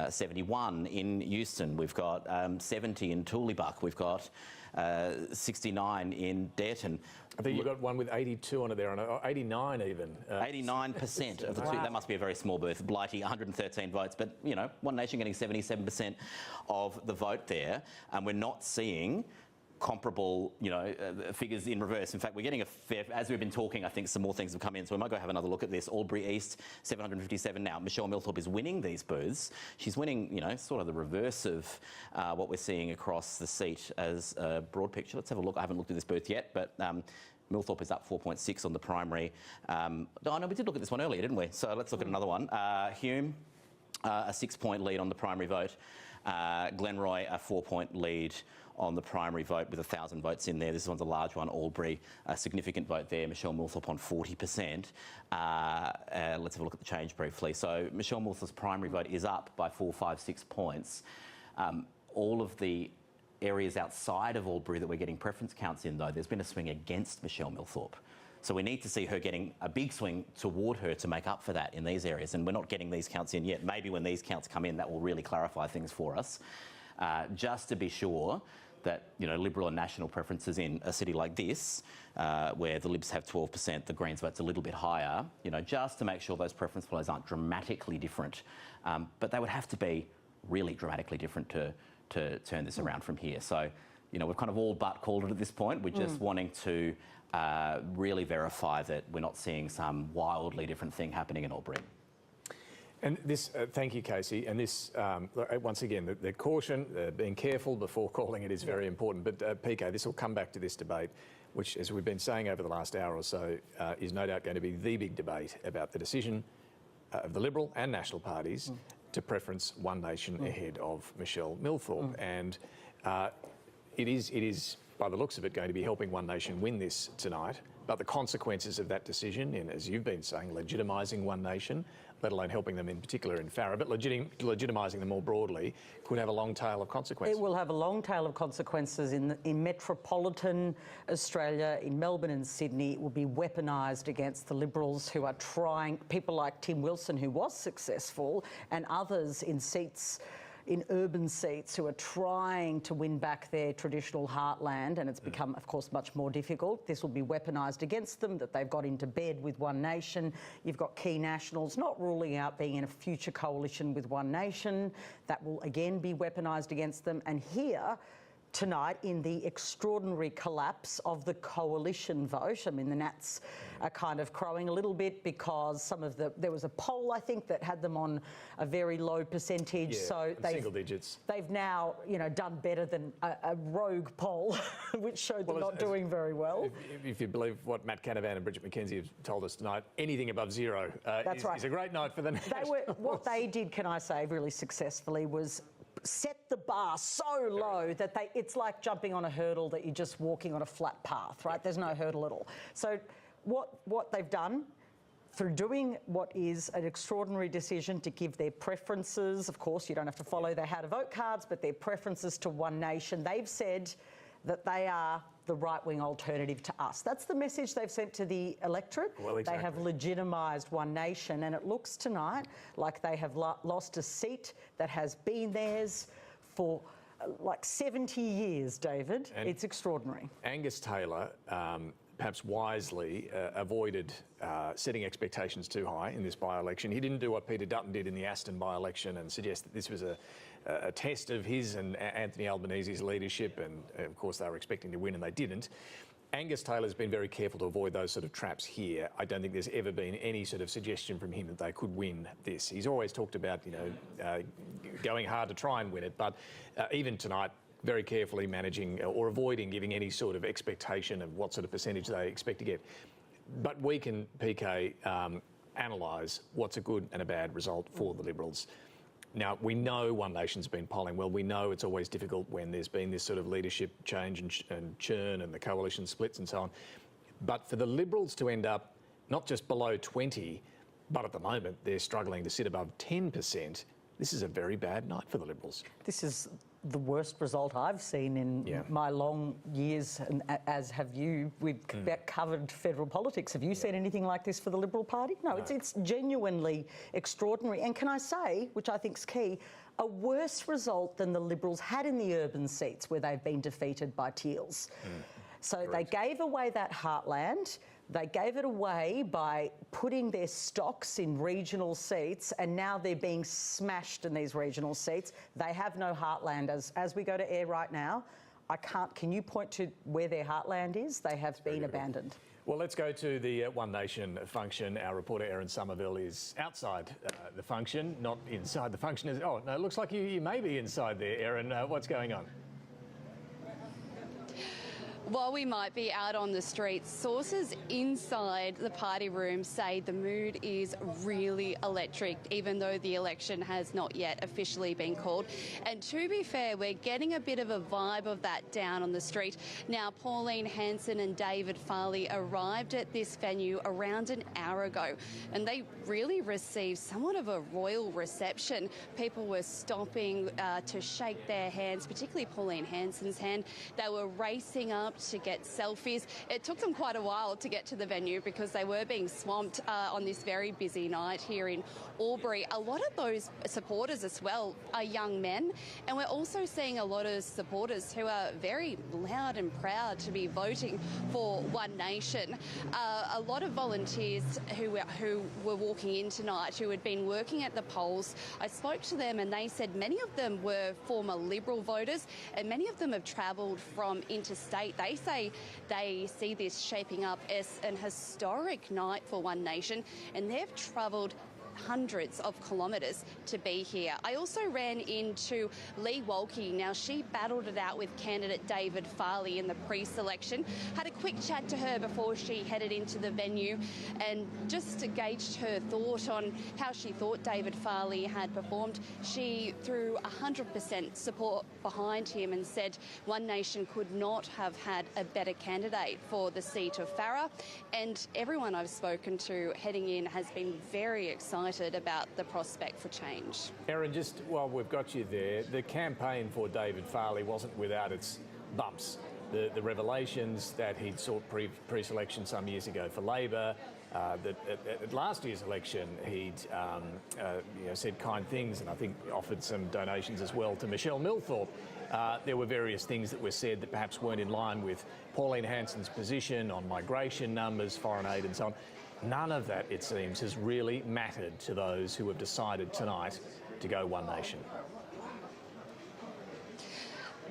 71 in Euston. We've got 70 in Tooleybuck. We've got 69 in Dayton. I think you've got one with 82 on it there, and 89 even. 89% of the two. That must be a very small booth. Blighty, 113 votes, but, you know, One Nation getting 77% of the vote there. And we're not seeing comparable, you know, figures in reverse. In fact, we're getting a fair, as we've been talking, I think some more things have come in, so we might go have another look at this. Albury East, 757 now. Michelle Milthorpe is winning these booths. She's winning, you know, sort of the reverse of what we're seeing across the seat as a broad picture. Let's have a look. I haven't looked at this booth yet, but Milthorpe is up 4.6 on the primary. Oh, no, we did look at this one earlier, didn't we? So let's look at another one. Hume, a 6-point lead on the primary vote. Glenroy, a 4-point lead on the primary vote with 1,000 votes in there. This one's a large one. Albury, a significant vote there. Michelle Milthorpe on 40%. Let's have a look at the change briefly. So Michelle Milthorpe's primary vote is up by 4, 5, 6 points. All of the areas outside of Albury that we're getting preference counts in, though, there's been a swing against Michelle Milthorpe. So we need to see her getting a big swing toward her to make up for that in these areas, and we're not getting these counts in yet. Maybe when these counts come in, that will really clarify things for us. Just to be sure that, you know, Liberal and National preferences in a city like this, where the Libs have 12%, the Greens vote's a little bit higher, you know, just to make sure those preference flows aren't dramatically different. But they would have to be really dramatically different to turn this around from here. So, you know, we've kind of all but called it at this point. We're just wanting to really verify that we're not seeing some wildly different thing happening in Albury. And this, thank you, Casey. And this, once again, the caution, being careful before calling it is very important. But PK, this will come back to this debate, which, as we've been saying over the last hour or so, is no doubt going to be the big debate about the decision of the Liberal and National parties to preference One Nation ahead of Michelle Milthorpe. And it is, by the looks of it, going to be helping One Nation win this tonight. But the consequences of that decision, in, as you've been saying, legitimising One Nation, let alone helping them in particular in Farrer, but legitimising them more broadly, could have a long tail of consequences. It will have a long tail of consequences in metropolitan Australia, in Melbourne and Sydney. It will be weaponised against the Liberals who are trying, people like Tim Wilson, who was successful, and others in seats, in urban seats, who are trying to win back their traditional heartland, and it's become, of course, much more difficult. This will be weaponised against them, that they've got into bed with One Nation. You've got key nationals not ruling out being in a future coalition with One Nation. That will again be weaponised against them. And here, tonight, in the extraordinary collapse of the coalition vote, I mean, the Nats are kind of crowing a little bit because there was a poll, I think, that had them on a very low percentage. Yeah, so single digits. They've now, you know, done better than a rogue poll, which showed them not doing very well. If you believe what Matt Canavan and Bridget McKenzie have told us tonight, anything above zero is a great night for the Nationals. What they did, can I say, really successfully was set the bar so low that it's like jumping on a hurdle that you're just walking on a flat path, right? There's no hurdle at all. So what they've done through doing what is an extraordinary decision to give their preferences, of course, you don't have to follow their how to vote cards, but their preferences to One Nation, they've said that they are the right-wing alternative to us. That's the message they've sent to the electorate. Well, exactly. They have legitimised One Nation, and it looks tonight like they have lost a seat that has been theirs for like 70 years, David. And it's extraordinary. Angus Taylor, perhaps wisely, avoided setting expectations too high in this by-election. He didn't do what Peter Dutton did in the Aston by-election and suggest that this was a test of his and Anthony Albanese's leadership, and of course they were expecting to win and they didn't. Angus Taylor's been very careful to avoid those sort of traps here. I don't think there's ever been any sort of suggestion from him that they could win this. He's always talked about, you know, going hard to try and win it, but even tonight, very carefully managing or avoiding giving any sort of expectation of what sort of percentage they expect to get. But we can, PK, analyse what's a good and a bad result for the Liberals. Now, we know One Nation's been polling well. We know it's always difficult when there's been this sort of leadership change and churn and the coalition splits and so on. But for the Liberals to end up not just below 20, but at the moment they're struggling to sit above 10%, this is a very bad night for the Liberals. This is the worst result I've seen in my long years, and as have you. We've covered federal politics. Have you seen anything like this for the Liberal Party? No, it's genuinely extraordinary. And can I say, which I think is key, a worse result than the Liberals had in the urban seats where they've been defeated by Teals. So they gave away that heartland. They gave it away by putting their stocks in regional seats, and now they're being smashed in these regional seats. They have no heartland. As we go to air right now, I can't. Can you point to where their heartland is? They have been abandoned. Well, let's go to the One Nation function. Our reporter Erin Somerville is outside the function, not inside the function. Oh, no, it looks like you may be inside there, Erin. What's going on? While we might be out on the streets, sources inside the party room say the mood is really electric, even though the election has not yet officially been called. And to be fair, we're getting a bit of a vibe of that down on the street. Now, Pauline Hanson and David Farley arrived at this venue around an hour ago, and they really received somewhat of a royal reception. People were stopping to shake their hands, particularly Pauline Hanson's hand. They were racing up to get selfies. It took them quite a while to get to the venue because they were being swamped on this very busy night here in Albury. A lot of those supporters as well are young men, and we're also seeing a lot of supporters who are very loud and proud to be voting for One Nation. A lot of volunteers who were walking in tonight who had been working at the polls, I spoke to them and they said many of them were former Liberal voters and many of them have travelled from interstate. They say they see this shaping up as an historic night for One Nation, and they've travelled hundreds of kilometres to be here. I also ran into Lee Wolke. Now, she battled it out with candidate David Farley in the pre-selection. Had a quick chat to her before she headed into the venue and just gauged her thought on how she thought David Farley had performed. She threw 100% support behind him and said One Nation could not have had a better candidate for the seat of Farrer. And everyone I've spoken to heading in has been very excited about the prospect for change. Erin, just while we've got you there, the campaign for David Farley wasn't without its bumps. The revelations that he'd sought pre-selection some years ago for Labor, that at last year's election he'd said kind things and I think offered some donations as well to Michelle Milthorpe. There were various things that were said that perhaps weren't in line with Pauline Hanson's position on migration numbers, foreign aid and so on. None of that, it seems, has really mattered to those who have decided tonight to go One Nation.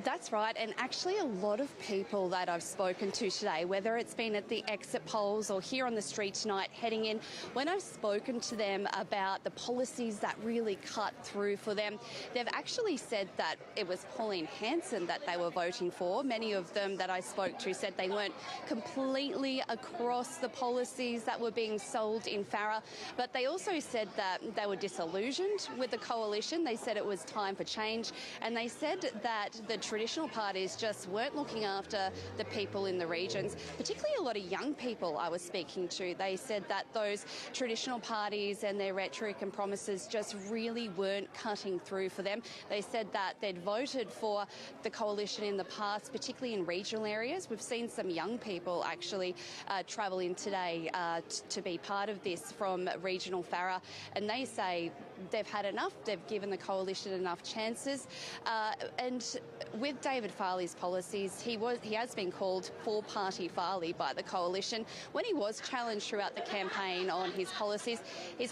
That's right, and actually a lot of people that I've spoken to today, whether it's been at the exit polls or here on the street tonight heading in, when I've spoken to them about the policies that really cut through for them, they've actually said that it was Pauline Hanson that they were voting for. Many of them that I spoke to said they weren't completely across the policies that were being sold in Farrer, but they also said that they were disillusioned with the coalition. They said it was time for change, and they said that the traditional parties just weren't looking after the people in the regions, particularly a lot of young people I was speaking to. They said that those traditional parties and their rhetoric and promises just really weren't cutting through for them. They said that they'd voted for the coalition in the past, particularly in regional areas. We've seen some young people actually travel in today to be part of this from regional Farrer, and they say they've had enough. They've given the coalition enough chances, and with David Farley's policies, he has been called four-party Farley by the coalition. When he was challenged throughout the campaign on his policies, he's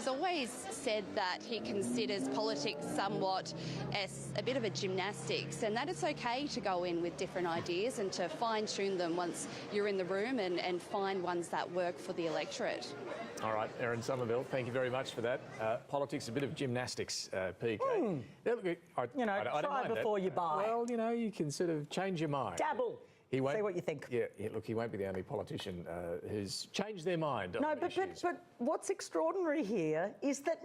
always said that he considers politics somewhat as a bit of a gymnastics, and that it's okay to go in with different ideas and to fine-tune them once you're in the room and find ones that work for the electorate. All right, Erin Somerville, thank you very much for that. Politics, a bit of gymnastics, PK. Try before you buy. Well, you can sort of change your mind. Dabble. See what you think. Yeah, look, he won't be the only politician who's changed their mind. No, but what's extraordinary here is that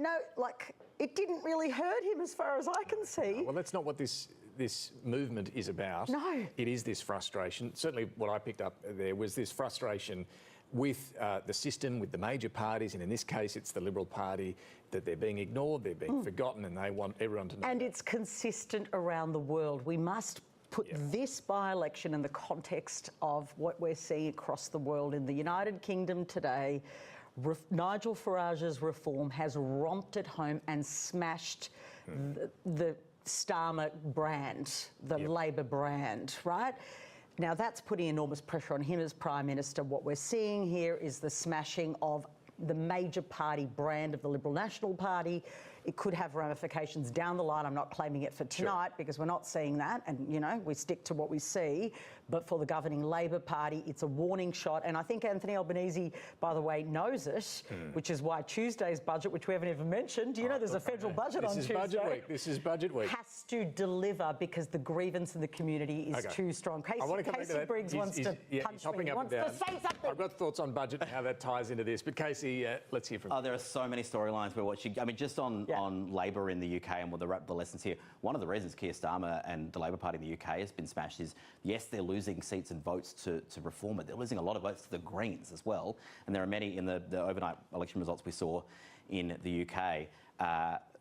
it didn't really hurt him as far as I can see. Well, that's not what this movement is about. No. It is this frustration. Certainly what I picked up there was this frustration with the system, with the major parties, and in this case it's the Liberal Party, that they're being ignored, they're being forgotten, and they want everyone to know. And it's consistent around the world. We must put this by-election in the context of what we're seeing across the world. In the United Kingdom today, Nigel Farage's reform has romped at home and smashed the Starmer brand, the Labor brand, right? Now, that's putting enormous pressure on him as Prime Minister. What we're seeing here is the smashing of the major party brand of the Liberal National Party. It could have ramifications down the line. I'm not claiming it for tonight because we're not seeing that, and, you know, we stick to what we see. But for the governing Labor Party, it's a warning shot. And I think Anthony Albanese, by the way, knows it, which is why Tuesday's budget, which we haven't even mentioned, do you know there's a federal budget on Tuesday? This is budget week. Has to deliver because the grievance in the community is too strong. Casey Briggs wants to punch me. He wants to say something. I've got thoughts on budget and how that ties into this. But Casey, let's hear from you. There are so many storylines we're watching. I mean, just on Labor in the UK and what the lessons here. One of the reasons Keir Starmer and the Labor Party in the UK has been smashed is, yes, they're losing seats and votes to reform it. They're losing a lot of votes to the Greens as well. And there are many in the overnight election results we saw in the UK.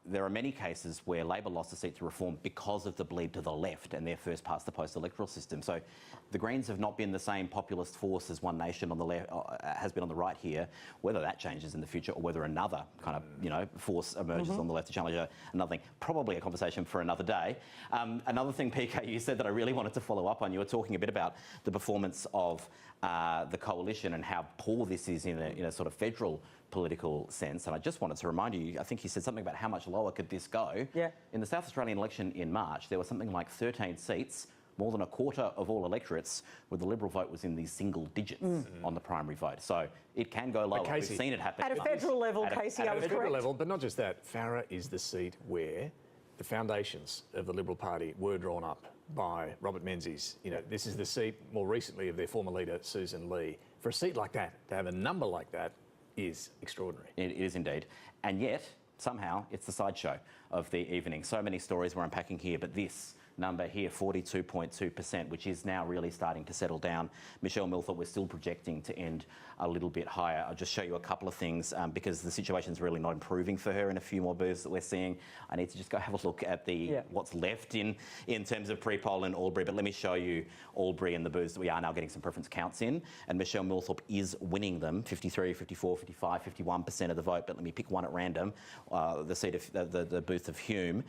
There are many cases where Labor lost a seat to reform because of the bleed to the left and their first past the post electoral system. So the Greens have not been the same populist force as One Nation on the left has been on the right here. Whether that changes in the future or whether another kind of force emerges on the left to challenge another thing, probably a conversation for another day. Another thing, PK, you said that I really wanted to follow up on. You were talking a bit about the performance of the coalition and how poor this is in a sort of federal political sense. And I just wanted to remind you, I think you said something about how much lower could this go. Yeah. In the South Australian election in March, there was something like 13 seats, more than a quarter of all electorates, where the Liberal vote was in the single digits on the primary vote. So it can go lower. Casey, we've seen it happen. At a federal level, Casey, I was correct. At a federal level, but not just that. Farrer is the seat where the foundations of the Liberal Party were drawn up by Robert Menzies. You know, this is the seat more recently of their former leader, Susan Lee. For a seat like that, to have a number like that, is extraordinary. It is indeed. And yet, somehow, it's the sideshow of the evening. So many stories we're unpacking here, but this number here, 42.2%, which is now really starting to settle down. Michelle Milthorpe, we're still projecting to end a little bit higher. I'll just show you a couple of things because the situation's really not improving for her in a few more booths that we're seeing. I need to just go have a look at the what's left in terms of pre-poll in Albury, but let me show you Albury and the booths that we are now getting some preference counts in, and Michelle Milthorpe is winning them, 53, 54, 55, 51% of the vote, but let me pick one at random, the seat of the booth of Hume.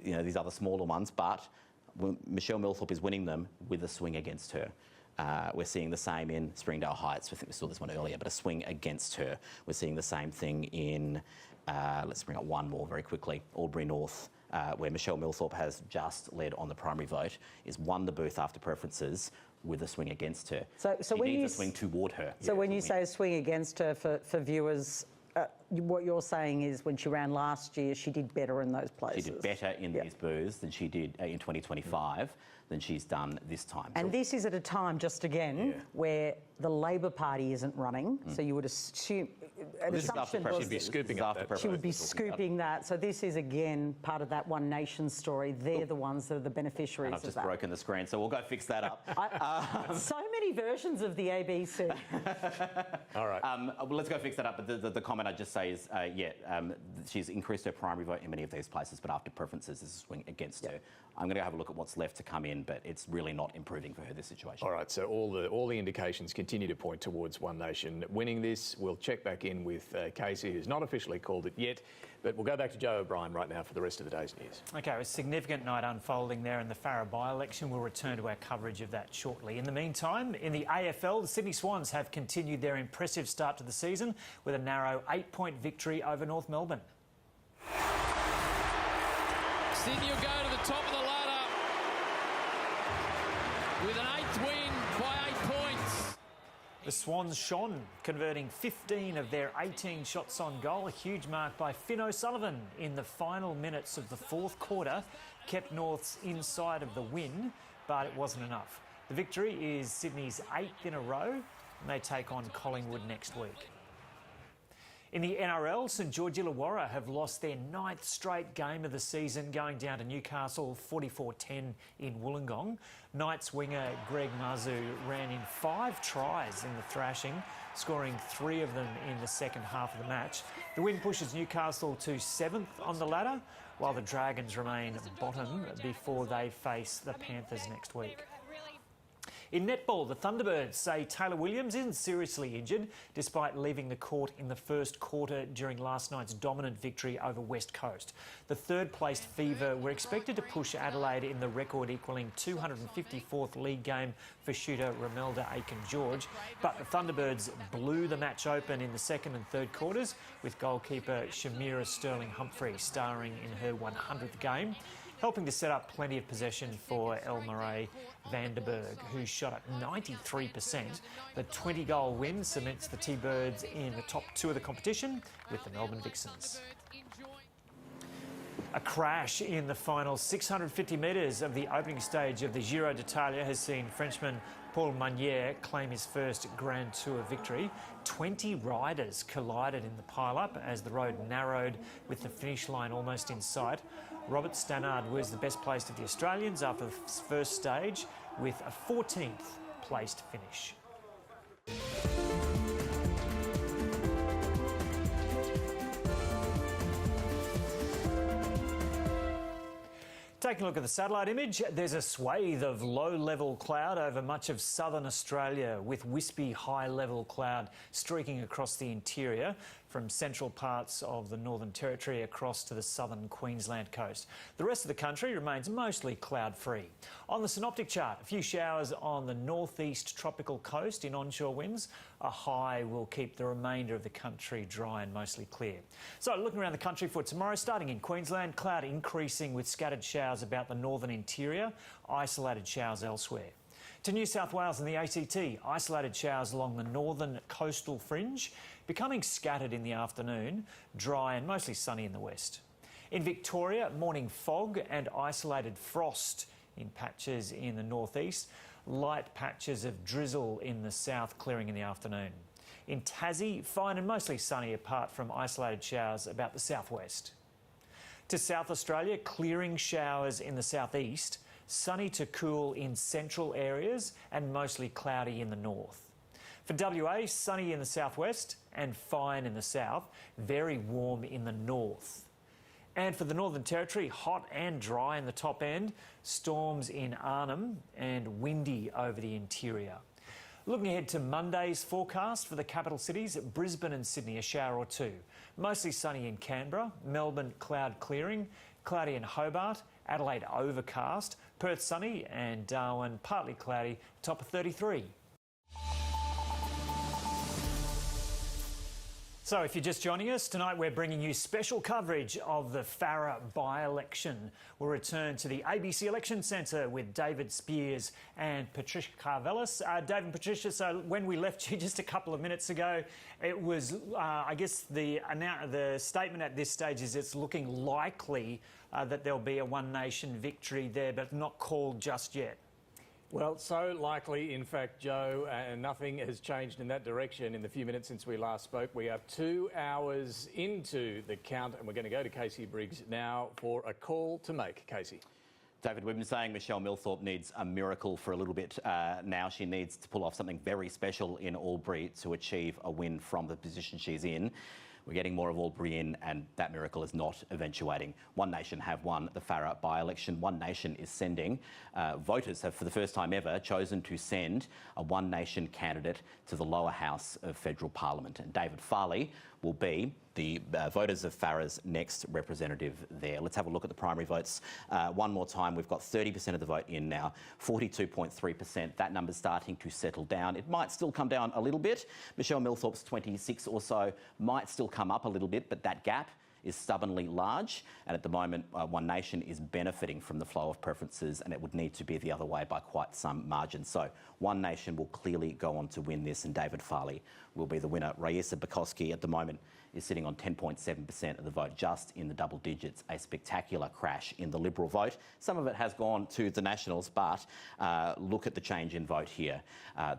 You know, these other smaller ones, but Michelle Milthorpe is winning them with a swing against her. We're seeing the same in Springdale Heights. I think we saw this one earlier, but a swing against her. We're seeing the same thing in, let's bring up one more very quickly, Albury North, where Michelle Milthorpe has just led on the primary vote, is won the booth after preferences with a swing against her. So she when needs a swing toward her. So when you say a swing against her, for viewers, what you're saying is when she ran last year, she did better in those places. She did better in these booths than she did in 2025 than she's done this time. And this is at a time, just again, where the Labor Party isn't running, so you would assume... She'd be scooping up that. She would be scooping that. So this is, again, part of that One Nation story. They're the ones that are the beneficiaries of that. And I've just broken the screen, so we'll go fix that up. So many versions of the ABC. All right. Well, let's go fix that up. But the comment I'd just say is, she's increased her primary vote in many of these places, but after preferences, there's a swing against her. I'm going to have a look at what's left to come in, but it's really not improving for her, this situation. All right, so all the indications continue to point towards One Nation winning this. We'll check back in with Casey, who's not officially called it yet, but we'll go back to Joe O'Brien right now for the rest of the day's news. OK, a significant night unfolding there in the Farrer by-election. We'll return to our coverage of that shortly. In the meantime, in the AFL, the Sydney Swans have continued their impressive start to the season with a narrow 8-point victory over North Melbourne. Sydney will go to the top of the ladder with an 8th win by 8 points. The Swans shone, converting 15 of their 18 shots on goal. A huge mark by Finn O'Sullivan in the final minutes of the fourth quarter kept Norths inside of the win, but it wasn't enough. The victory is Sydney's 8th in a row, and they take on Collingwood next week. In the NRL, St George Illawarra have lost their 9th straight game of the season, going down to Newcastle 44-10 in Wollongong. Knights winger Greg Mazu ran in 5 tries in the thrashing, scoring 3 of them in the second half of the match. The win pushes Newcastle to 7th on the ladder, while the Dragons remain bottom before they face the Panthers next week. In netball, the Thunderbirds say Taylor Williams isn't seriously injured, despite leaving the court in the first quarter during last night's dominant victory over West Coast. The third-placed Fever were expected to push Adelaide in the record-equalling 254th league game for shooter Romelda Aiken-George, but the Thunderbirds blew the match open in the second and third quarters, with goalkeeper Shamira Sterling-Humphrey starring in her 100th game, helping to set up plenty of possession for Elmarie Vandenberg, who shot at 93%. The 20-goal win cements the T-Birds in the top 2 of the competition with the Melbourne Vixens. A crash in the final 650 metres of the opening stage of the Giro d'Italia has seen Frenchman Paul Meunier claim his first Grand Tour victory. 20 riders collided in the pile-up as the road narrowed with the finish line almost in sight. Robert Stannard was the best placed of the Australians after the first stage with a 14th placed finish. Taking a look at the satellite image, there's a swathe of low-level cloud over much of southern Australia, with wispy high-level cloud streaking across the interior from central parts of the Northern Territory across to the southern Queensland coast. The rest of the country remains mostly cloud-free. On the synoptic chart, a few showers on the northeast tropical coast in onshore winds. A high will keep the remainder of the country dry and mostly clear. So looking around the country for tomorrow, starting in Queensland, cloud increasing with scattered showers about the northern interior, isolated showers elsewhere. To New South Wales and the ACT, isolated showers along the northern coastal fringe, becoming scattered in the afternoon, dry and mostly sunny in the west. In Victoria, morning fog and isolated frost in patches in the northeast, light patches of drizzle in the south, clearing in the afternoon. In Tassie, fine and mostly sunny apart from isolated showers about the southwest. To South Australia, clearing showers in the southeast, sunny to cool in central areas and mostly cloudy in the north. For WA, sunny in the southwest and fine in the south, very warm in the north. And for the Northern Territory, hot and dry in the top end, storms in Arnhem and windy over the interior. Looking ahead to Monday's forecast for the capital cities, Brisbane and Sydney, a shower or two. Mostly sunny in Canberra, Melbourne cloud clearing, cloudy in Hobart, Adelaide overcast, Perth sunny and Darwin partly cloudy, top of 33. So if you're just joining us, tonight we're bringing you special coverage of the Farrer by-election. We'll return to the ABC Election Centre with David Spears and Patricia Karvelis. David and Patricia, so when we left you just a couple of minutes ago, it was, I guess the statement at this stage is it's looking likely that there'll be a one-nation victory there, but not called just yet. Well, so likely, in fact, Joe, and nothing has changed in that direction in the few minutes since we last spoke. We are 2 hours into the count, and we're going to go to Casey Briggs now for a call to make. Casey. David, we've been saying Michelle Millthorpe needs a miracle for a little bit now. She needs to pull off something very special in Albury to achieve a win from the position she's in. We're getting more of Albury in, and that miracle is not eventuating. One Nation have won the Farrer by-election. One Nation is sending. Voters have, for the first time ever, chosen to send a One Nation candidate to the lower house of federal parliament. And David Farley will be the voters of Farrer's next representative there. Let's have a look at the primary votes one more time. We've got 30% of the vote in now, 42.3%. That number's starting to settle down. It might still come down a little bit. Michelle Millthorpe's 26 or so might still come up a little bit, but that gap is stubbornly large, and at the moment One Nation is benefiting from the flow of preferences, and it would need to be the other way by quite some margin. So One Nation will clearly go on to win this, and David Farley will be the winner. Raisa Bukowski at the moment is sitting on 10.7% of the vote, just in the double digits, a spectacular crash in the Liberal vote. Some of it has gone to the Nationals, but look at the change in vote here.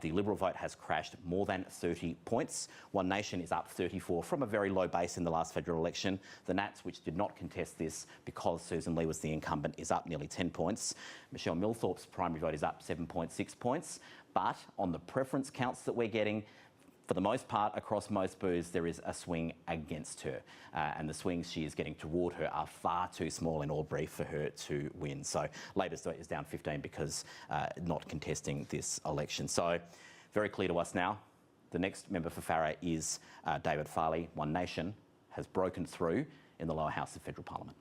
The Liberal vote has crashed more than 30 points. One Nation is up 34 from a very low base in the last federal election. The Nats, which did not contest this because Susan Lee was the incumbent, is up nearly 10 points. Michelle Millthorpe's primary vote is up 7.6 points. But on the preference counts that we're getting, for the most part, across most booths, there is a swing against her. And the swings she is getting toward her are far too small in Albury for her to win. So Labor's vote is down 15 because not contesting this election. So very clear to us now. The next member for Farrer is David Farley. One Nation has broken through in the lower house of federal parliament.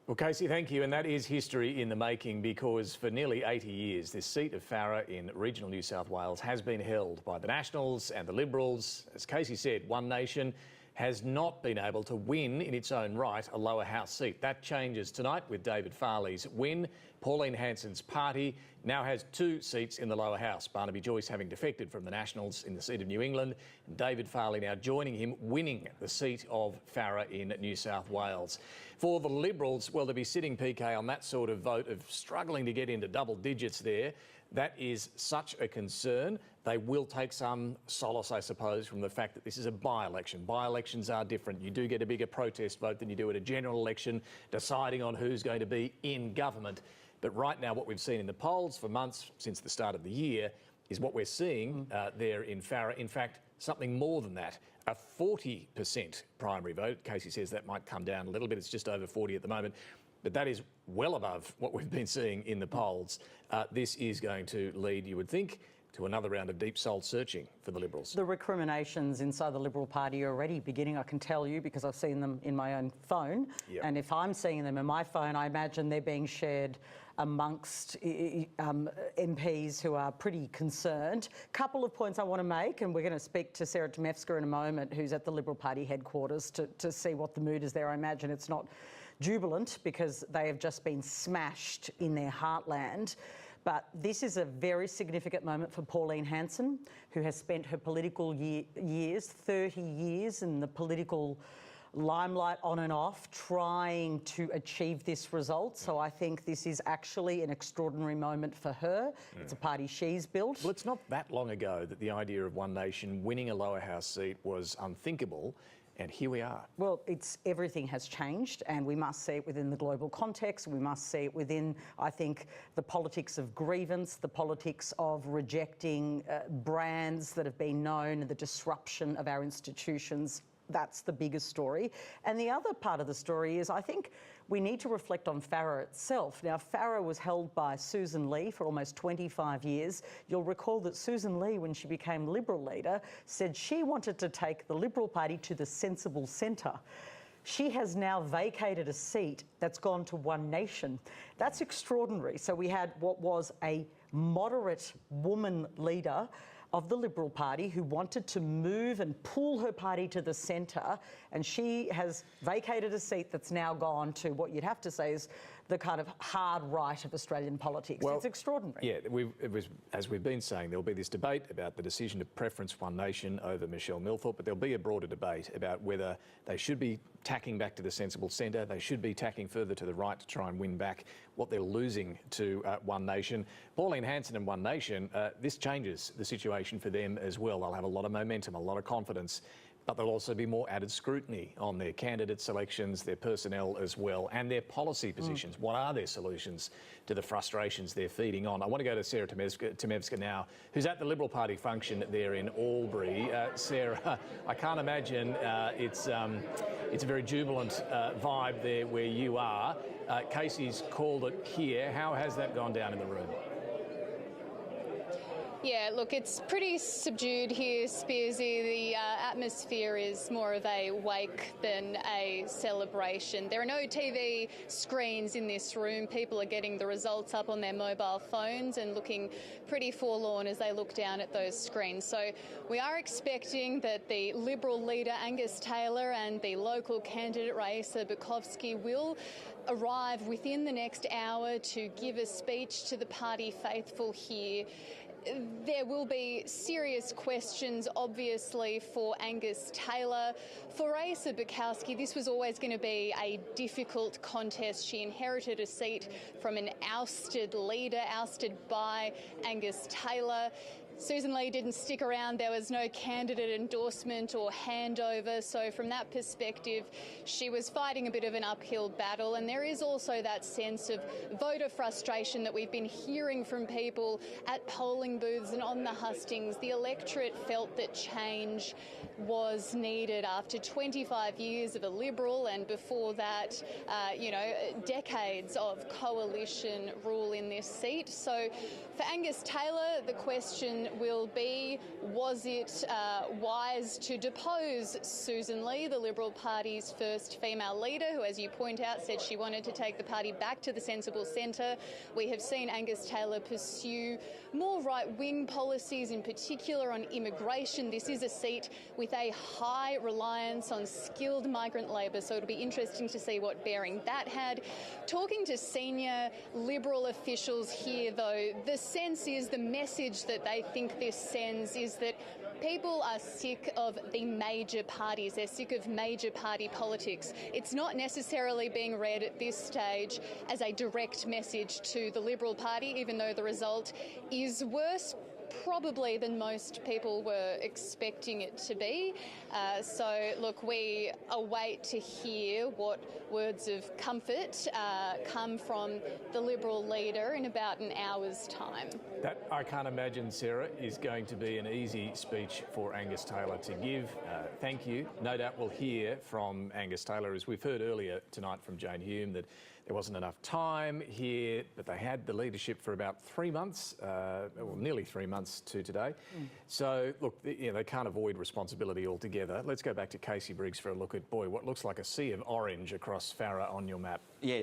Well, Casey, thank you. And that is history in the making, because for nearly 80 years, this seat of Farrer in regional New South Wales has been held by the Nationals and the Liberals. As Casey said, One Nation has not been able to win in its own right a lower house seat. That changes tonight with David Farley's win. Pauline Hanson's party now has 2 seats in the lower house, Barnaby Joyce having defected from the Nationals in the seat of New England, and David Farley now joining him, winning the seat of Farrer in New South Wales. For the Liberals, well, to be sitting, PK, on that sort of vote of struggling to get into double digits there, that is such a concern. They will take some solace, I suppose, from the fact that this is a by-election. By-elections are different. You do get a bigger protest vote than you do at a general election, deciding on who's going to be in government. But right now, what we've seen in the polls for months since the start of the year is what we're seeing there in Farrer. In fact, something more than that, a 40% primary vote. Casey says that might come down a little bit. It's just over 40 at the moment. But that is well above what we've been seeing in the polls. This is going to lead, you would think, to another round of deep soul searching for the Liberals. The recriminations inside the Liberal Party are already beginning, I can tell you, because I've seen them in my own phone. Yep. And if I'm seeing them in my phone, I imagine they're being shared amongst MPs who are pretty concerned. Couple of points I want to make, and we're going to speak to Sarah Temevska in a moment, who's at the Liberal Party headquarters, to see what the mood is there. I imagine it's not jubilant because they have just been smashed in their heartland. But this is a very significant moment for Pauline Hanson, who has spent her political years, 30 years in the political limelight on and off, trying to achieve this result. So I think this is actually an extraordinary moment for her. It's a party she's built. Well, it's not that long ago that the idea of One Nation winning a lower house seat was unthinkable. And here we are. Well, everything has changed, and we must see it within the global context. We must see it within, I think, the politics of grievance, the politics of rejecting brands that have been known, and the disruption of our institutions. That's the biggest story. And the other part of the story is, I think, we need to reflect on Farrer itself. Now, Farrer was held by Susan Lee for almost 25 years. You'll recall that Susan Lee, when she became Liberal leader, said she wanted to take the Liberal Party to the sensible centre. She has now vacated a seat that's gone to One Nation. That's extraordinary. So we had what was a moderate woman leader of the Liberal Party who wanted to move and pull her party to the centre, and she has vacated a seat that's now gone to what you'd have to say is the kind of hard right of Australian politics. Well, it's extraordinary. Yeah, as we've been saying, there'll be this debate about the decision to preference One Nation over Michelle Millthorpe, but there'll be a broader debate about whether they should be tacking back to the sensible centre, they should be tacking further to the right to try and win back what they're losing to One Nation. Pauline Hanson and One Nation, this changes the situation for them as well. They'll have a lot of momentum, a lot of confidence, but there'll also be more added scrutiny on their candidate selections, their personnel as well, and their policy positions. What are their solutions to the frustrations they're feeding on? I want to go to Sarah Temevska now, who's at the Liberal Party function there in Albury. Sarah, I can't imagine it's a very jubilant vibe there where you are. Casey's called it here. How has that gone down in the room? Yeah, look, it's pretty subdued here, Spearsy. The atmosphere is more of a wake than a celebration. There are no TV screens in this room. People are getting the results up on their mobile phones and looking pretty forlorn as they look down at those screens. So we are expecting that the Liberal leader, Angus Taylor, and the local candidate, Raisa Bukovski, will arrive within the next hour to give a speech to the party faithful here. There will be serious questions, obviously, for Angus Taylor. For Asa Bukowski, this was always going to be a difficult contest. She inherited a seat from an ousted leader, ousted by Angus Taylor. Susan Lee didn't stick around. There was no candidate endorsement or handover. So from that perspective, she was fighting a bit of an uphill battle. And there is also that sense of voter frustration that we've been hearing from people at polling booths and on the hustings. The electorate felt that change was needed after 25 years of a Liberal and before that, decades of coalition rule in this seat. So for Angus Taylor, the question will be, was it wise to depose Susan Lee, the Liberal Party's first female leader, who, as you point out, said she wanted to take the party back to the sensible centre? We have seen Angus Taylor pursue more right-wing policies, in particular on immigration. This is a seat with a high reliance on skilled migrant labour, so it'll be interesting to see what bearing that had. Talking to senior Liberal officials here, though, the sense is, the message that they think this sends is that people are sick of the major parties. They're sick of major party politics. It's not necessarily being read at this stage as a direct message to the Liberal Party, even though the result is worse probably than most people were expecting it to be. So, look, we await to hear what words of comfort come from the Liberal leader in about an hour's time. That, I can't imagine, Sarah, is going to be an easy speech for Angus Taylor to give. Thank you. No doubt we'll hear from Angus Taylor, as we've heard earlier tonight from Jane Hume, that there wasn't enough time here, but they had the leadership for about 3 months, nearly 3 months to today. So, look, they can't avoid responsibility altogether. Let's go back to Casey Briggs for a look at, what looks like a sea of orange across Farah on your map. Yeah,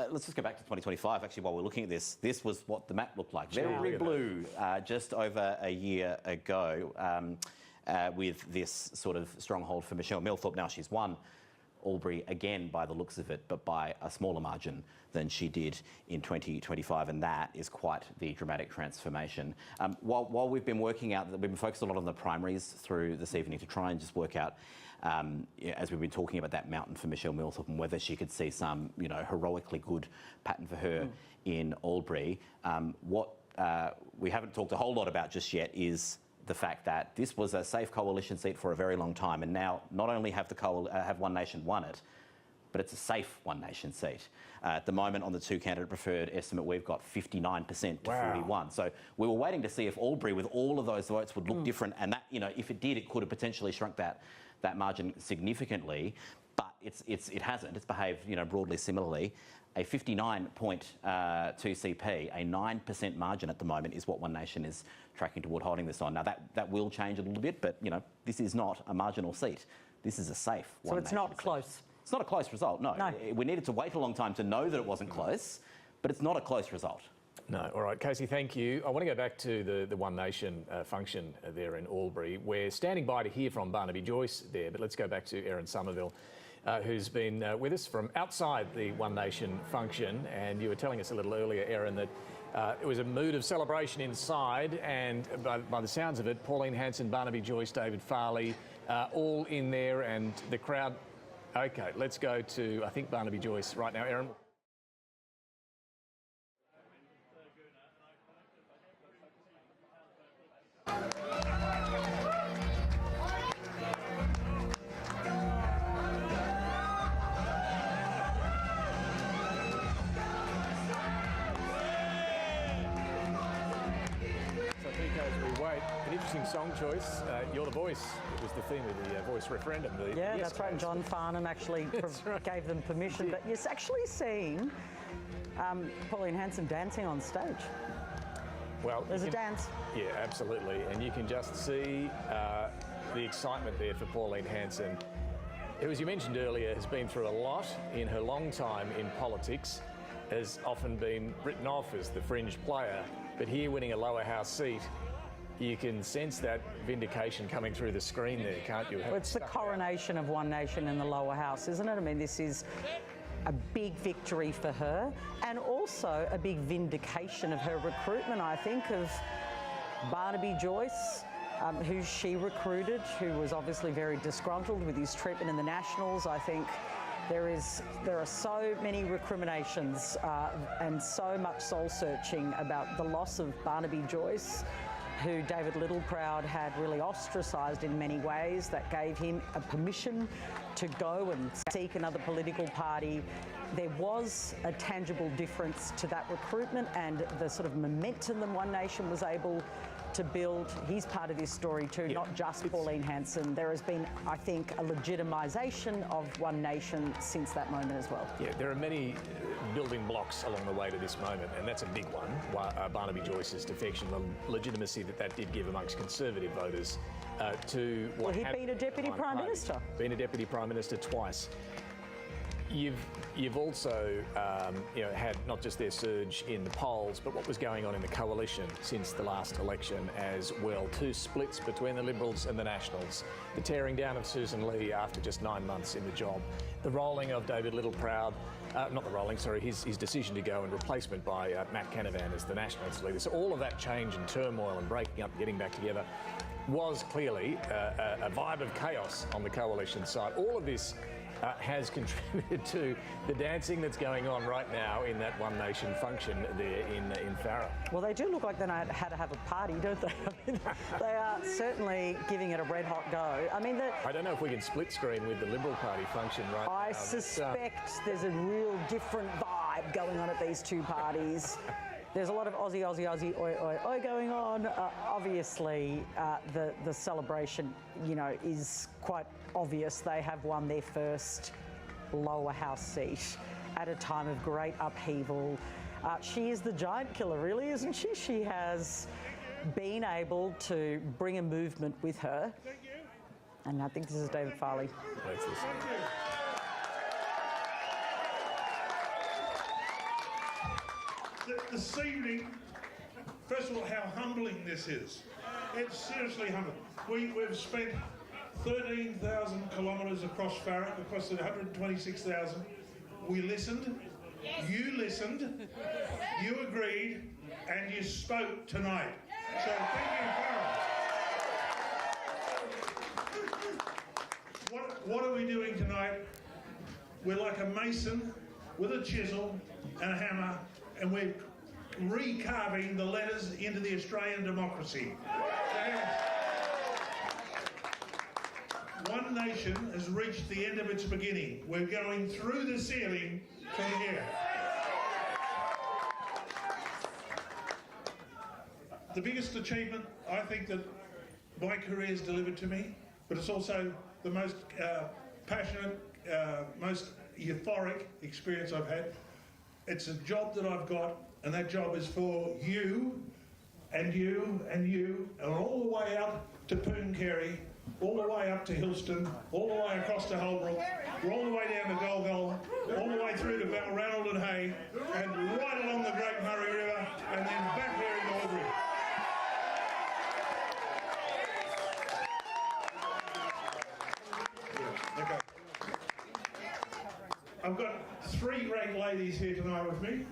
let's just go back to 2025, actually, while we're looking at this. This was what the map looked like. Very blue, just over a year ago, with this sort of stronghold for Michelle Millthorpe. Now she's won Albury again by the looks of it, but by a smaller margin than she did in 2025, and that is quite the dramatic transformation. While we've been working out, we've been focused a lot on the primaries through this evening to try and just work out, as we've been talking about that mountain for Michelle Millthorpe and whether she could see some, heroically good pattern for her in Albury. What we haven't talked a whole lot about just yet is the fact that this was a safe coalition seat for a very long time, and now not only have One Nation won it, but it's a safe One Nation seat. At the moment, on the two candidate preferred estimate, we've got 59% to 41. So we were waiting to see if Albury, with all of those votes, would look different, and that, if it did, it could have potentially shrunk that margin significantly. But it hasn't. It's behaved, broadly similarly. A 59.2 CP, a 9% margin at the moment, is what One Nation is tracking toward holding this on. Now, that will change a little bit, but, this is not a marginal seat. This is a safe One Nation. So it's not close? It's not a close result, no. We needed to wait a long time to know that it wasn't close, but it's not a close result. No. All right, Casey, thank you. I want to go back to the One Nation function there in Albury. We're standing by to hear from Barnaby Joyce there, but let's go back to Erin Somerville, who's been with us from outside the One Nation function. And you were telling us a little earlier, Erin, that it was a mood of celebration inside, and by the sounds of it, Pauline Hanson, Barnaby Joyce, David Farley, all in there, and the crowd. OK, let's go to, I think, Barnaby Joyce right now. Erin. Song choice. You're the voice. It was the theme of the voice referendum. Yeah, that's right. John Farnham actually gave them permission. But you've actually seen Pauline Hanson dancing on stage. Well, there's a dance. Yeah, absolutely. And you can just see the excitement there for Pauline Hanson, who, as you mentioned earlier, has been through a lot in her long time in politics, has often been written off as the fringe player. But here, winning a lower house seat, you can sense that vindication coming through the screen there, can't you? Well, it's the coronation of One Nation in the lower house, isn't it? I mean, this is a big victory for her, and also a big vindication of her recruitment, I think, of Barnaby Joyce, who she recruited, who was obviously very disgruntled with his treatment in the Nationals. I think there are so many recriminations and so much soul searching about the loss of Barnaby Joyce, who David Littleproud had really ostracised in many ways. That gave him a permission to go and seek another political party. There was a tangible difference to that recruitment and the sort of momentum that One Nation was able to build. He's part of this story too, not just Pauline Hanson. There has been, I think, a legitimisation of One Nation since that moment as well. Yeah, there are many building blocks along the way to this moment, and that's a big one. Barnaby Joyce's defection, the legitimacy that did give amongst Conservative voters to what Well, he'd been a Deputy Prime Minister. Been a Deputy Prime Minister twice. You've also had not just their surge in the polls, but what was going on in the coalition since the last election as well. Two splits between the Liberals and the Nationals. The tearing down of Susan Lee after just 9 months in the job. The rolling of David Littleproud, his decision to go and replacement by Matt Canavan as the Nationals leader. So all of that change and turmoil and breaking up, getting back together was clearly a vibe of chaos on the coalition side. All of this has contributed to the dancing that's going on right now in that One Nation function there in Farrer. Well, they do look like they know how to have a party, don't they? I mean, they are certainly giving it a red-hot go. I mean, I don't know if we can split screen with the Liberal Party function right now. I suspect there's a real different vibe going on at these two parties. There's a lot of Aussie, oi, oi, oi going on. Obviously, the celebration, is quite obvious. They have won their first lower house seat at a time of great upheaval. She is the giant killer, really, isn't she? She has been able to bring a movement with her. And I think this is David Farley. Let's listen. This evening, first of all, how humbling this is. It's seriously humbling. We've spent 13,000 kilometres across Farrer, across the 126,000. We listened, you listened, you agreed, and you spoke tonight. So thank you, Farrer. What are we doing tonight? We're like a mason with a chisel and a hammer, and we're recarving the letters into the Australian democracy. One Nation has reached the end of its beginning. We're going through the ceiling from here. The biggest achievement, I think, that my career has delivered to me, but it's also the most passionate, most euphoric experience I've had. It's a job that I've got, and that job is for you, and you, and you, and all the way out to Pooncarie, all the way up to Hillston, all the way across to Holbrook, all the way down to Golgol, all the way through to Balranald and Hay, and right along the Great Murray River, and then back there in Albury. Okay. I've got 3 great ladies here tonight with me.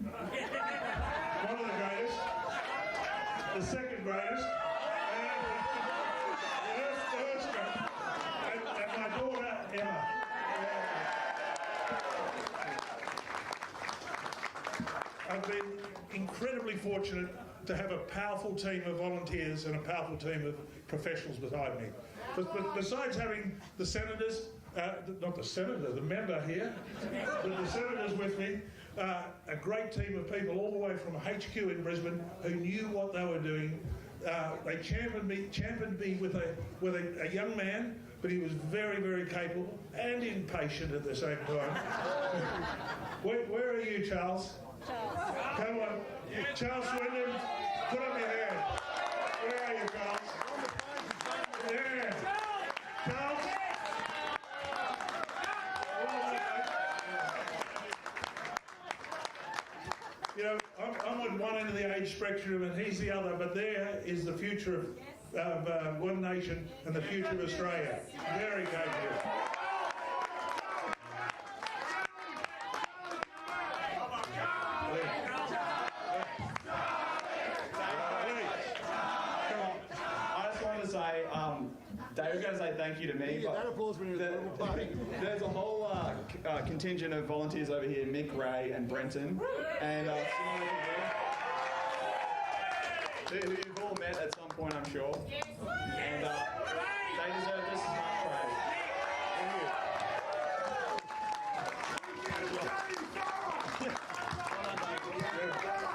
One of the greatest, the second greatest, and my daughter, Emma. I've been incredibly fortunate to have a powerful team of volunteers and a powerful team of professionals behind me. But besides having the senators, not the senator, the member here, but the senators with me, a great team of people all the way from HQ in Brisbane who knew what they were doing. They championed me with a young man, but he was very, very capable and impatient at the same time. Where are you, Charles? Come on. Charles Swindon, put up your hand. Where are you, Charles? There. Charles? I'm on one end of the age spectrum and he's the other, but there is the future of One Nation and the future of Australia. Very capable. Come on. I was going to say thank you to me, but there's a whole contingent of volunteers over here, Mick, Ray and Brenton, and who you've all met at some point, I'm sure. And they deserve just as much praise.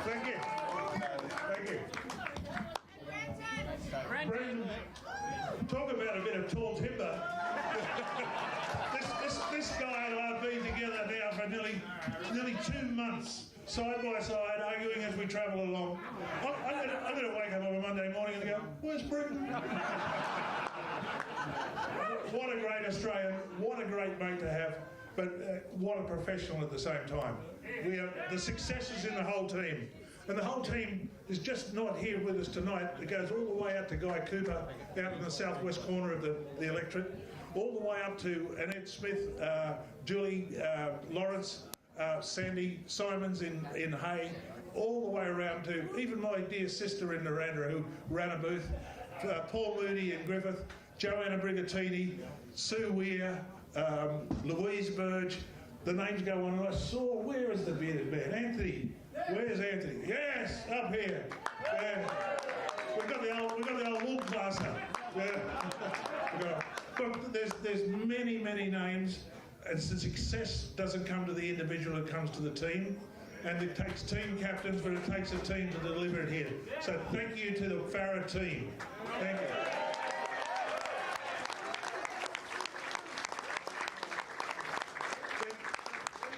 Thank you. Thank you. Brendan, talk about a bit of tall timber. this guy and I have been together now for nearly 2 months, side by side, arguing as we travel along. I'm going to wake up on a Monday morning and go, where's Brendan? What a great Australian, what a great mate to have, but what a professional at the same time. We have the successes in the whole team. And the whole team is just not here with us tonight. It goes all the way out to Guy Cooper, out in the southwest corner of the electorate, all the way up to Annette Smith, Julie Lawrence, Sandy Simons in Hay, all the way around to even my dear sister in Narandra who ran a booth, Paul Moody in Griffith, Joanna Brigatini, Sue Weir, Louise Burge. The names go on, and I saw, where is the bearded man? Anthony. Where's Anthony? Yes, up here. Yeah. We've got the old wool plaster. Yeah. But there's many names, and the success doesn't come to the individual, it comes to the team. And it takes team captains, but it takes a team to deliver it here. So thank you to the Farah team. Thank you.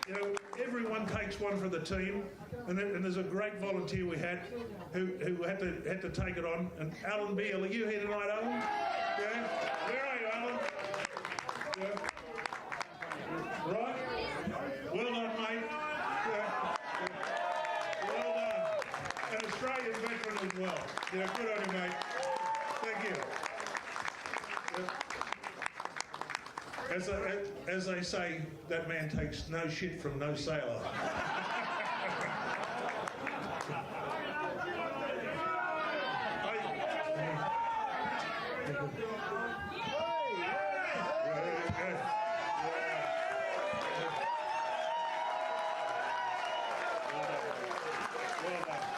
You know, everyone takes one for the team, and there's a great volunteer we had who had to take it on. And Alan Beale, are you here tonight, Alan? Yeah. Where are you, Alan? Yeah. Right. Well done, mate. Yeah. Well done. An Australian veteran as well. Yeah, good on you, mate. Thank you. Yeah. As they say, that man takes no shit from no sailor.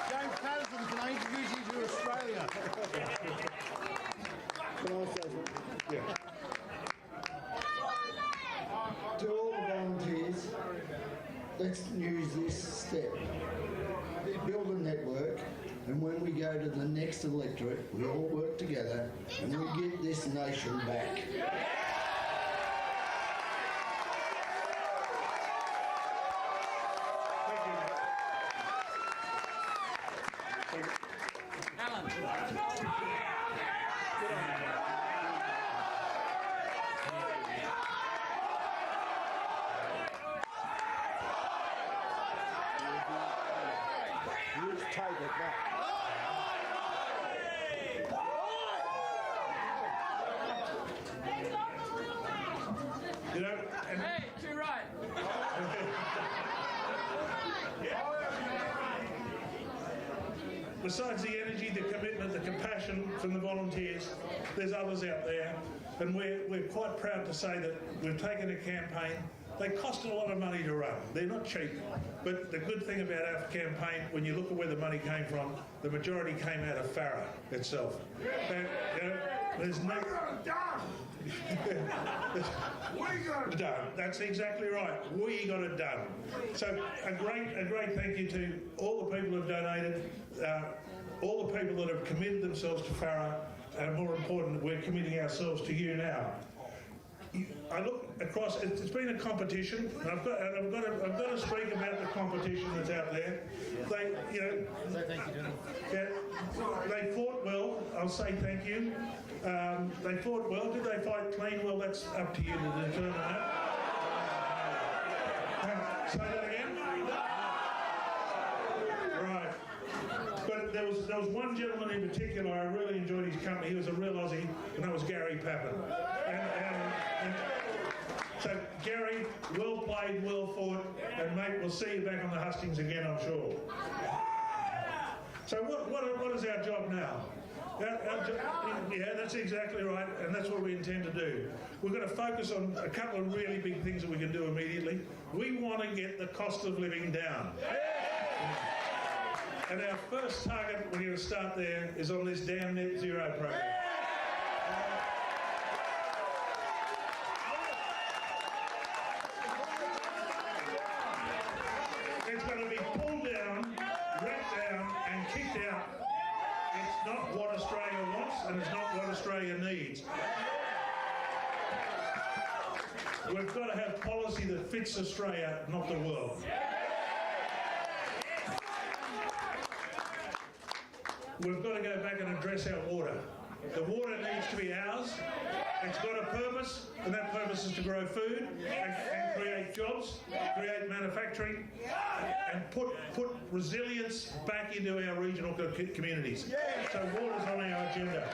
James Patterson, can I introduce you to Australia? Can I say something? Yeah. To all the volunteers, let's use this step. Build a network, and when we go to the next electorate, we all work together and we get this nation back. You know, Hey, too right. Besides the energy, the commitment, the compassion from the volunteers, there's others out there, and we're quite proud to say that we've taken a campaign. They cost a lot of money to run. They're not cheap. But the good thing about our campaign, when you look at where the money came from, the majority came out of Farah itself. And, you know, there's no... done. That's exactly right. We got it done. So a great thank you to all the people who have donated, all the people that have committed themselves to Farah, and more important, we're committing ourselves to you now. I look across. It's been a competition, and I've got to speak about the competition that's out there. They, you know, they fought well. I'll say thank you. They fought well. Did they fight clean? Well, that's up to you to determine that. Say that again. Right. But there was one gentleman in particular. I really enjoyed his company. He was a real Aussie, and that was Gary Pappen. And so, Gary, well played, well fought, and mate, we'll see you back on the hustings again, I'm sure. So what is our job now? Yeah, that's exactly right, and that's what we intend to do. We're going to focus on a couple of really big things that we can do immediately. We want to get the cost of living down. And our first target, we're going to start there, is on this damn net zero program. It's going to be pulled down, wrapped down and kicked out. It's not what Australia wants and it's not what Australia needs. We've got to have policy that fits Australia, not the world. We've got to go back and address our water. The water needs to be ours. It's got a purpose, and that purpose is to grow food and create jobs, create manufacturing, and put resilience back into our regional communities. So water's on our agenda.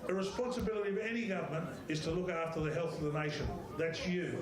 The responsibility of any government is to look after the health of the nation. That's you.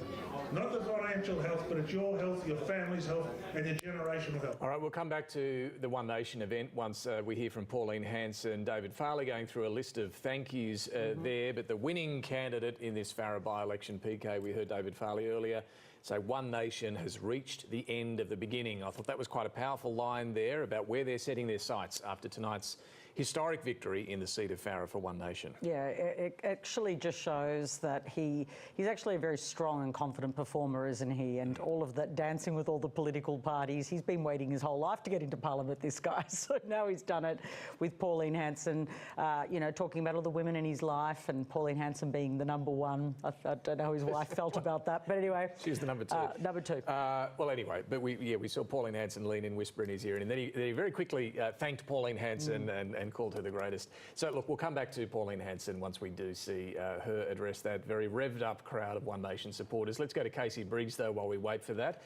Not the financial health, but it's your health, your family's health, and your generational health. All right, we'll come back to the One Nation event once we hear from Pauline Hanson. David Farley going through a list of thank yous there, but the winning candidate in this Farrer by-election, PK, we heard David Farley earlier, say One Nation has reached the end of the beginning. I thought that was quite a powerful line there about where they're setting their sights after tonight's historic victory in the seat of Farrer for One Nation. Yeah, it actually just shows that he's actually a very strong and confident performer, isn't he? And all of that dancing with all the political parties, he's been waiting his whole life to get into Parliament, this guy. So now he's done it with Pauline Hanson, you know, talking about all the women in his life and Pauline Hanson being the number one. I don't know how his wife felt about that, but anyway. She was the number two. Number two. Well, anyway, but we saw Pauline Hanson lean in, whisper in his ear, and then he very quickly thanked Pauline Hanson and called her the greatest. So, look, we'll come back to Pauline Hanson once we do see her address that very revved-up crowd of One Nation supporters. Let's go to Casey Briggs, though, while we wait for that,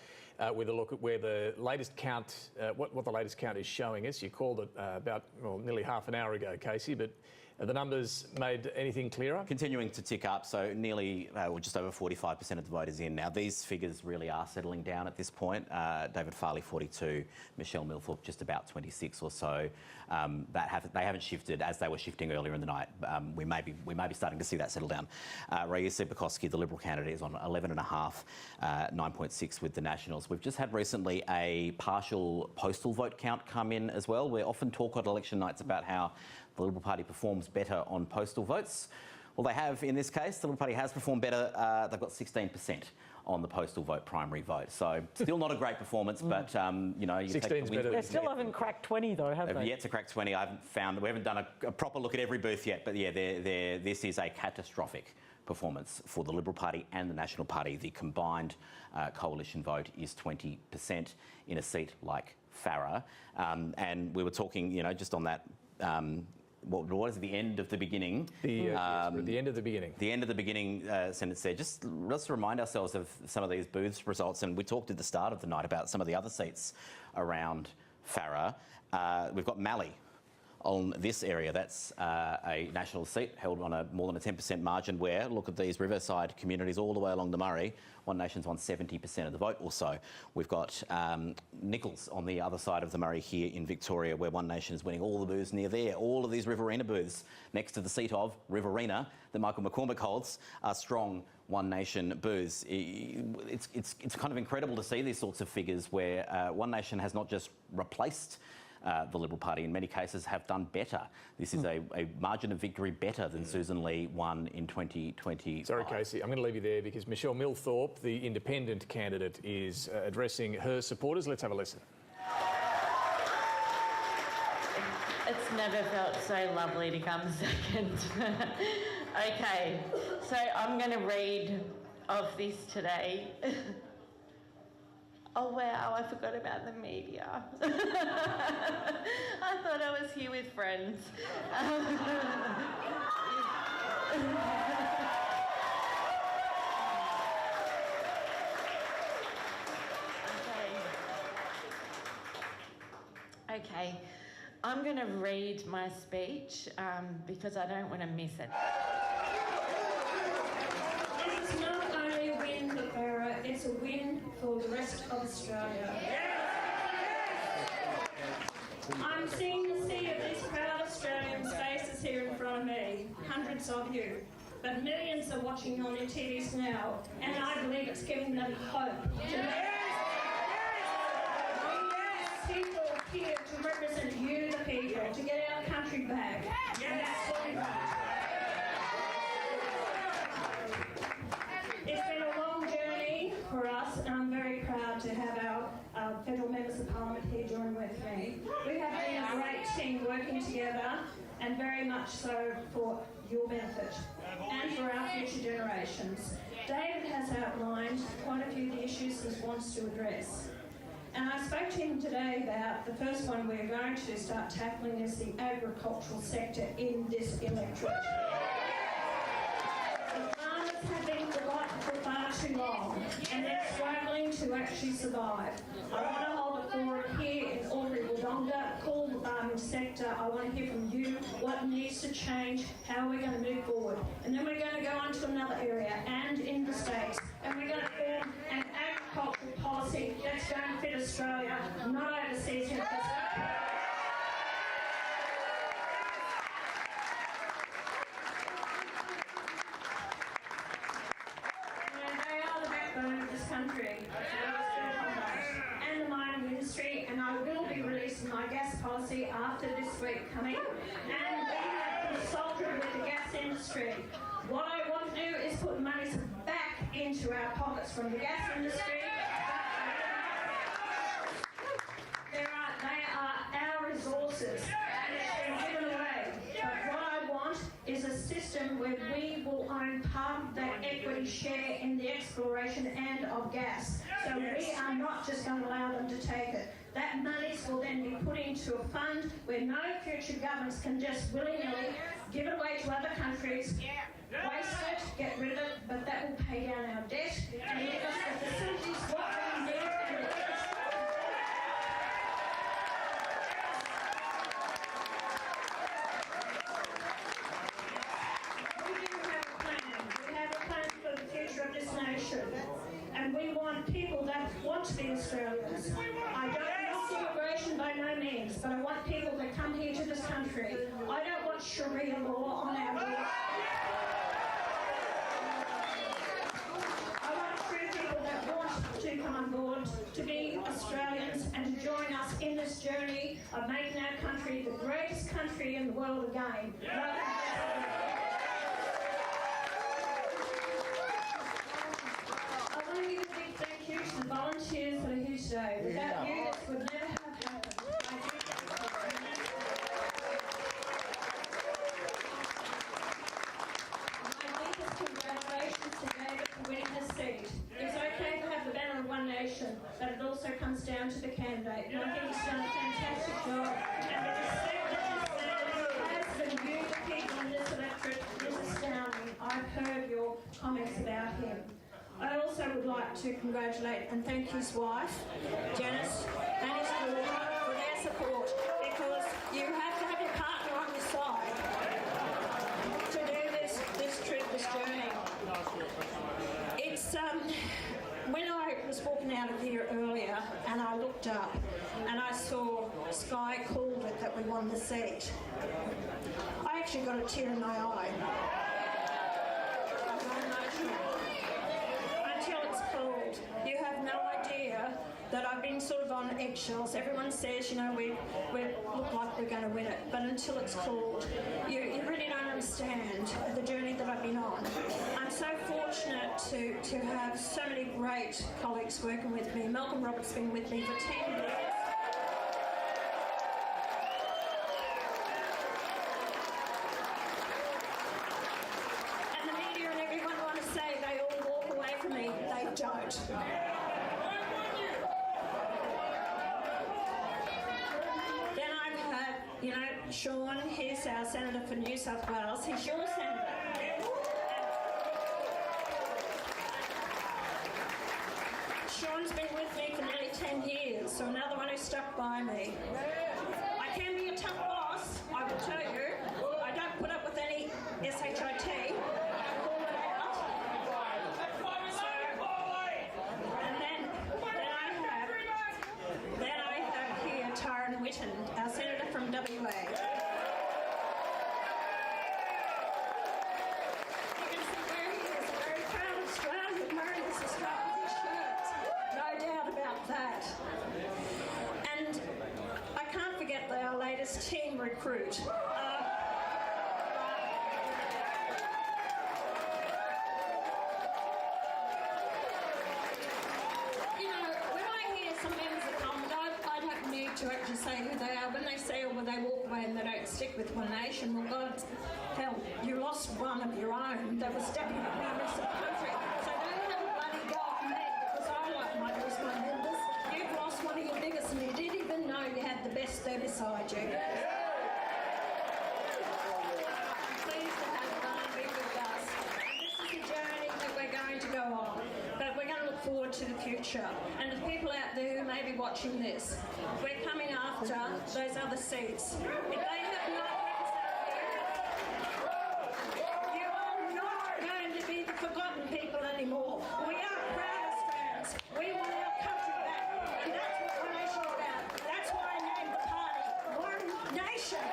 with a look at where the latest count, what the latest count is showing us. You called it about nearly half an hour ago, Casey, but have the numbers made anything clearer? Continuing to tick up, so nearly, just over 45% of the vote is in now. These figures really are settling down at this point. David Farley, 42, Michelle Milthorpe, just about 26 or so. They haven't shifted as they were shifting earlier in the night. We may be starting to see that settle down. Raisa Bukowski, the Liberal candidate, is on 11.5, 9.6 with the Nationals. We've just had recently a partial postal vote count come in as well. We often talk on election nights about how the Liberal Party performs better on postal votes. Well, they have in this case. The Liberal Party has performed better. They've got 16% on the postal vote primary vote. So still not a great performance, but you know, you take the win. They still haven't cracked 20 though, have they? They've yet to crack 20. We haven't done a proper look at every booth yet, but yeah, this is a catastrophic performance for the Liberal Party and the National Party. The combined coalition vote is 20% in a seat like Farrer, and we were talking, you know, just on that. What is the end of the beginning? The end of the beginning. The end of the beginning, Senate said. Just let's remind ourselves of some of these booths results. And we talked at the start of the night about some of the other seats around Farrer. We've got Mallee on this area. That's a national seat held on more than a 10% margin where, look at these riverside communities all the way along the Murray, One Nation's won 70% of the vote or so. We've got Nichols on the other side of the Murray here in Victoria where One Nation is winning all the booths near there. All of these Riverina booths next to the seat of Riverina that Michael McCormack holds are strong One Nation booths. It's kind of incredible to see these sorts of figures where One Nation has not just replaced the Liberal Party, in many cases, have done better. This is a margin of victory better than Susan Lee won in 2020. Sorry, Casey, I'm going to leave you there because Michelle Milthorpe, the independent candidate, is addressing her supporters. Let's have a listen. It's never felt so lovely to come second. Okay, so I'm going to read off this today. Oh wow, I forgot about the media. I thought I was here with friends. Okay, I'm going to read my speech because I don't want to miss it. It's not only a win for Farrer, it's a win for the rest of Australia. I'm seeing the sea of these proud Australians' faces here in front of me, hundreds of you, but millions are watching on their TVs now, and I believe it's giving them hope. We people here to represent you, the people, to get our country back. And that's what we want. It's been a long journey for us, and I'm very proud to have our federal members of parliament here join with me. We have been a great team working together, and very much so for your benefit and for our future generations. David has outlined quite a few of the issues he wants to address. And I spoke to him today about the first one we're going to start tackling is the agricultural sector in this electorate. The farmers have been forgotten for far too long, and they're struggling to actually survive. I want to hold a forum here in Albury-Wodonga, call sector. I want to hear from you what needs to change, how we're going to move forward. And then we're going to go on to another area and in the States, and we're going to form an agricultural policy that's going to fit Australia, not overseas. Country and the mining industry, and I will be releasing my gas policy after this week coming, and we have consulted with the gas industry. What I want to do is put money back into our pockets from the gas industry. They are our resources, and it's been given away. But what I want is a system where we will own part of that equity share in the exploration and of gas. So we are not just going to allow them to take it. That money will then be put into a fund where no future governments can just willy-nilly give it away to other countries, waste it, get rid of it, but that will pay down our debt and give us the facilities what we need and the and we want people that want to be Australians. I don't want immigration by no means, but I want people that come here to this country. I don't want Sharia law on our borders. I want true people that want to come on board, to be Australians and to join us in this journey of making our country the greatest country in the world again. Volunteers that are here today. Without you, this would never have happened. My deepest congratulations to David for winning his seat. It's okay to have the banner of One Nation, but it also comes down to the candidate. And I think he's done a fantastic job. And the respect that has been you, the people in this electorate, is astounding. I've heard your comments about him. I also would like to congratulate and thank his wife, Janice, and his daughter for their support, because you have to have your partner on your side to do this trip, this journey. It's when I was walking out of here earlier and I looked up and I saw Sky called it that we won the seat, I actually got a tear in my eye. You have no idea that I've been sort of on eggshells. Everyone says, you know, we look like we're going to win it, but until it's called, you really don't understand the journey that I've been on. I'm so fortunate to have so many great colleagues working with me. Malcolm Roberts has been with me for 10 years. Then I've had, you know, Sean, he's our Senator for New South Wales. He's your Senator. Sean's been with me for nearly 10 years, so another one who stuck by me. I can be a tough boss, I will tell you. I don't put up with any SHIT. can recruit. To actually say who they are, when they say, or when they walk away and they don't stick with One Nation, well, God, hell, you lost one of your own that was Deputy Prime Minister of the country. So don't have a bloody go at me, because I like my members. You've lost one of your biggest, and you didn't even know you had the best there beside you. Please to have fun, be with us. And this is a journey that we're going to go on. But we're going to look forward to the future. And the people out there who may be watching this, we're coming after those other seats. If they have no you are not going to be the forgotten people anymore. We are proud Australians. We want our country back. And that's what One Nation is about. That's why I named the party One Nation.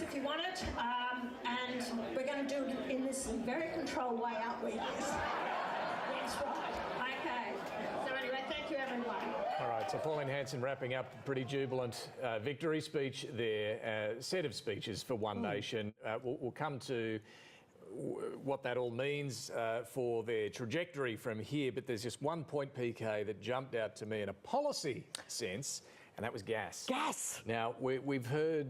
If you want it, and we're going to do it in this very controlled way, aren't we? Yes. That's right. Okay. So anyway, thank you, everyone. All right, so Pauline Hanson wrapping up a pretty jubilant victory speech there, set of speeches for One Nation. We'll come to what that all means for their trajectory from here, but there's just one point, PK, that jumped out to me in a policy sense, and that was gas. Gas! Now, we've heard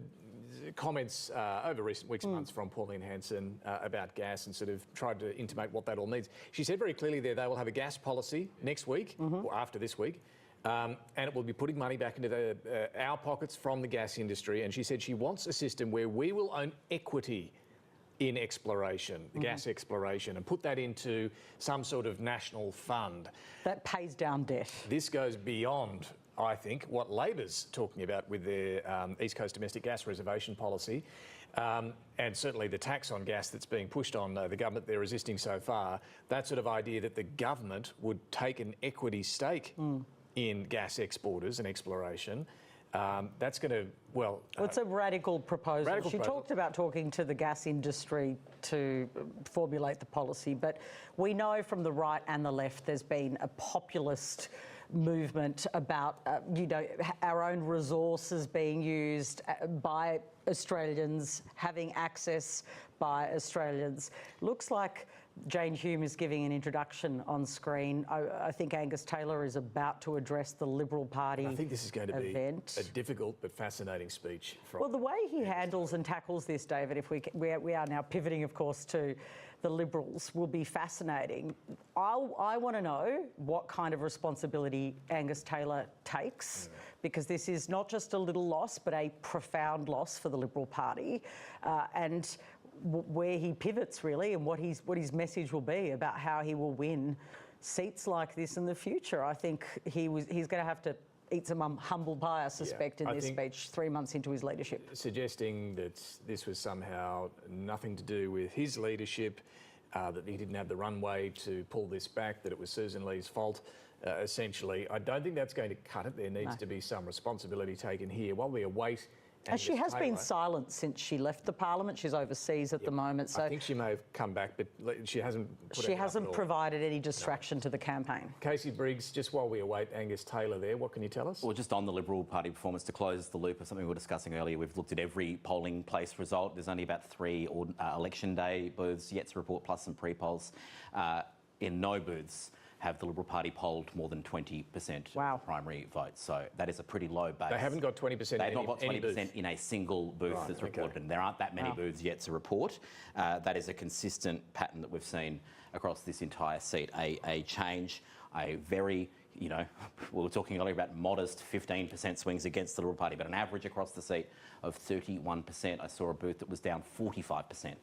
comments over recent weeks and months from Pauline Hanson about gas and sort of tried to intimate what that all means. She said very clearly there they will have a gas policy next week, or after this week, and it will be putting money back into our pockets from the gas industry. And she said she wants a system where we will own equity in exploration, gas exploration, and put that into some sort of national fund. That pays down debt. This goes beyond, I think, what Labor's talking about with their East Coast domestic gas reservation policy, and certainly the tax on gas that's being pushed on the government they're resisting so far. That sort of idea that the government would take an equity stake in gas exporters and exploration. That's going to, well... it's a radical proposal. She talked about talking to the gas industry to formulate the policy, but we know from the right and the left there's been a populist movement about, our own resources being used by Australians, having access by Australians. Looks like Jane Hume is giving an introduction on screen. I think Angus Taylor is about to address the Liberal Party. I think this is going to event. Be a difficult but fascinating speech. Well, the way he handles and tackles this, David, if we are now pivoting, of course, to the Liberals, will be fascinating. I want to know what kind of responsibility Angus Taylor takes, because this is not just a little loss, but a profound loss for the Liberal Party, and where he pivots really, and what his message will be about how he will win seats like this in the future. I think he's going to have to eat some humble pie, I suspect, in this speech 3 months into his leadership. Suggesting that this was somehow nothing to do with his leadership, that he didn't have the runway to pull this back, that it was Susan Lee's fault, essentially. I don't think that's going to cut it. There needs to be some responsibility taken here while we await. And she has been silent since she left the parliament. She's overseas at the moment. So I think she may have come back, but she hasn't. She hasn't provided any distraction to the campaign. Casey Briggs, just while we await Angus Taylor there, what can you tell us? Well, just on the Liberal Party performance, to close the loop of something we were discussing earlier, we've looked at every polling place result. There's only about 3 election day booths yet to report, plus some pre-polls. In no booths have the Liberal Party polled more than 20% primary votes. So that is a pretty low base. They haven't got 20%. They've not got 20% in a single booth that's reported. And there aren't that many booths yet to report. That is a consistent pattern that we've seen across this entire seat. A change, a very, we were talking earlier about modest 15% swings against the Liberal Party, but an average across the seat of 31%. I saw a booth that was down 45%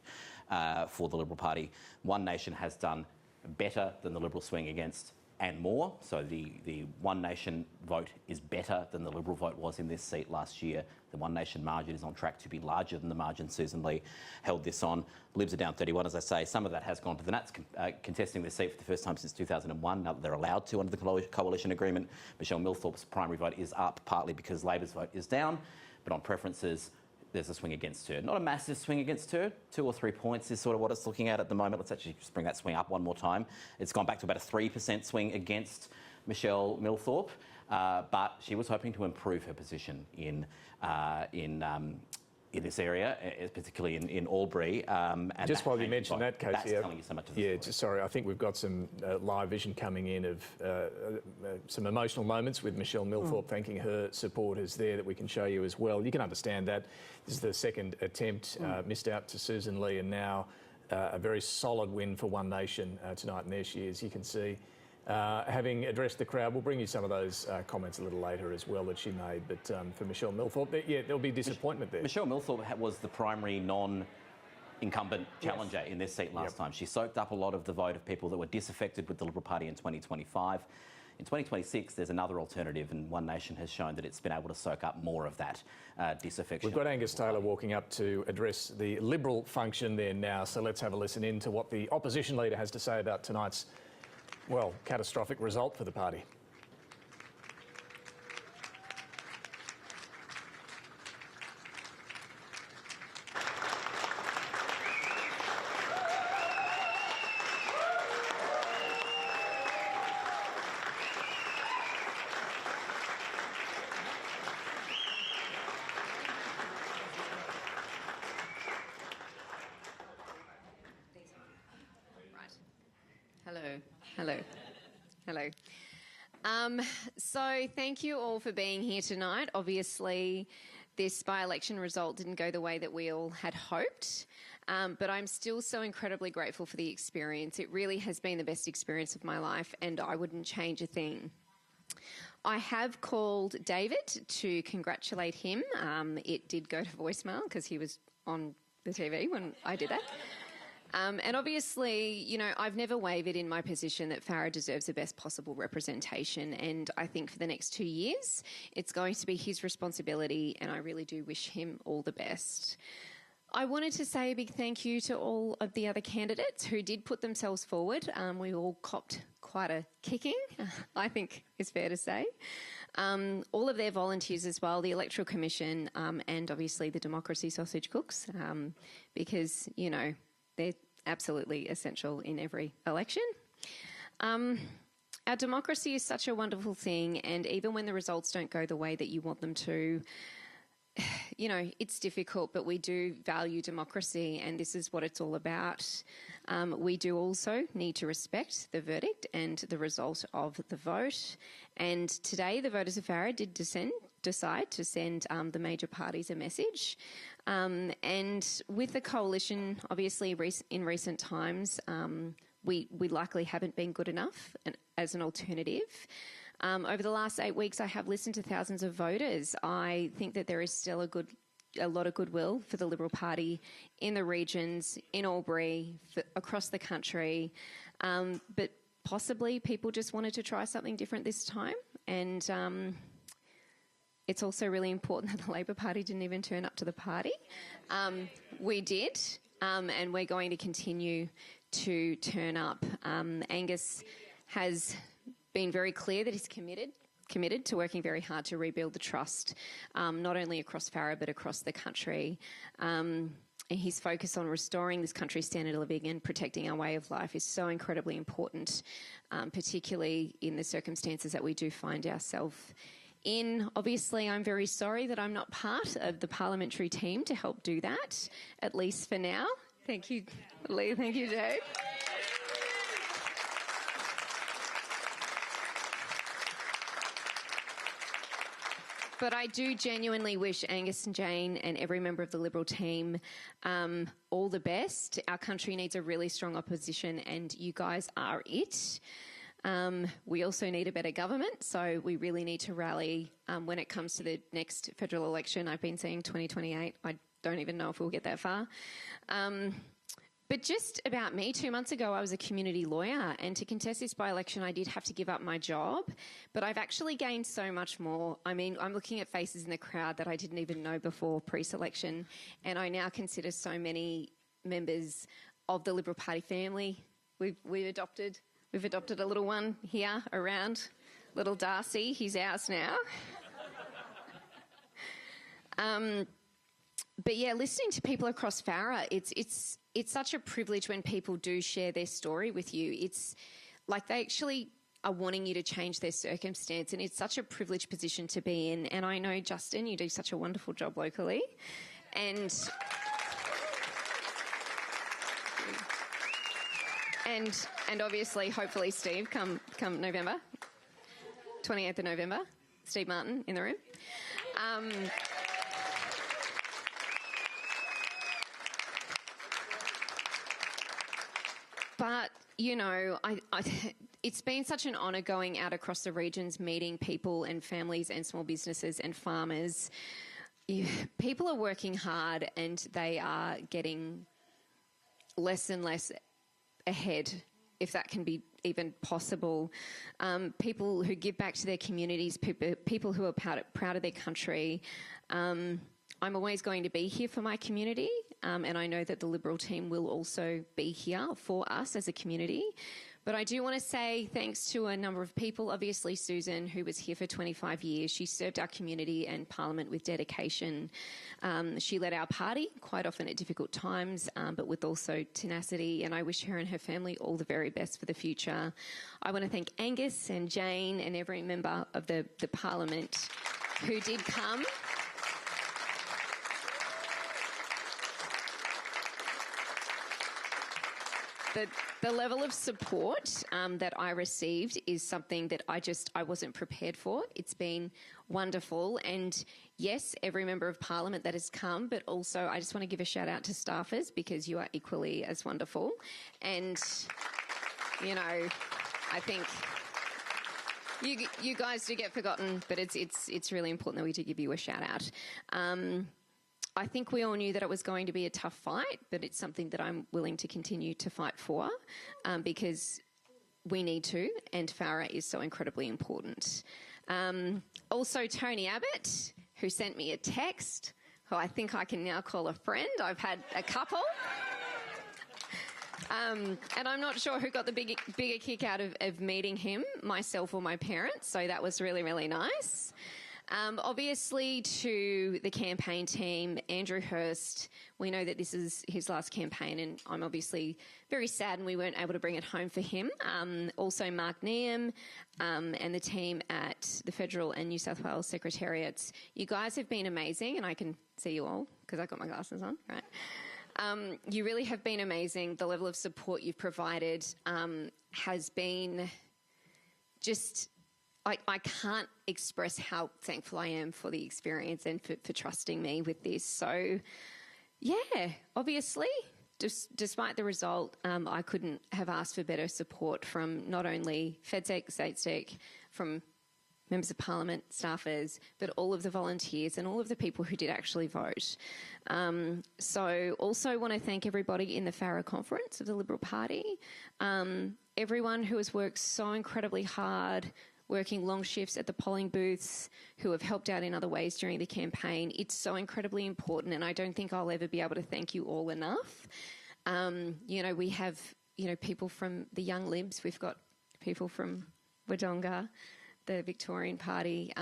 for the Liberal Party. One Nation has done better than the Liberal swing against and more. So the One Nation vote is better than the Liberal vote was in this seat last year. The One Nation margin is on track to be larger than the margin Susan Lee held this on. Libs are down 31, as I say. Some of that has gone to the Nats, contesting this seat for the first time since 2001. Now that they're allowed to under the coalition agreement. Michelle Millthorpe's primary vote is up, partly because Labor's vote is down, but on preferences, there's a swing against her. Not a massive swing against her. 2 or 3 points is sort of what it's looking at the moment. Let's actually just bring that swing up one more time. It's gone back to about a 3% swing against Michelle Millthorpe, but she was hoping to improve her position in this area, particularly in Albury. And just while you mention that, Casey, that's telling you so much of the story. just sorry, I think we've got some live vision coming in of some emotional moments with Michelle Millthorpe thanking her supporters there that we can show you as well. You can understand that. This is the second attempt, missed out to Susan Lee, and now a very solid win for One Nation tonight, and there she is, you can see. Having addressed the crowd, we'll bring you some of those comments a little later as well that she made. But for Michelle Millthorpe, there'll be disappointment there. Michelle Millthorpe was the primary non-incumbent challenger in this seat last time. She soaked up a lot of the vote of people that were disaffected with the Liberal Party in 2025. In 2026, there's another alternative, and One Nation has shown that it's been able to soak up more of that disaffection. We've got Angus Taylor walking up to address the Liberal function there now, so let's have a listen in to what the opposition leader has to say about tonight's, well, catastrophic result for the party. Hello. So thank you all for being here tonight. Obviously, this by-election result didn't go the way that we all had hoped, but I'm still so incredibly grateful for the experience. It really has been the best experience of my life, and I wouldn't change a thing. I have called David to congratulate him. It did go to voicemail because he was on the TV when I did that. And obviously, you know, I've never wavered in my position that Farah deserves the best possible representation, and I think for the next 2 years it's going to be his responsibility, and I really do wish him all the best. I wanted to say a big thank you to all of the other candidates who did put themselves forward. We all copped quite a kicking, I think is fair to say. All of their volunteers as well, the Electoral Commission, and obviously the Democracy Sausage Cooks, because, you know, they're absolutely essential in every election. Our democracy is such a wonderful thing, and even when the results don't go the way that you want them to, you know, it's difficult, but we do value democracy, and this is what it's all about. We do also need to respect the verdict and the result of the vote. And today, the voters of Farah did decide to send the major parties a message. And with the coalition, obviously, in recent times, we likely haven't been good enough as an alternative. Over the last 8 weeks, I have listened to thousands of voters. I think that there is still a lot of goodwill for the Liberal Party in the regions, in Albury, across the country. But possibly people just wanted to try something different this time. And it's also really important that the Labor Party didn't even turn up to the party. We did, and we're going to continue to turn up. Angus has been very clear that he's committed to working very hard to rebuild the trust, not only across Farah but across the country. And his focus on restoring this country's standard of living and protecting our way of life is so incredibly important, particularly in the circumstances that we do find ourselves in. Obviously, I'm very sorry that I'm not part of the parliamentary team to help do that, at least for now. Thank you, Lee. Thank you, Dave. But I do genuinely wish Angus and Jane and every member of the Liberal team all the best. Our country needs a really strong opposition, and you guys are it. We also need a better government, so we really need to rally when it comes to the next federal election. I've been saying 2028. I don't even know if we'll get that far. But But just about me, 2 months ago, I was a community lawyer, and to contest this by-election, I did have to give up my job, but I've actually gained so much more. I mean, I'm looking at faces in the crowd that I didn't even know before pre-selection, and I now consider so many members of the Liberal Party family. We've adopted a little one here around, little Darcy. He's ours now. But yeah, listening to people across Farrer, it's such a privilege when people do share their story with you. It's like they actually are wanting you to change their circumstance, and it's such a privileged position to be in. And I know, Justin, you do such a wonderful job locally. And obviously, hopefully, Steve, come November, 28th of November, Steve Martin in the room. But, you know, it's been such an honour going out across the regions, meeting people and families and small businesses and farmers. People are working hard and they are getting less and less ahead, if that can be even possible. People who give back to their communities, people who are proud of their country. I'm always going to be here for my community, and I know that the Liberal team will also be here for us as a community. But I do want to say thanks to a number of people. Obviously, Susan, who was here for 25 years, she served our community and Parliament with dedication. She led our party, quite often at difficult times, but with also tenacity, and I wish her and her family all the very best for the future. I want to thank Angus and Jane and every member of the Parliament who did come. The level of support that I received is something that I wasn't prepared for. It's been wonderful. And yes, every member of Parliament that has come, but also I just want to give a shout out to staffers because you are equally as wonderful. And, you know, I think you guys do get forgotten, but it's really important that we do give you a shout out. I think we all knew that it was going to be a tough fight, but it's something that I'm willing to continue to fight for because we need to, and Farrer is so incredibly important. Also, Tony Abbott, who sent me a text, who I think I can now call a friend. I've had a couple. And I'm not sure who got the bigger kick out of meeting him, myself or my parents, so that was really, really nice. Obviously, to the campaign team, Andrew Hurst, we know that this is his last campaign, and I'm obviously very sad and we weren't able to bring it home for him. Also, Mark Neame and the team at the Federal and New South Wales Secretariats. You guys have been amazing, and I can see you all because I've got my glasses on, right? You really have been amazing. The level of support you've provided has been just... I can't express how thankful I am for the experience and for trusting me with this. So, yeah, obviously, despite the result, I couldn't have asked for better support from not only FedSec, StateSec, from members of Parliament, staffers, but all of the volunteers and all of the people who did actually vote. So also want to thank everybody in the Farrer Conference of the Liberal Party, everyone who has worked so incredibly hard, working long shifts at the polling booths, who have helped out in other ways during the campaign. It's so incredibly important, and I don't think I'll ever be able to thank you all enough. You know, we have, you know, people from the Young Libs. We've got people from Wodonga, the Victorian Party.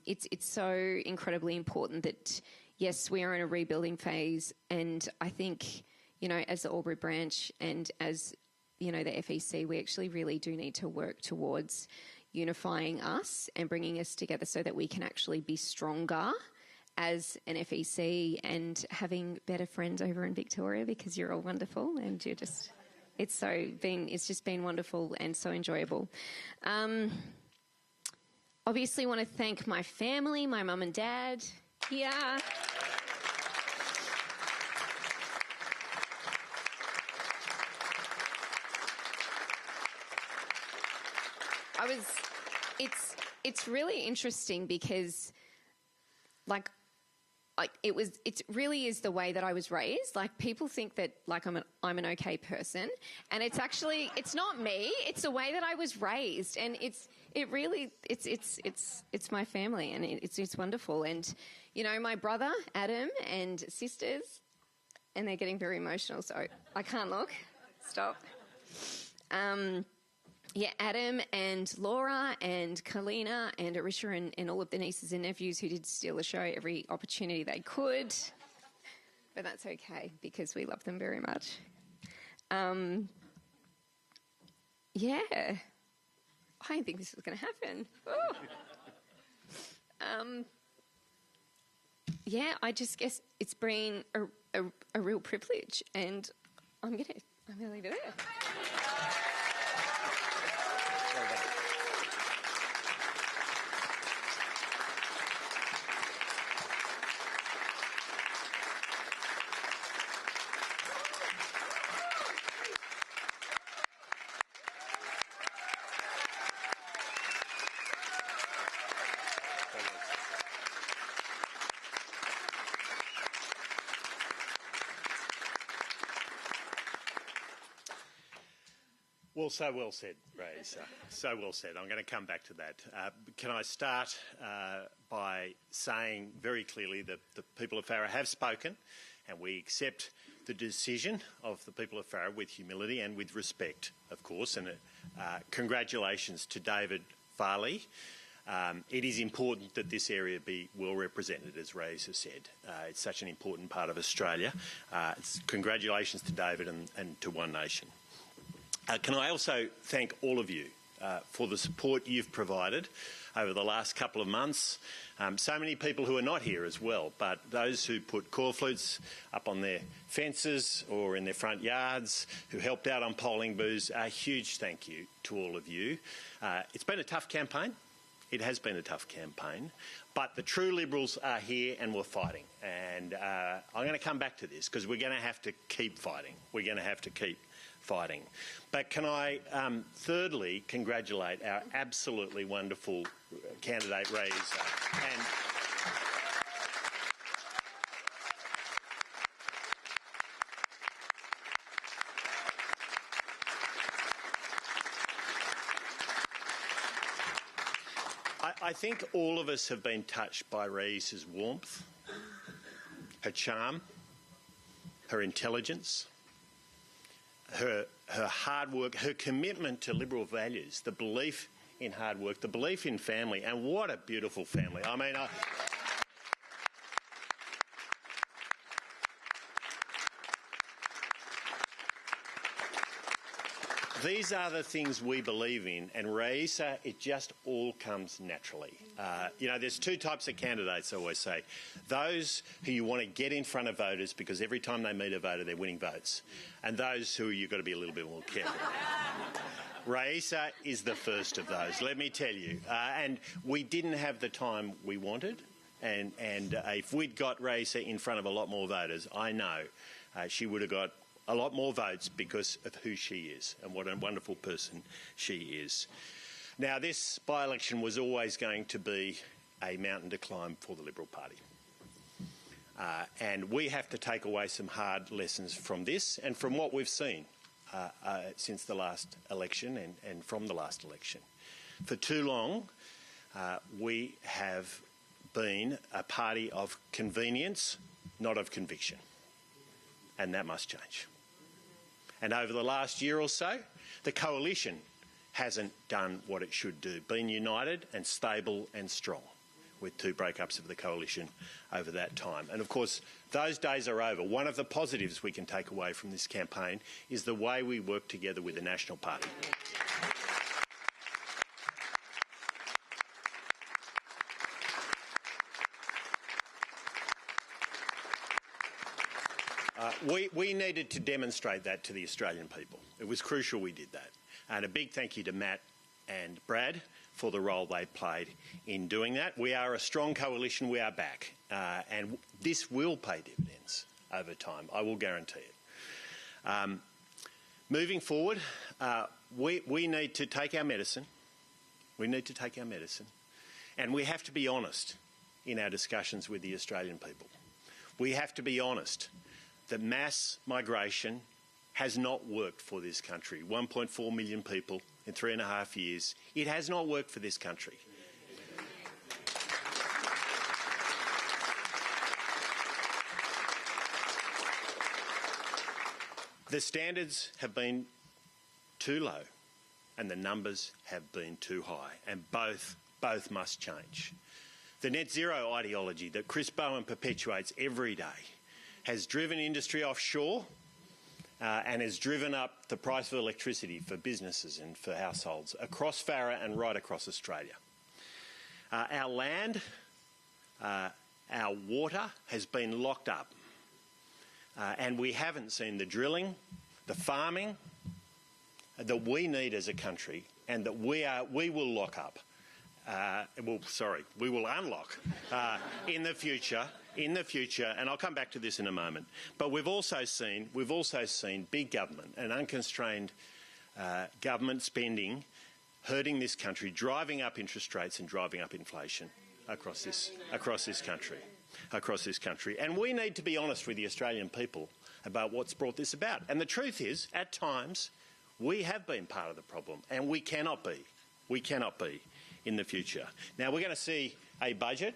It's so incredibly important that, yes, we are in a rebuilding phase, and I think, you know, as the Albury branch and as, you know, the FEC, we actually really do need to work towards unifying us and bringing us together so that we can actually be stronger as an FEC and having better friends over in Victoria, because you're all wonderful and you're just, it's just been wonderful and so enjoyable. Obviously want to thank my family, my mum and dad. Yeah. It's really interesting because, like, it really is the way that I was raised. Like, people think that like I'm an okay person, and it's not me. It's the way that I was raised, and it's my family, and it's wonderful. And you know, my brother Adam and sisters, and they're getting very emotional, so I can't look. Stop. Yeah, Adam and Laura and Kalina and Arisha and all of the nieces and nephews who did steal the show every opportunity they could. But that's okay, because we love them very much. Yeah. I didn't think this was going to happen. Yeah, I just guess it's been a real privilege, and I'm going to leave it there. Well, so well said, Ray. So well said. I'm going to come back to that. Can I start by saying very clearly that the people of Farrer have spoken, and we accept the decision of the people of Farrer with humility and with respect, of course. And congratulations to David Farley. It is important that this area be well represented, as Ray has said. It's such an important part of Australia. Congratulations to David and to One Nation. Can I also thank all of you for the support you've provided over the last couple of months. So many people who are not here as well, but those who put corflutes up on their fences or in their front yards, who helped out on polling booths, a huge thank you to all of you. It's been a tough campaign. It has been a tough campaign, but the true Liberals are here and we're fighting. And I'm going to come back to this because we're going to have to keep fighting. We're going to have to keep fighting. But can I thirdly congratulate our absolutely wonderful candidate, Ray Issa. I think all of us have been touched by Ray Issa's warmth, her charm, her intelligence, her hard work, her commitment to Liberal values, the belief in hard work, the belief in family, and what a beautiful family. I mean, these are the things we believe in, and Ray Issa, it just all comes naturally. You know, there's two types of candidates, I always say. Those who you want to get in front of voters because every time they meet a voter, they're winning votes. And those who you've got to be a little bit more careful. Ray Issa is the first of those, let me tell you. And we didn't have the time we wanted. And if we'd got Ray Issa in front of a lot more voters, I know she would have got a lot more votes because of who she is and what a wonderful person she is. Now, this by-election was always going to be a mountain to climb for the Liberal Party. And we have to take away some hard lessons from this and from what we've seen since the last election and from the last election. For too long, we have been a party of convenience, not of conviction. And that must change. And over the last year or so, the coalition hasn't done what it should do, been united and stable and strong, with two breakups of the coalition over that time. And of course, those days are over. One of the positives we can take away from this campaign is the way we work together with the National Party. We needed to demonstrate that to the Australian people. It was crucial we did that. And a big thank you to Matt and Brad for the role they played in doing that. We are a strong coalition. We are back. And this will pay dividends over time. I will guarantee it. Moving forward, we need to take our medicine. We need to take our medicine. And we have to be honest in our discussions with the Australian people. we have to be honest that mass migration has not worked for this country. 1.4 million people in 3.5 years. It has not worked for this country. The standards have been too low and the numbers have been too high, and both must change. The net zero ideology that Chris Bowen perpetuates every day has driven industry offshore and has driven up the price of electricity for businesses and for households across Farah and right across Australia. Our land, our water has been locked up, and we haven't seen the drilling, the farming that we need as a country, and that we will lock up. We will unlock in the future, and I'll come back to this in a moment. But we've also seen big government and unconstrained government spending hurting this country, driving up interest rates and driving up inflation across this country. And we need to be honest with the Australian people about what's brought this about. And the truth is, at times, we have been part of the problem, and we cannot be. We cannot be in the future. Now, we're going to see a budget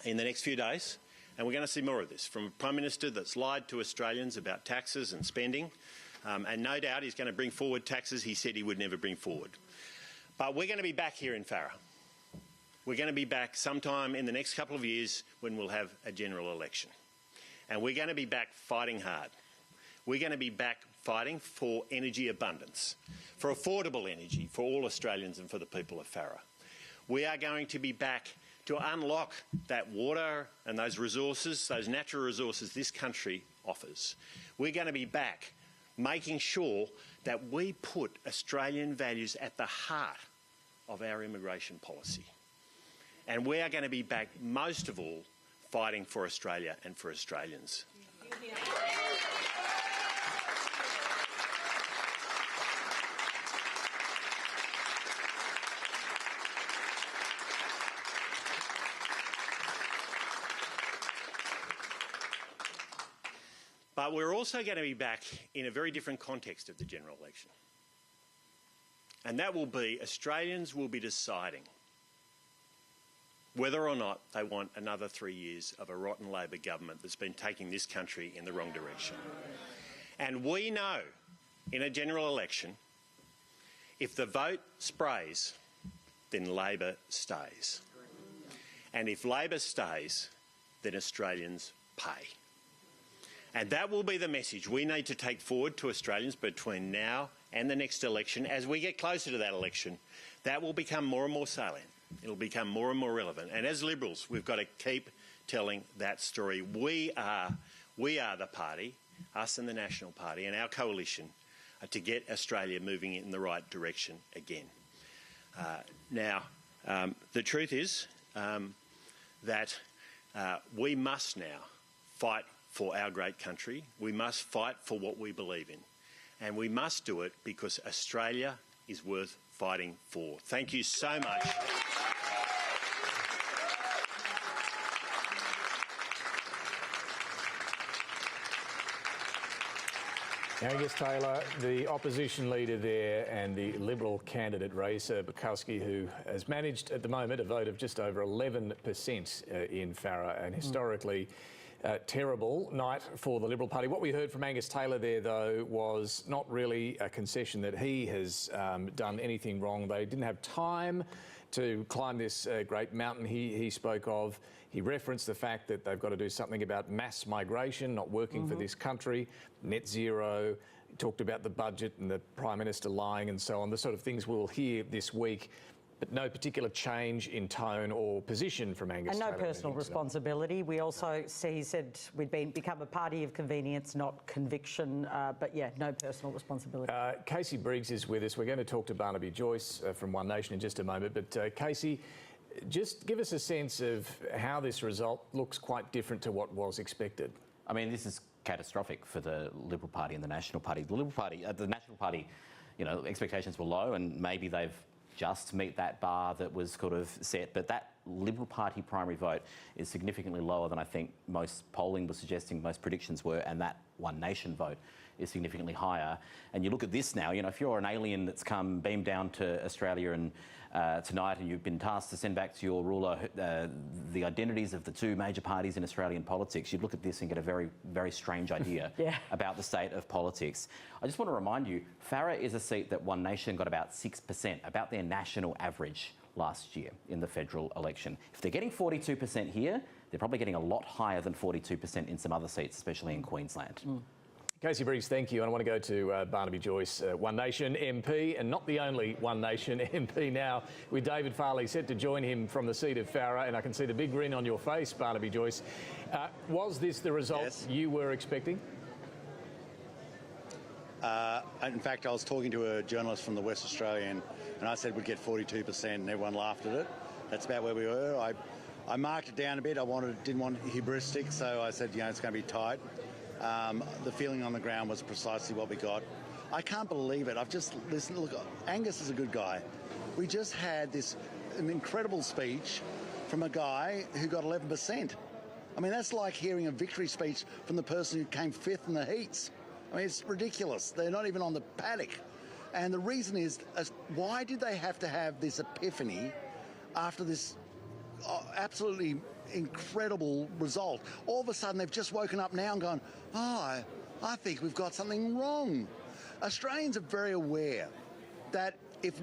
in the next few days, and we're going to see more of this from a Prime Minister that's lied to Australians about taxes and spending, and no doubt he's going to bring forward taxes he said he would never bring forward. But we're going to be back here in Farah. We're going to be back sometime in the next couple of years when we'll have a general election. And we're going to be back fighting hard. We're going to be back fighting for energy abundance, for affordable energy for all Australians and for the people of Farah. We are going to be back to unlock that water and those resources, those natural resources this country offers. We're going to be back making sure that we put Australian values at the heart of our immigration policy. And we are going to be back, most of all, fighting for Australia and for Australians. But we're also going to be back in a very different context of the general election. And that will be Australians will be deciding whether or not they want another 3 years of a rotten Labor government that's been taking this country in the wrong direction. And we know in a general election, if the vote sprays, then Labor stays. And if Labor stays, then Australians pay. And that will be the message we need to take forward to Australians between now and the next election. As we get closer to that election, that will become more and more salient. It'll become more and more relevant. And as Liberals, we've got to keep telling that story. We are the party, us and the National Party and our coalition, to get Australia moving in the right direction again. The truth is that we must now fight for our great country. We must fight for what we believe in. And we must do it because Australia is worth fighting for. Thank you so much. Angus Taylor, the opposition leader there and the Liberal candidate, Raisa Bukowski, who has managed at the moment a vote of just over 11% in Farah, and historically terrible night for the Liberal Party. What we heard from Angus Taylor there, though, was not really a concession that he has done anything wrong. They didn't have time to climb this great mountain he spoke of. He referenced the fact that they've got to do something about mass migration, not working for this country, net zero. He talked about the budget and the Prime Minister lying and so on, the sort of things we'll hear this week. But no particular change in tone or position from Angus Taylor. And no personal responsibility. We also see, he said we'd become a party of convenience, not conviction. But yeah, no personal responsibility. Casey Briggs is with us. We're going to talk to Barnaby Joyce from One Nation in just a moment. But Casey, just give us a sense of how this result looks quite different to what was expected. I mean, this is catastrophic for the Liberal Party and the National Party. The Liberal Party, the National Party, expectations were low, and maybe they've just meet that bar that was sort of set, but that Liberal Party primary vote is significantly lower than I think most polling was suggesting, most predictions were, and that One Nation vote is significantly higher. And you look at this now, you know, if you're an alien that's come beamed down to Australia and tonight, and you've been tasked to send back to your ruler the identities of the two major parties in Australian politics, you'd look at this and get a very, very strange idea about the state of politics. I just want to remind you, Farrer is a seat that One Nation got about 6%, about their national average last year in the federal election. If they're getting 42% here, they're probably getting a lot higher than 42% in some other seats, especially in Queensland. Casey Briggs, thank you. And I want to go to Barnaby Joyce, One Nation MP, and not the only One Nation MP now, with David Farley set to join him from the seat of Farrer. And I can see the big grin on your face, Barnaby Joyce. Was this the result you were expecting? In fact, I was talking to a journalist from the West Australian, and I said we'd get 42%, and everyone laughed at it. That's about where we were. I marked it down a bit. I didn't want hubristic, so I said, you know, it's going to be tight. The feeling on the ground was precisely what we got. I can't believe it. I've just listened. Look, Angus is a good guy. We just had an incredible speech from a guy who got 11%. I mean, that's like hearing a victory speech from the person who came 5th in the heats. I mean, it's ridiculous. They're not even on the paddock. And the reason is, why did they have to have this epiphany after this absolutely incredible result? All of a sudden, they've just woken up now and gone, oh, I think we've got something wrong. Australians are very aware that if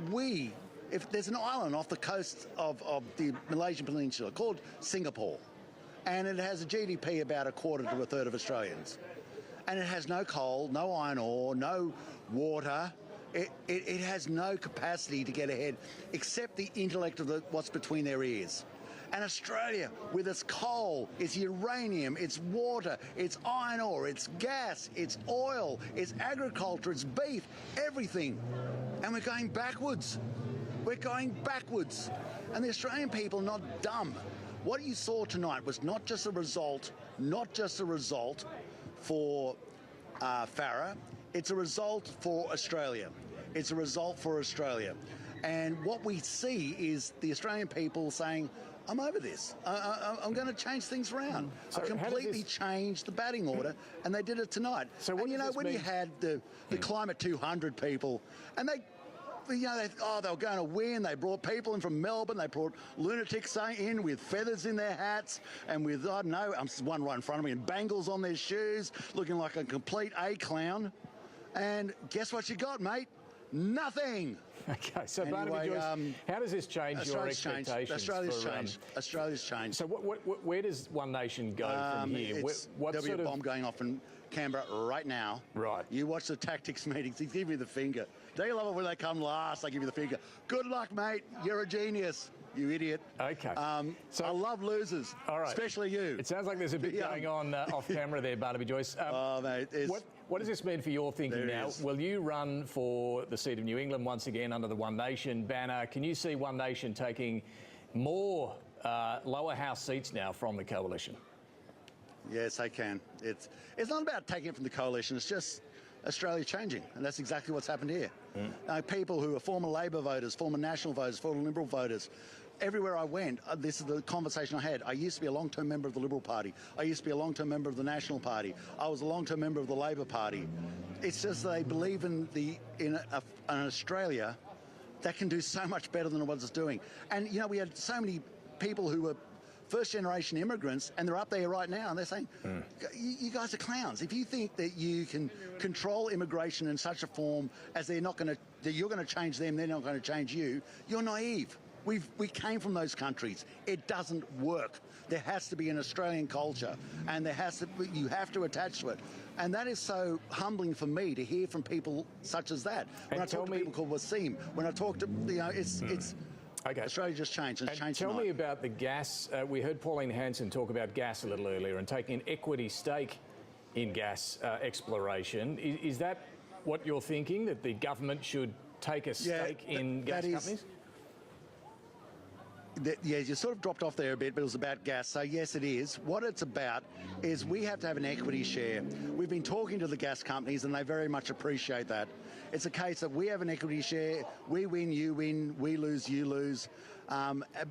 there's an island off the coast of the Malaysian Peninsula called Singapore, and it has a GDP about a quarter to a third of Australians, and it has no coal, no iron ore, no water. It has no capacity to get ahead except the intellect of what's between their ears. And Australia, with its coal, its uranium, its water, its iron ore, its gas, its oil, its agriculture, its beef, everything. And we're going backwards. We're going backwards. And the Australian people are not dumb. What you saw tonight was not just a result for Farrer. It's a result for Australia. It's a result for Australia. And what we see is the Australian people saying, I'm over this. I'm going to change things around. So I completely changed the batting order, and they did it tonight. So and you know, when you had the Climate 200 people, and they were going to win. They brought people in from Melbourne. They brought lunatics in with feathers in their hats and with, I don't know, one right in front of me, and bangles on their shoes, looking like a complete A-clown. And guess what you got, mate? Nothing. Okay, so anyway, Barnaby Joyce, how does this change your expectations? Australia's changed. So where does One Nation go from here? There'll be a bomb going off in Canberra right now. Right. You watch the tactics meetings. He give you the finger. Don't you love it when they come last? They give you the finger. Good luck, mate. You're a genius. You idiot. Okay. So I love losers. All right. Especially you. It sounds like there's a bit going on off camera there, Barnaby Joyce. Mate. What does this mean for your thinking now? Will you run for the seat of New England once again under the One Nation banner? Can you see One Nation taking more lower house seats now from the coalition? Yes, I can. It's not about taking it from the coalition. It's just Australia changing, and that's exactly what's happened here. People who are former Labor voters, former National voters, former Liberal voters, everywhere I went, this is the conversation I had. I used to be a long-term member of the Liberal Party. I used to be a long-term member of the National Party. I was a long-term member of the Labor Party. It's just they believe in an Australia that can do so much better than what it's doing. And, you know, we had so many people who were first-generation immigrants, and they're up there right now, and they're saying, you guys are clowns. If you think that you can control immigration in such a form as that you're going to change them, they're not going to change you, you're naive. We came from those countries. It doesn't work. There has to be an Australian culture, and you have to attach to it. And that is so humbling for me to hear from people such as that. When I talk to people called Wasim, when I talk to, it's okay. Australia just changed. And changed tell tonight. me about the gas. We heard Pauline Hanson talk about gas a little earlier and taking an equity stake in gas exploration. Is that what you're thinking, that the government should take a stake in gas companies? Yeah, you sort of dropped off there a bit, but it was about gas. So, yes, it is. What it's about is we have to have an equity share. We've been talking to the gas companies, and they very much appreciate that. It's a case that we have an equity share. We win, you win. We lose, you lose.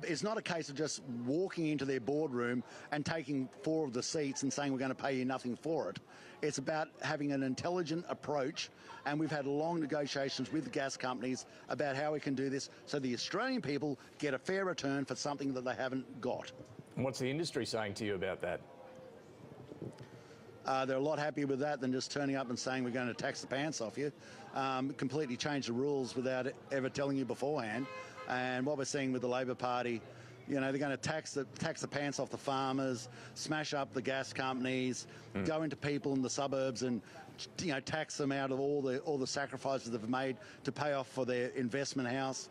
It's not a case of just walking into their boardroom and taking 4 of the seats and saying we're going to pay you nothing for it. It's about having an intelligent approach, and we've had long negotiations with the gas companies about how we can do this so the Australian people get a fair return for something that they haven't got. And what's the industry saying to you about that? They're a lot happier with that than just turning up and saying we're going to tax the pants off you. Completely change the rules without ever telling you beforehand. And what we're seeing with the Labor Party, you know, they're going to tax the pants off the farmers, smash up the gas companies, go into people in the suburbs and, you know, tax them out of all the sacrifices they've made to pay off for their investment house.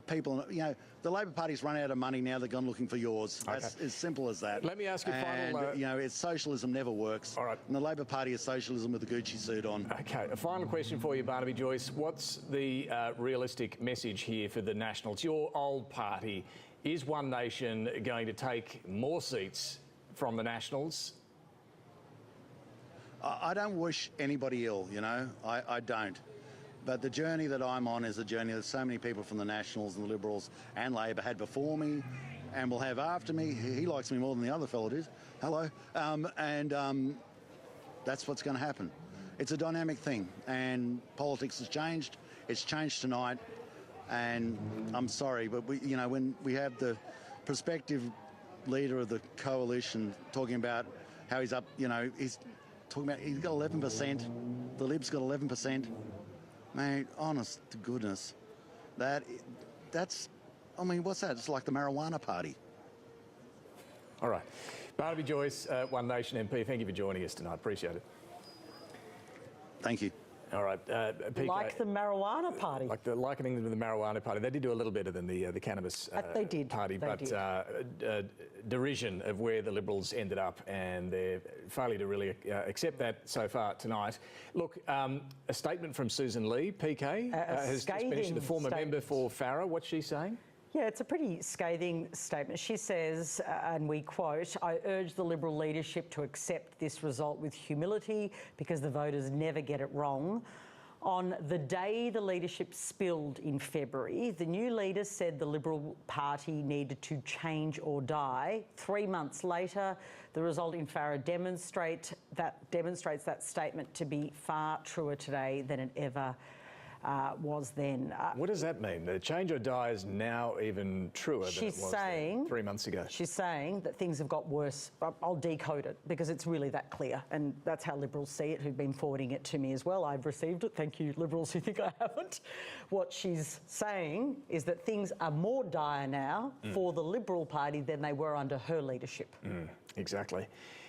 People, you know, the Labor Party's run out of money now. They've gone looking for yours. That's as simple as that. Let me ask you final. You know, socialism never works. All right. And the Labor Party is socialism with a Gucci suit on. Okay. A final question for you, Barnaby Joyce. What's the realistic message here for the Nationals? Your old party. Is One Nation going to take more seats from the Nationals? I don't wish anybody ill. You know, I don't. But the journey that I'm on is a journey that so many people from the Nationals and the Liberals and Labor had before me and will have after me. He likes me more than the other fellow did. Hello. That's what's going to happen. It's a dynamic thing, and politics has changed. It's changed tonight, and I'm sorry, but you know, when we have the prospective leader of the coalition talking about how he's up, you know, he's talking about he's got 11%, the Libs got 11%. Mate, honest to goodness, that's, I mean, what's that? It's like the marijuana party. All right. Barnaby Joyce, One Nation MP, thank you for joining us tonight. Appreciate it. Thank you. All right. PK, like the marijuana party. Like the likening them to the marijuana party. They did do a little better than the cannabis they did. party, They but did. Derision of where the Liberals ended up and their failure to really accept that so far tonight. Look, a statement from Susan Lee, PK, has just finished, the former member for Farrer. What's she saying? Yeah, it's a pretty scathing statement. She says, and we quote, "I urge the Liberal leadership to accept this result with humility because the voters never get it wrong. On the day the leadership spilled in February, the new leader said the Liberal Party needed to change or die. 3 months later, the result in Farrer demonstrates that statement to be far truer today than it ever was then." What does that mean? The change or die is now even truer than it was then, 3 months ago. She's saying that things have got worse. I'll decode it because it's really that clear, and that's how Liberals see it, who've been forwarding it to me as well. I've received it. Thank you, Liberals who think I haven't. What she's saying is that things are more dire now for the Liberal Party than they were under her leadership. Exactly.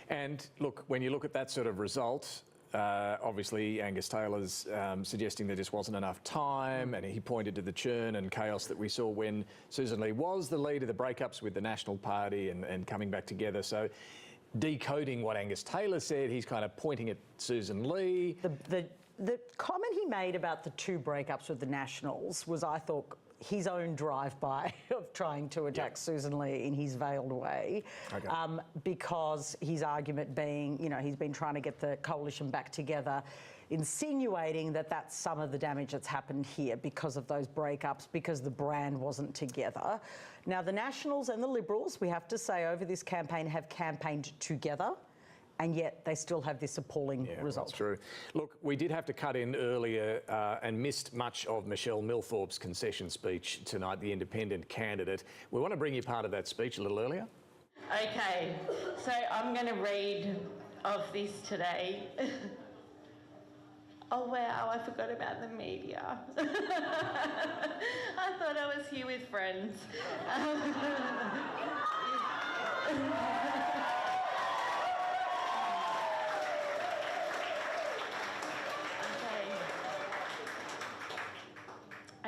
And look, when you look at that sort of result, obviously Angus Taylor's suggesting there just wasn't enough time, and he pointed to the churn and chaos that we saw when Susan Lee was the leader, the breakups with the National Party and coming back together. So decoding what Angus Taylor said, he's kind of pointing at Susan Lee. The comment he made about the 2 breakups with the Nationals was, I thought, his own drive-by of trying to attack Susan Lee in his veiled way, because his argument being, you know, he's been trying to get the coalition back together, insinuating that that's some of the damage that's happened here because of those breakups, because the brand wasn't together. Now, the Nationals and the Liberals, we have to say, over this campaign have campaigned together, and yet they still have this appalling result. That's true. Look, we did have to cut in earlier and missed much of Michelle Milthorpe's concession speech tonight, the independent candidate. We want to bring you part of that speech a little earlier. Okay, so I'm going to read of this today. Oh wow, I forgot about the media. I thought I was here with friends.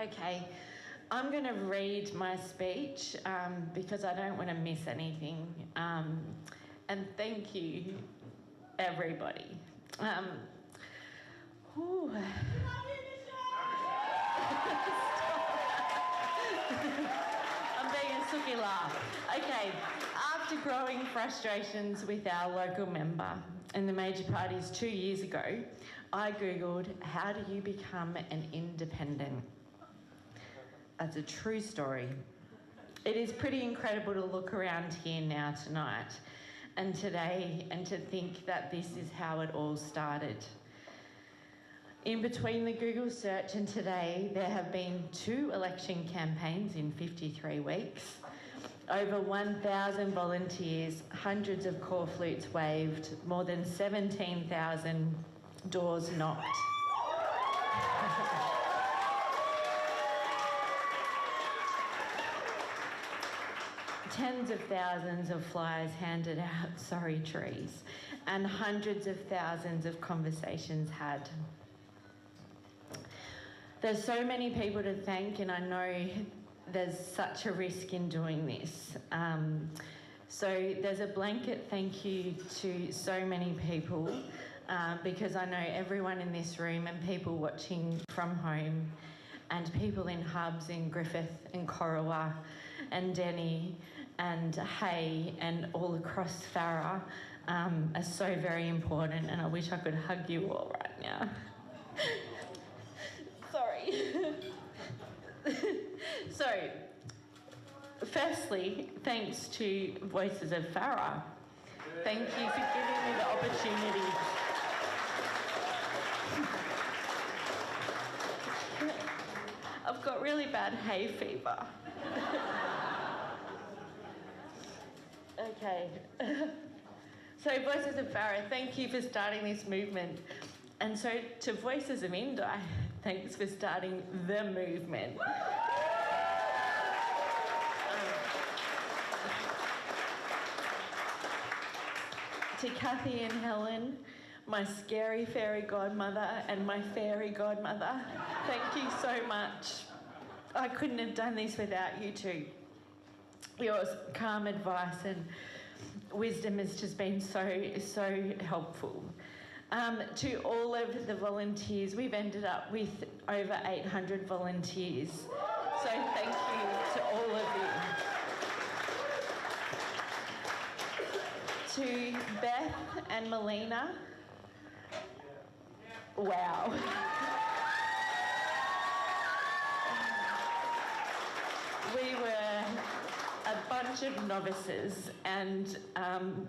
Okay, I'm going to read my speech because I don't want to miss anything. And thank you, everybody. I'm being a sookie laugh. Okay, after growing frustrations with our local member and the major parties 2 years ago, I Googled, how do you become an independent? That's a true story. It is pretty incredible to look around here now tonight and today and to think that this is how it all started. In between the Google search and today, there have been 2 election campaigns in 53 weeks, over 1,000 volunteers, hundreds of core flutes waved, more than 17,000 doors knocked. Tens of thousands of flyers handed out, sorry trees, and hundreds of thousands of conversations had. There's so many people to thank, and I know there's such a risk in doing this. So there's a blanket thank you to so many people, because I know everyone in this room and people watching from home and people in hubs in Griffith and Corowa and Denny and Hay and all across Farrer are so very important, and I wish I could hug you all right now. Sorry. So, firstly, thanks to Voices of Farrer. Thank you for giving me the opportunity. I've got really bad hay fever. Okay. So Voices of Farrer, thank you for starting this movement. And so to Voices of Indi, thanks for starting the movement. To Kathy and Helen, my scary fairy godmother and my fairy godmother, thank you so much. I couldn't have done this without you two. Your calm advice and wisdom has just been so helpful. To all of the volunteers, we've ended up with over 800 volunteers. So thank you to all of you. To Beth and Melina, wow. We were a bunch of novices and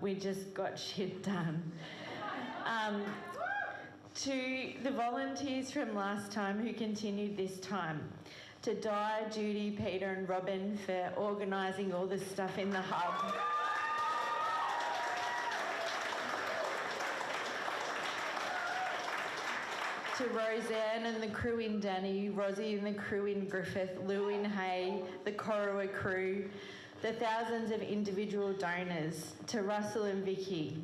we just got shit done. To the volunteers from last time who continued this time, to Di, Judy, Peter and Robin for organising all this stuff in the hub. To Roseanne and the crew in Danny, Rosie and the crew in Griffith, Lou in Hay, the Corowa crew, the thousands of individual donors, to Russell and Vicky.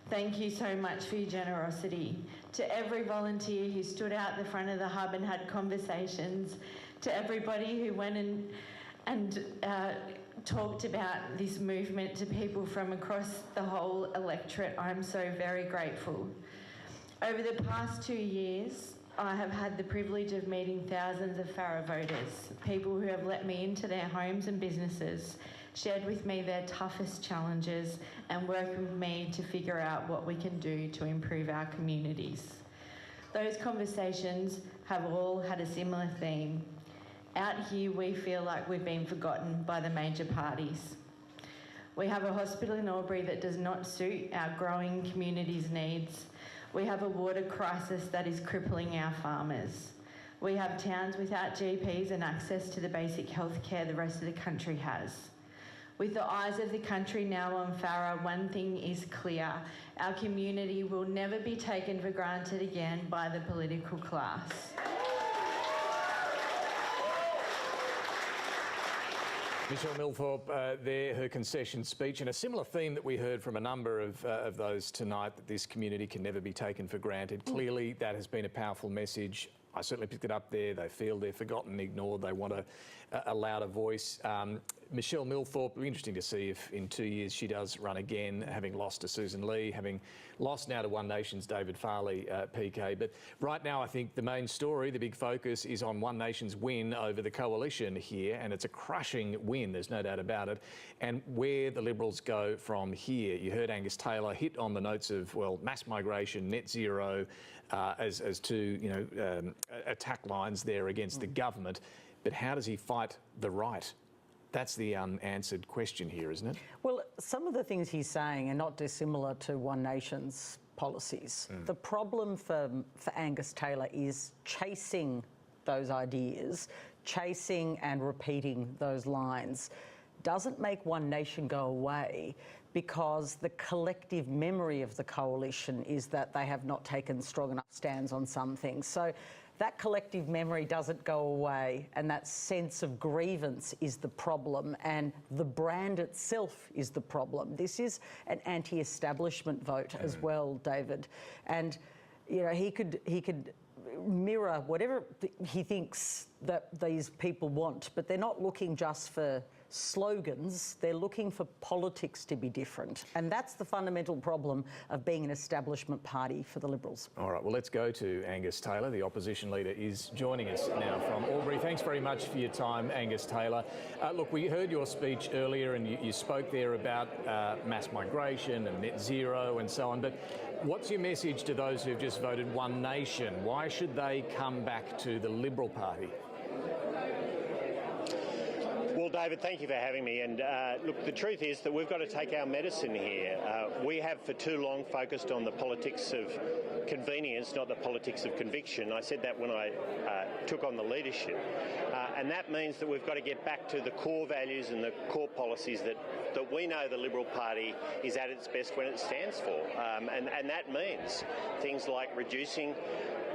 Thank you so much for your generosity. To every volunteer who stood out the front of the hub and had conversations, to everybody who went and talked about this movement to people from across the whole electorate, I'm so very grateful. Over the past 2 years, I have had the privilege of meeting thousands of Farrer voters, people who have let me into their homes and businesses, shared with me their toughest challenges and worked with me to figure out what we can do to improve our communities. Those conversations have all had a similar theme. Out here, we feel like we've been forgotten by the major parties. We have a hospital in Albury that does not suit our growing community's needs. We have a water crisis that is crippling our farmers. We have towns without GPs and access to the basic health care the rest of the country has. With the eyes of the country now on Farrer, one thing is clear. Our community will never be taken for granted again by the political class. Michelle Milthorpe there, her concession speech, and a similar theme that we heard from a number of those tonight, that this community can never be taken for granted. Clearly, that has been a powerful message. I certainly picked it up there. They feel they're forgotten, ignored. They want a louder voice. Michelle Milthorpe, it'll be interesting to see if in 2 years she does run again, having lost to Susan Lee, having lost now to One Nation's David Farley, PK. But right now, I think the main story, the big focus, is on One Nation's win over the coalition here, and it's a crushing win, there's no doubt about it, and where the Liberals go from here. You heard Angus Taylor hit on the notes of, well, mass migration, net zero, as two, attack lines there against the government. But how does he fight the right? That's the unanswered question here, isn't it? Well, some of the things he's saying are not dissimilar to One Nation's policies. The problem for Angus Taylor is chasing those ideas, chasing and repeating those lines doesn't make One Nation go away, because the collective memory of the coalition is that they have not taken strong enough stands on some things. So that collective memory doesn't go away, and that sense of grievance is the problem, and the brand itself is the problem. This is an anti-establishment vote as well, David. And, you know, he could mirror whatever he thinks that these people want, but they're not looking just for slogans, they're looking for politics to be different. And that's the fundamental problem of being an establishment party for the Liberals. All right, well, let's go to Angus Taylor. The opposition leader is joining us now from Albury. Thanks very much for your time, Angus Taylor. Look, we heard your speech earlier, and you spoke there about mass migration and net zero and so on, but what's your message to those who've just voted One Nation? Why should they come back to the Liberal Party? Well, David, thank you for having me. And look, the truth is that we've got to take our medicine here. We have for too long focused on the politics of convenience, not the politics of conviction. I said that when I took on the leadership. And that means that we've got to get back to the core values and the core policies that we know the Liberal Party is at its best when it stands for. And that means things like reducing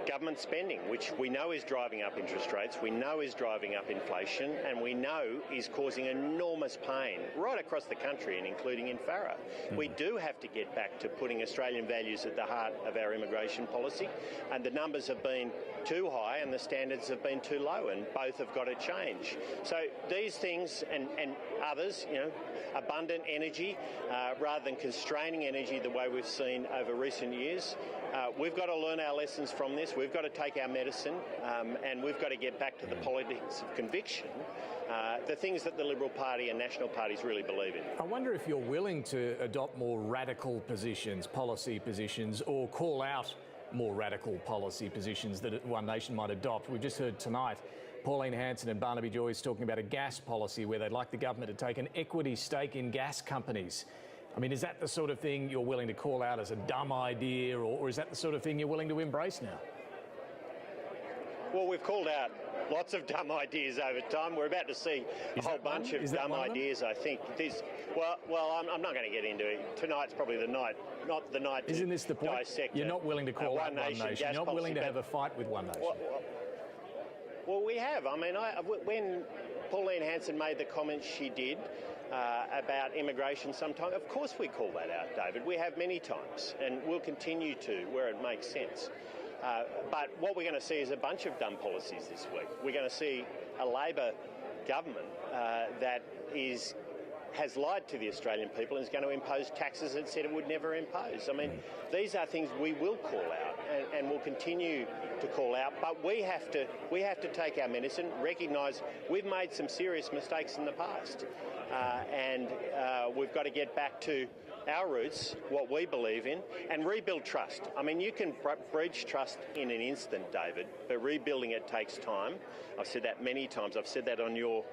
government spending, which we know is driving up interest rates, we know is driving up inflation, and we know is causing enormous pain right across the country and including in Farrer. We do have to get back to putting Australian values at the heart of our immigration policy, and the numbers have been too high and the standards have been too low, and both have got to change. So these things and others, you know, abundant energy rather than constraining energy the way we've seen over recent years, we've got to learn our lessons from this. We've got to take our medicine and we've got to get back to the politics of conviction, the things that the Liberal Party and national parties really believe in. I wonder if you're willing to adopt more radical positions, policy positions, or call out more radical policy positions that One Nation might adopt. We've just heard tonight Pauline Hanson and Barnaby Joyce talking about a gas policy where they'd like the government to take an equity stake in gas companies. I mean, is that the sort of thing you're willing to call out as a dumb idea, or is that the sort of thing you're willing to embrace now? Well, we've called out lots of dumb ideas over time. We're about to see a whole bunch of dumb ideas, I think. Well, I'm not going to get into it. Tonight's probably the night, not the night Isn't this the point? Dissect You're not willing to call out One Nation. You're not willing to policy, have a fight with One Nation. Well, we have. I mean, when Pauline Hanson made the comments she did about immigration sometime, of course we call that out, David. We have many times, and we'll continue to where it makes sense. But what we're going to see is a bunch of dumb policies this week. We're going to see a Labor government that has lied to the Australian people and is going to impose taxes it said it would never impose. I mean, these are things we will call out and will continue to call out, but we have to take our medicine, recognise we've made some serious mistakes in the past, and we've got to get back to our roots, what we believe in, and rebuild trust. I mean, you can breach trust in an instant, David, but rebuilding it takes time. I've said that many times. I've said that on your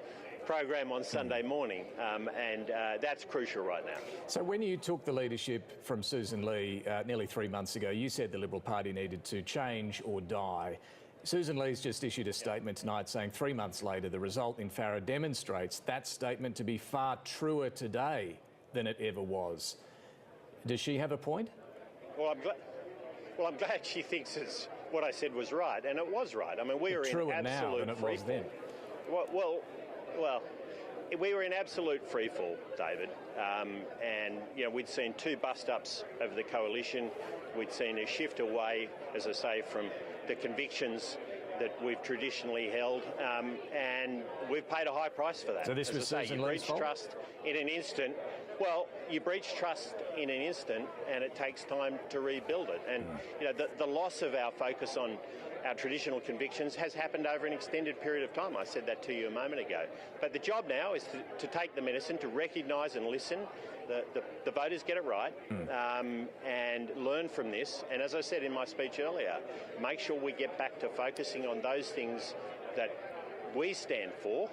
program on Sunday morning, and that's crucial right now. So when you took the leadership from Susan Lee nearly 3 months ago, you said the Liberal Party needed to change or die. Susan Lee's just issued a statement tonight saying 3 months later the result in Farrer demonstrates that statement to be far truer today than it ever was. Does she have a point? Well, I'm glad she thinks what I said was right, and it was right. I mean, we were in absolute freefall. Well, we were in absolute freefall, David, and you know we'd seen 2 bust-ups of the coalition. We'd seen a shift away, as I say, from the convictions that we've traditionally held, and we've paid a high price for that. So this was Susan Lee's fault? You breach trust in an instant. Well, you breach trust in an instant, and it takes time to rebuild it. And you know, the loss of our focus on our traditional convictions has happened over an extended period of time. I said that to you a moment ago. But the job now is to take the medicine, to recognise and listen. The voters get it right, and learn from this. And as I said in my speech earlier, make sure we get back to focusing on those things that we stand for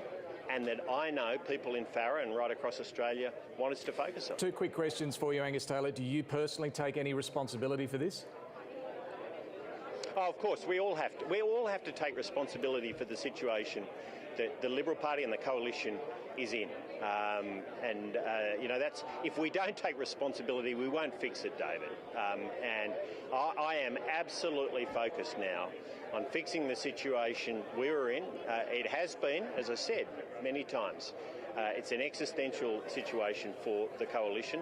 and that I know people in Farrer and right across Australia want us to focus on. Two quick questions for you, Angus Taylor. Do you personally take any responsibility for this? Oh, of course, we all have to. We all have to take responsibility for the situation that the Liberal Party and the Coalition is in. That's, if we don't take responsibility, we won't fix it, David. And I am absolutely focused now on fixing the situation we were in. It has been, as I said many times, it's an existential situation for the Coalition,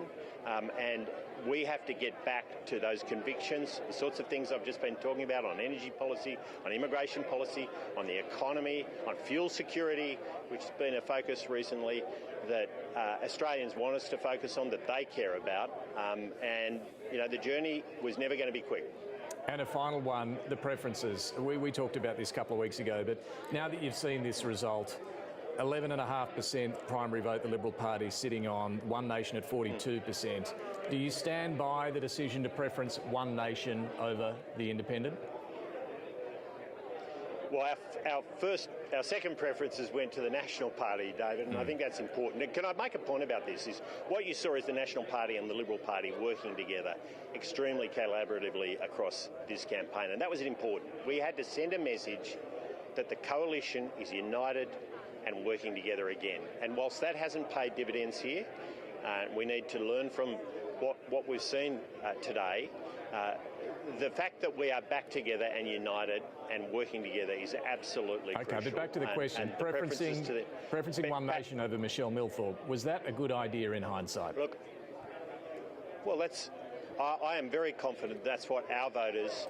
and we have to get back to those convictions, the sorts of things I've just been talking about on energy policy, on immigration policy, on the economy, on fuel security, which has been a focus recently that Australians want us to focus on, that they care about. The journey was never going to be quick. And a final one, the preferences. We talked about this a couple of weeks ago, but now that you've seen this result, 11.5% primary vote, the Liberal Party sitting on One Nation at 42%. Do you stand by the decision to preference One Nation over the Independent? Well, our second preferences went to the National Party, David, and I think that's important. Can I make a point about this? Is what you saw is the National Party and the Liberal Party working together extremely collaboratively across this campaign, and that was important. We had to send a message that the Coalition is united and working together again. And whilst that hasn't paid dividends here, we need to learn from what we've seen today. The fact that we are back together and united and working together is absolutely crucial. Okay, but back to the question. Preferencing One Nation over Michelle Milthorpe, was that a good idea in hindsight? Look, well, I am very confident that's what our voters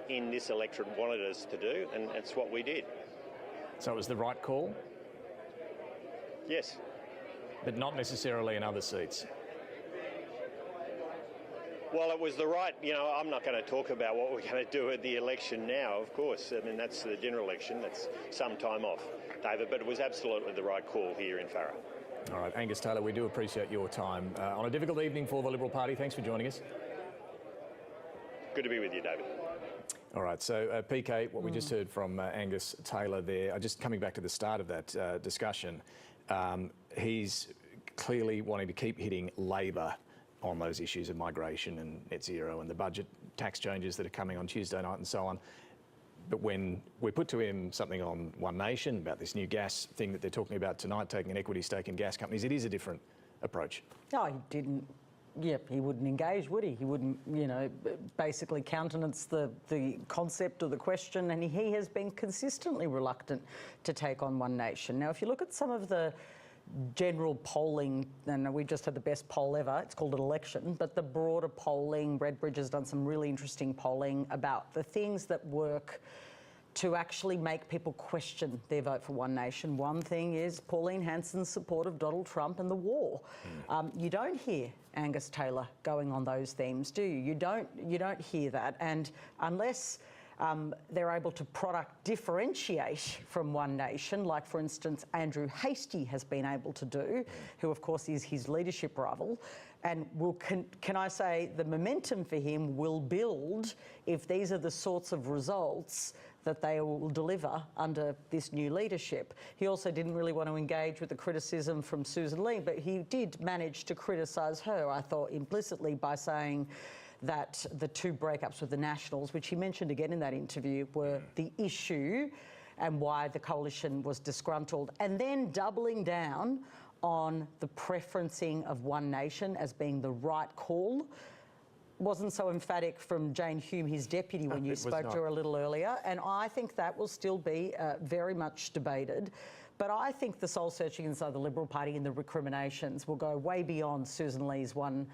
in this electorate wanted us to do, and it's what we did. So it was the right call? Yes. But not necessarily in other seats? Well, it was the right, I'm not going to talk about what we're going to do at the election now, of course. I mean, that's the general election. That's some time off, David, but it was absolutely the right call here in Farrer. All right, Angus Taylor, we do appreciate your time. On a difficult evening for the Liberal Party, thanks for joining us. Good to be with you, David. All right, so PK, what we just heard from Angus Taylor there, just coming back to the start of that discussion, he's clearly wanting to keep hitting Labor on those issues of migration and net zero and the budget tax changes that are coming on Tuesday night and so on. But when we put to him something on One Nation about this new gas thing that they're talking about tonight, taking an equity stake in gas companies, it is a different approach. No, he didn't. Yep, he wouldn't engage, would he? He wouldn't, basically countenance the concept or the question, and he has been consistently reluctant to take on One Nation. Now, if you look at some of the general polling, and we just had the best poll ever, it's called an election, but the broader polling, Redbridge has done some really interesting polling about the things that work to actually make people question their vote for One Nation. One thing is Pauline Hanson's support of Donald Trump and the war. You don't hear Angus Taylor going on those themes, do you? You don't hear that, and unless they're able to product differentiate from One Nation, like for instance Andrew Hastie has been able to do, who of course is his leadership rival, and can I say the momentum for him will build if these are the sorts of results that they will deliver under this new leadership. He also didn't really want to engage with the criticism from Susan Lee, but he did manage to criticise her, I thought, implicitly by saying that the two breakups with the Nationals, which he mentioned again in that interview, were the issue and why the Coalition was disgruntled, and then doubling down on the preferencing of One Nation as being the right call. Wasn't so emphatic from Jane Hume, his deputy, when you spoke to her a little earlier, and I think that will still be very much debated. But I think the soul-searching inside the Liberal Party and the recriminations will go way beyond Susan Lee's one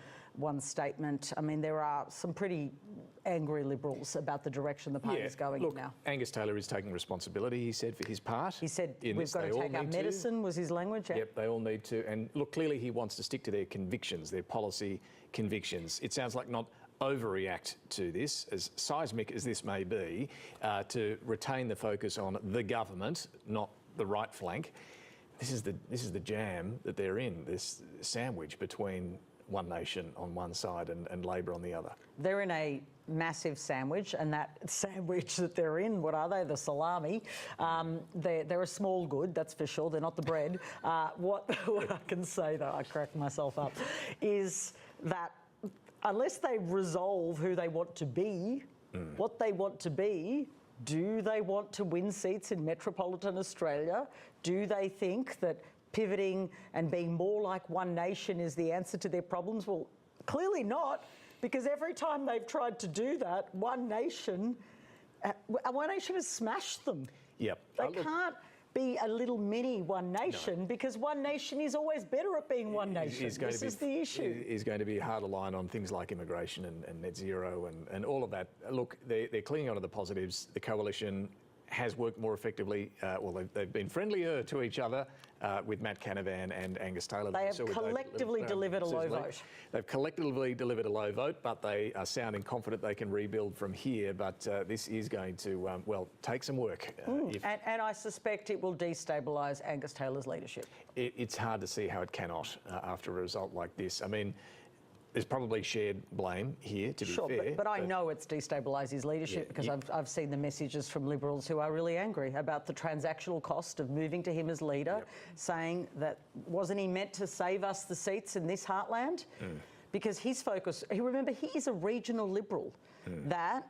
statement. I mean, there are some pretty angry Liberals about the direction the party is going in now. Angus Taylor is taking responsibility, he said, for his part. He said, we've got to take our medicine, was his language. Yep, they all need to. And look, clearly he wants to stick to their convictions, their policy convictions. It sounds like not overreact to this, as seismic as this may be, to retain the focus on the government, not the right flank. This is the jam that they're in, this sandwich between One Nation on one side and Labor on the other. They're in a massive sandwich, and that sandwich that they're in, what are they? The salami. They're a small good, that's for sure. They're not the bread. What I can say, though, I crack myself up, is that unless they resolve who they want to be, what they want to be, do they want to win seats in metropolitan Australia? Do they think that pivoting and being more like One Nation is the answer to their problems? Well, clearly not, because every time they've tried to do that, One Nation has smashed them. Yep. They can't be a little mini One Nation because One Nation is always better at being One Nation. This is the issue. Is going to be hard to line on things like immigration and net zero and all of that. Look, they're clinging on to the positives. The coalition has worked more effectively. They've been friendlier to each other with Matt Canavan and Angus Taylor. They have collectively delivered a low vote. They've collectively delivered a low vote, but they are sounding confident they can rebuild from here. But this is going to, take some work. And I suspect it will destabilise Angus Taylor's leadership. It's hard to see how it cannot after a result like this. I mean, there's probably shared blame here, to be fair. But I know it's destabilised his leadership because I've seen the messages from Liberals who are really angry about the transactional cost of moving to him as leader, saying that wasn't he meant to save us the seats in this heartland? Because his focus, remember, he is a regional Liberal that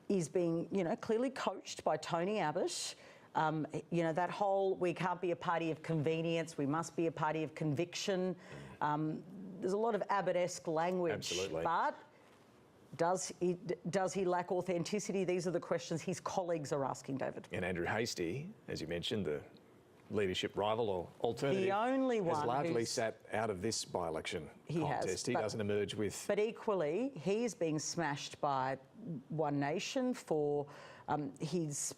is being, clearly coached by Tony Abbott. That whole, we can't be a party of convenience, we must be a party of conviction. There's a lot of Abbott-esque language. Absolutely. But does he lack authenticity? These are the questions his colleagues are asking, David. And Andrew Hastie, as you mentioned, the leadership rival or alternative, the only one has largely sat out of this by-election contest. He doesn't emerge with... But equally, he's being smashed by One Nation for his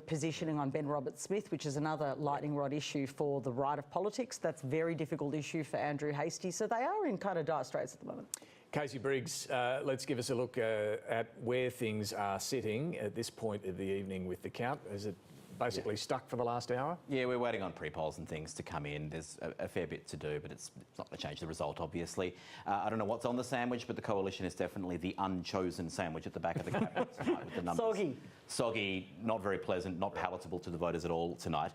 positioning on Ben Roberts-Smith, which is another lightning rod issue for the right of politics. That's a very difficult issue for Andrew Hastie. So they are in kind of dire straits at the moment. Casey Briggs, let's give us a look at where things are sitting at this point of the evening with the count. Is it basically stuck for the last hour? Yeah, we're waiting on pre-polls and things to come in. There's a fair bit to do, but it's not going to change the result, obviously. I don't know what's on the sandwich, but the coalition is definitely the unchosen sandwich at the back of the cabinet tonight with the numbers. Soggy, not very pleasant, not palatable to the voters at all tonight.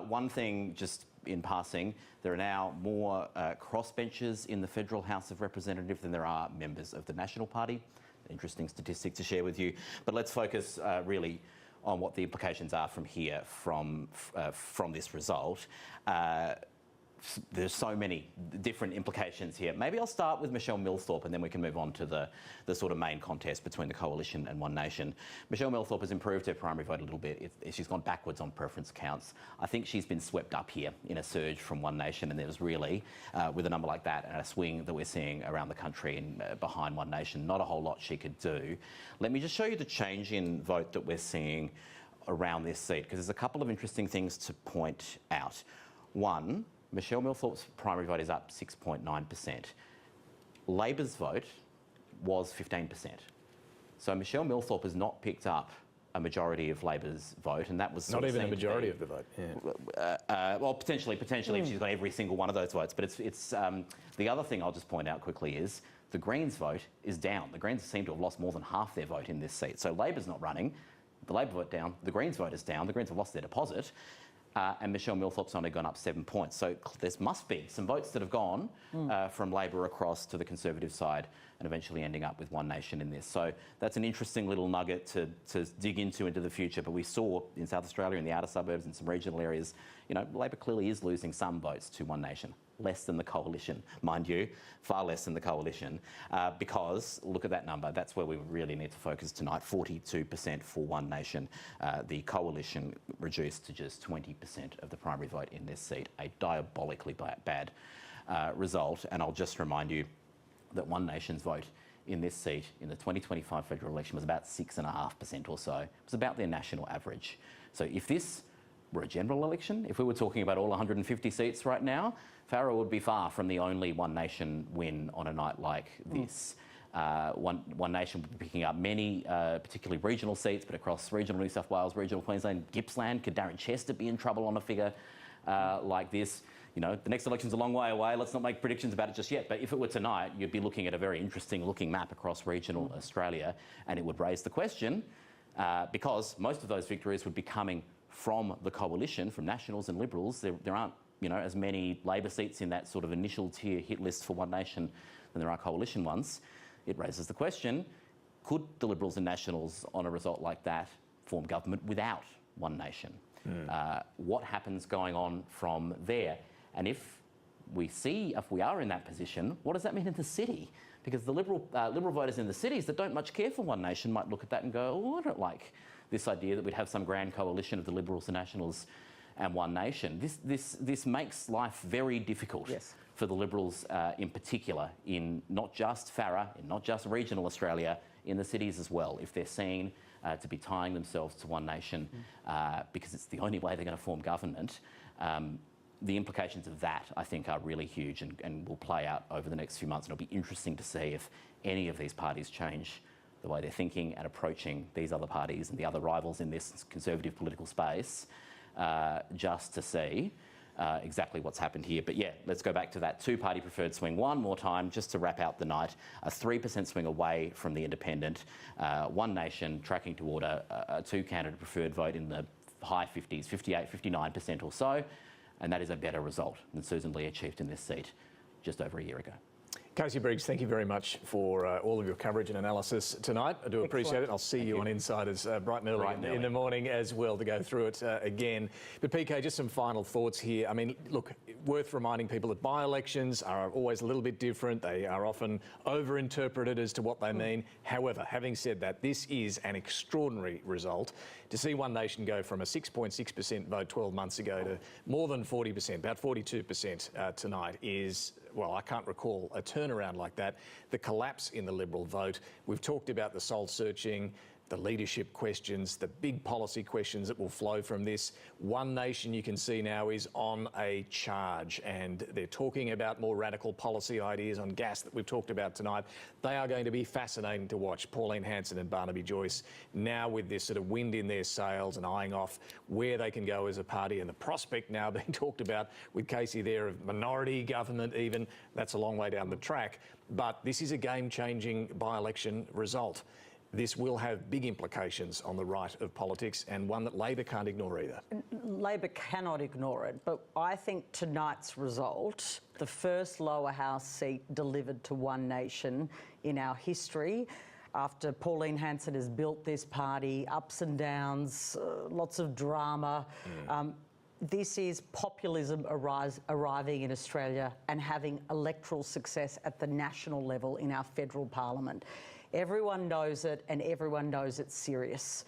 One thing, just in passing, there are now more crossbenchers in the Federal House of Representatives than there are members of the National Party. Interesting statistic to share with you. But let's focus really on what the implications are from here, from this result. There's so many different implications here. Maybe I'll start with Michelle Millthorpe and then we can move on to the sort of main contest between the Coalition and One Nation. Michelle Millthorpe has improved her primary vote a little bit. She's gone backwards on preference counts. I think she's been swept up here in a surge from One Nation, and there was really, with a number like that and a swing that we're seeing around the country and behind One Nation, not a whole lot she could do. Let me just show you the change in vote that we're seeing around this seat, because there's a couple of interesting things to point out. One, Michelle Millthorpe's primary vote is up 6.9%. Labor's vote was 15%. So Michelle Millthorpe has not picked up a majority of Labor's vote, and that was not even a majority of the vote. Yeah. Well, potentially, if she's got every single one of those votes. But it's the other thing I'll just point out quickly is the Greens' vote is down. The Greens seem to have lost more than half their vote in this seat. So Labor's not running. The Labor vote down. The Greens' vote is down. The Greens have lost their deposit. And Michelle Millthorpe's only gone up 7 points. So there must be some votes that have gone from Labor across to the Conservative side and eventually ending up with One Nation in this. So that's an interesting little nugget to dig into the future. But we saw in South Australia, in the outer suburbs, in some regional areas, Labor clearly is losing some votes to One Nation. Less than the Coalition, mind you, far less than the Coalition, because look at that number. That's where we really need to focus tonight. 42% for One Nation. The Coalition reduced to just 20% of the primary vote in this seat. A diabolically bad result. And I'll just remind you that One Nation's vote in this seat in the 2025 federal election was about 6.5% or so. It was about their national average. So if this were a general election, if we were talking about all 150 seats right now, Farah would be far from the only One Nation win on a night like this. One Nation would be picking up many, particularly regional seats, but across regional New South Wales, regional Queensland, Gippsland. Could Darren Chester be in trouble on a figure like this? You know, the next election's a long way away. Let's not make predictions about it just yet. But if it were tonight, you'd be looking at a very interesting looking map across regional Australia, and it would raise the question, because most of those victories would be coming from the coalition, from Nationals and Liberals. There aren't, you know, as many Labor seats in that sort of initial tier hit list for One Nation than there are coalition ones. It raises the question, could the Liberals and Nationals, on a result like that, form government without One Nation? What happens going on from there? And if we are in that position, what does that mean in the city? Because the Liberal voters in the cities that don't much care for One Nation might look at that and go, oh, I don't like this idea that we'd have some grand coalition of the Liberals, the Nationals and One Nation. This makes life very difficult for the Liberals in particular, in not just Farrer, in not just regional Australia, in the cities as well, if they're seen to be tying themselves to One Nation because it's the only way they're going to form government. The implications of that, I think, are really huge and will play out over the next few months. And it'll be interesting to see if any of these parties change the way they're thinking and approaching these other parties and the other rivals in this conservative political space, just to see exactly what's happened here. But yeah, let's go back to that two-party preferred swing one more time, just to wrap out the night. A 3% swing away from the independent. One Nation tracking toward a two-candidate preferred vote in the high 50s, 58, 59% or so. And that is a better result than Susan Lee achieved in this seat just over a year ago. Casey Briggs, thank you very much for all of your coverage and analysis tonight. I do appreciate it. I'll see you on Insiders bright and early in the morning as well to go through it again. But PK, just some final thoughts here. I mean, look, worth reminding people that by-elections are always a little bit different. They are often over-interpreted as to what they mean. However, having said that, this is an extraordinary result. To see One Nation go from a 6.6% vote 12 months ago to more than 40%, about 42% tonight is, well, I can't recall a turnaround like that. The collapse in the Liberal vote. We've talked about the soul searching, the leadership questions, the big policy questions that will flow from this. One Nation, you can see now, is on a charge, and they're talking about more radical policy ideas on gas that we've talked about tonight. They are going to be fascinating to watch. Pauline Hanson and Barnaby Joyce now with this sort of wind in their sails and eyeing off where they can go as a party, and the prospect now being talked about with Casey there of minority government even. That's a long way down the track, but this is a game-changing by-election result. This will have big implications on the right of politics, and one that Labor can't ignore either. Labor cannot ignore it, but I think tonight's result, the first lower house seat delivered to One Nation in our history, after Pauline Hanson has built this party, ups and downs, lots of drama. This is populism arriving in Australia and having electoral success at the national level in our federal parliament. Everyone knows it, and everyone knows it's serious.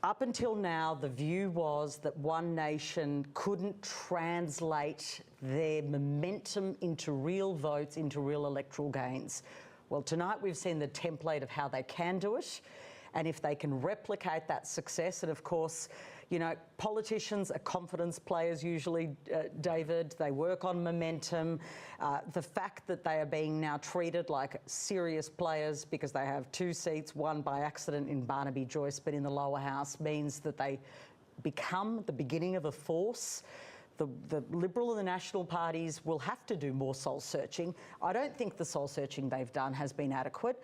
Up until now, the view was that One Nation couldn't translate their momentum into real votes, into real electoral gains. Well, tonight we've seen the template of how they can do it, and if they can replicate that success, and of course, you know, politicians are confidence players usually, David. They work on momentum. The fact that they are being now treated like serious players because they have two seats, one by accident in Barnaby Joyce, but in the lower house, means that they become the beginning of a force. The Liberal and the National parties will have to do more soul searching. I don't think the soul searching they've done has been adequate.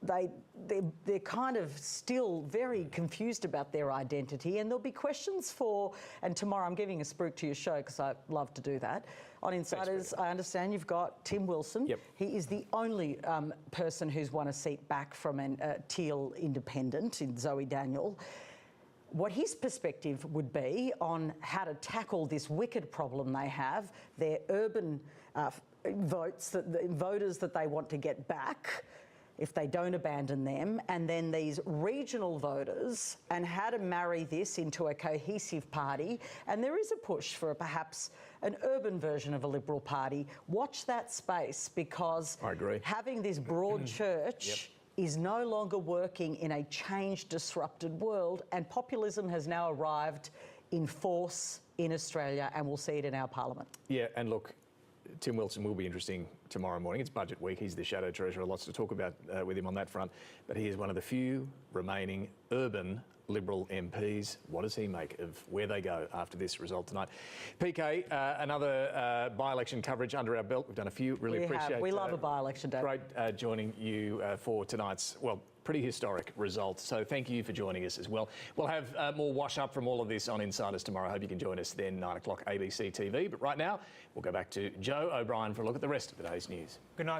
They're kind of still very confused about their identity, and there'll be questions for, and tomorrow I'm giving a spruik to your show because I love to do that. On Insiders, I understand you've got Tim Wilson. Yep. He is the only person who's won a seat back from a Teal independent in Zoe Daniel. What his perspective would be on how to tackle this wicked problem they have, their urban voters that they want to get back, if they don't abandon them, and then these regional voters, and how to marry this into a cohesive party. And there is a push for perhaps an urban version of a Liberal Party. Watch that space, because I agree. Having this broad church is no longer working in a changed, disrupted world, and populism has now arrived in force in Australia, and we'll see it in our parliament. Yeah, and look, Tim Wilson will be interesting tomorrow morning. It's budget week. He's the Shadow Treasurer. Lots to talk about with him on that front. But he is one of the few remaining urban Liberal MPs. What does he make of where they go after this result tonight? PK, another by-election coverage under our belt. We've done a few. Really appreciate it. We love a by-election, Dave. Great joining you for tonight's, well, pretty historic result. So thank you for joining us as well. We'll have more wash up from all of this on Insiders tomorrow. I hope you can join us then, 9 o'clock ABC TV. But right now, we'll go back to Joe O'Brien for a look at the rest of the day's news. Good night.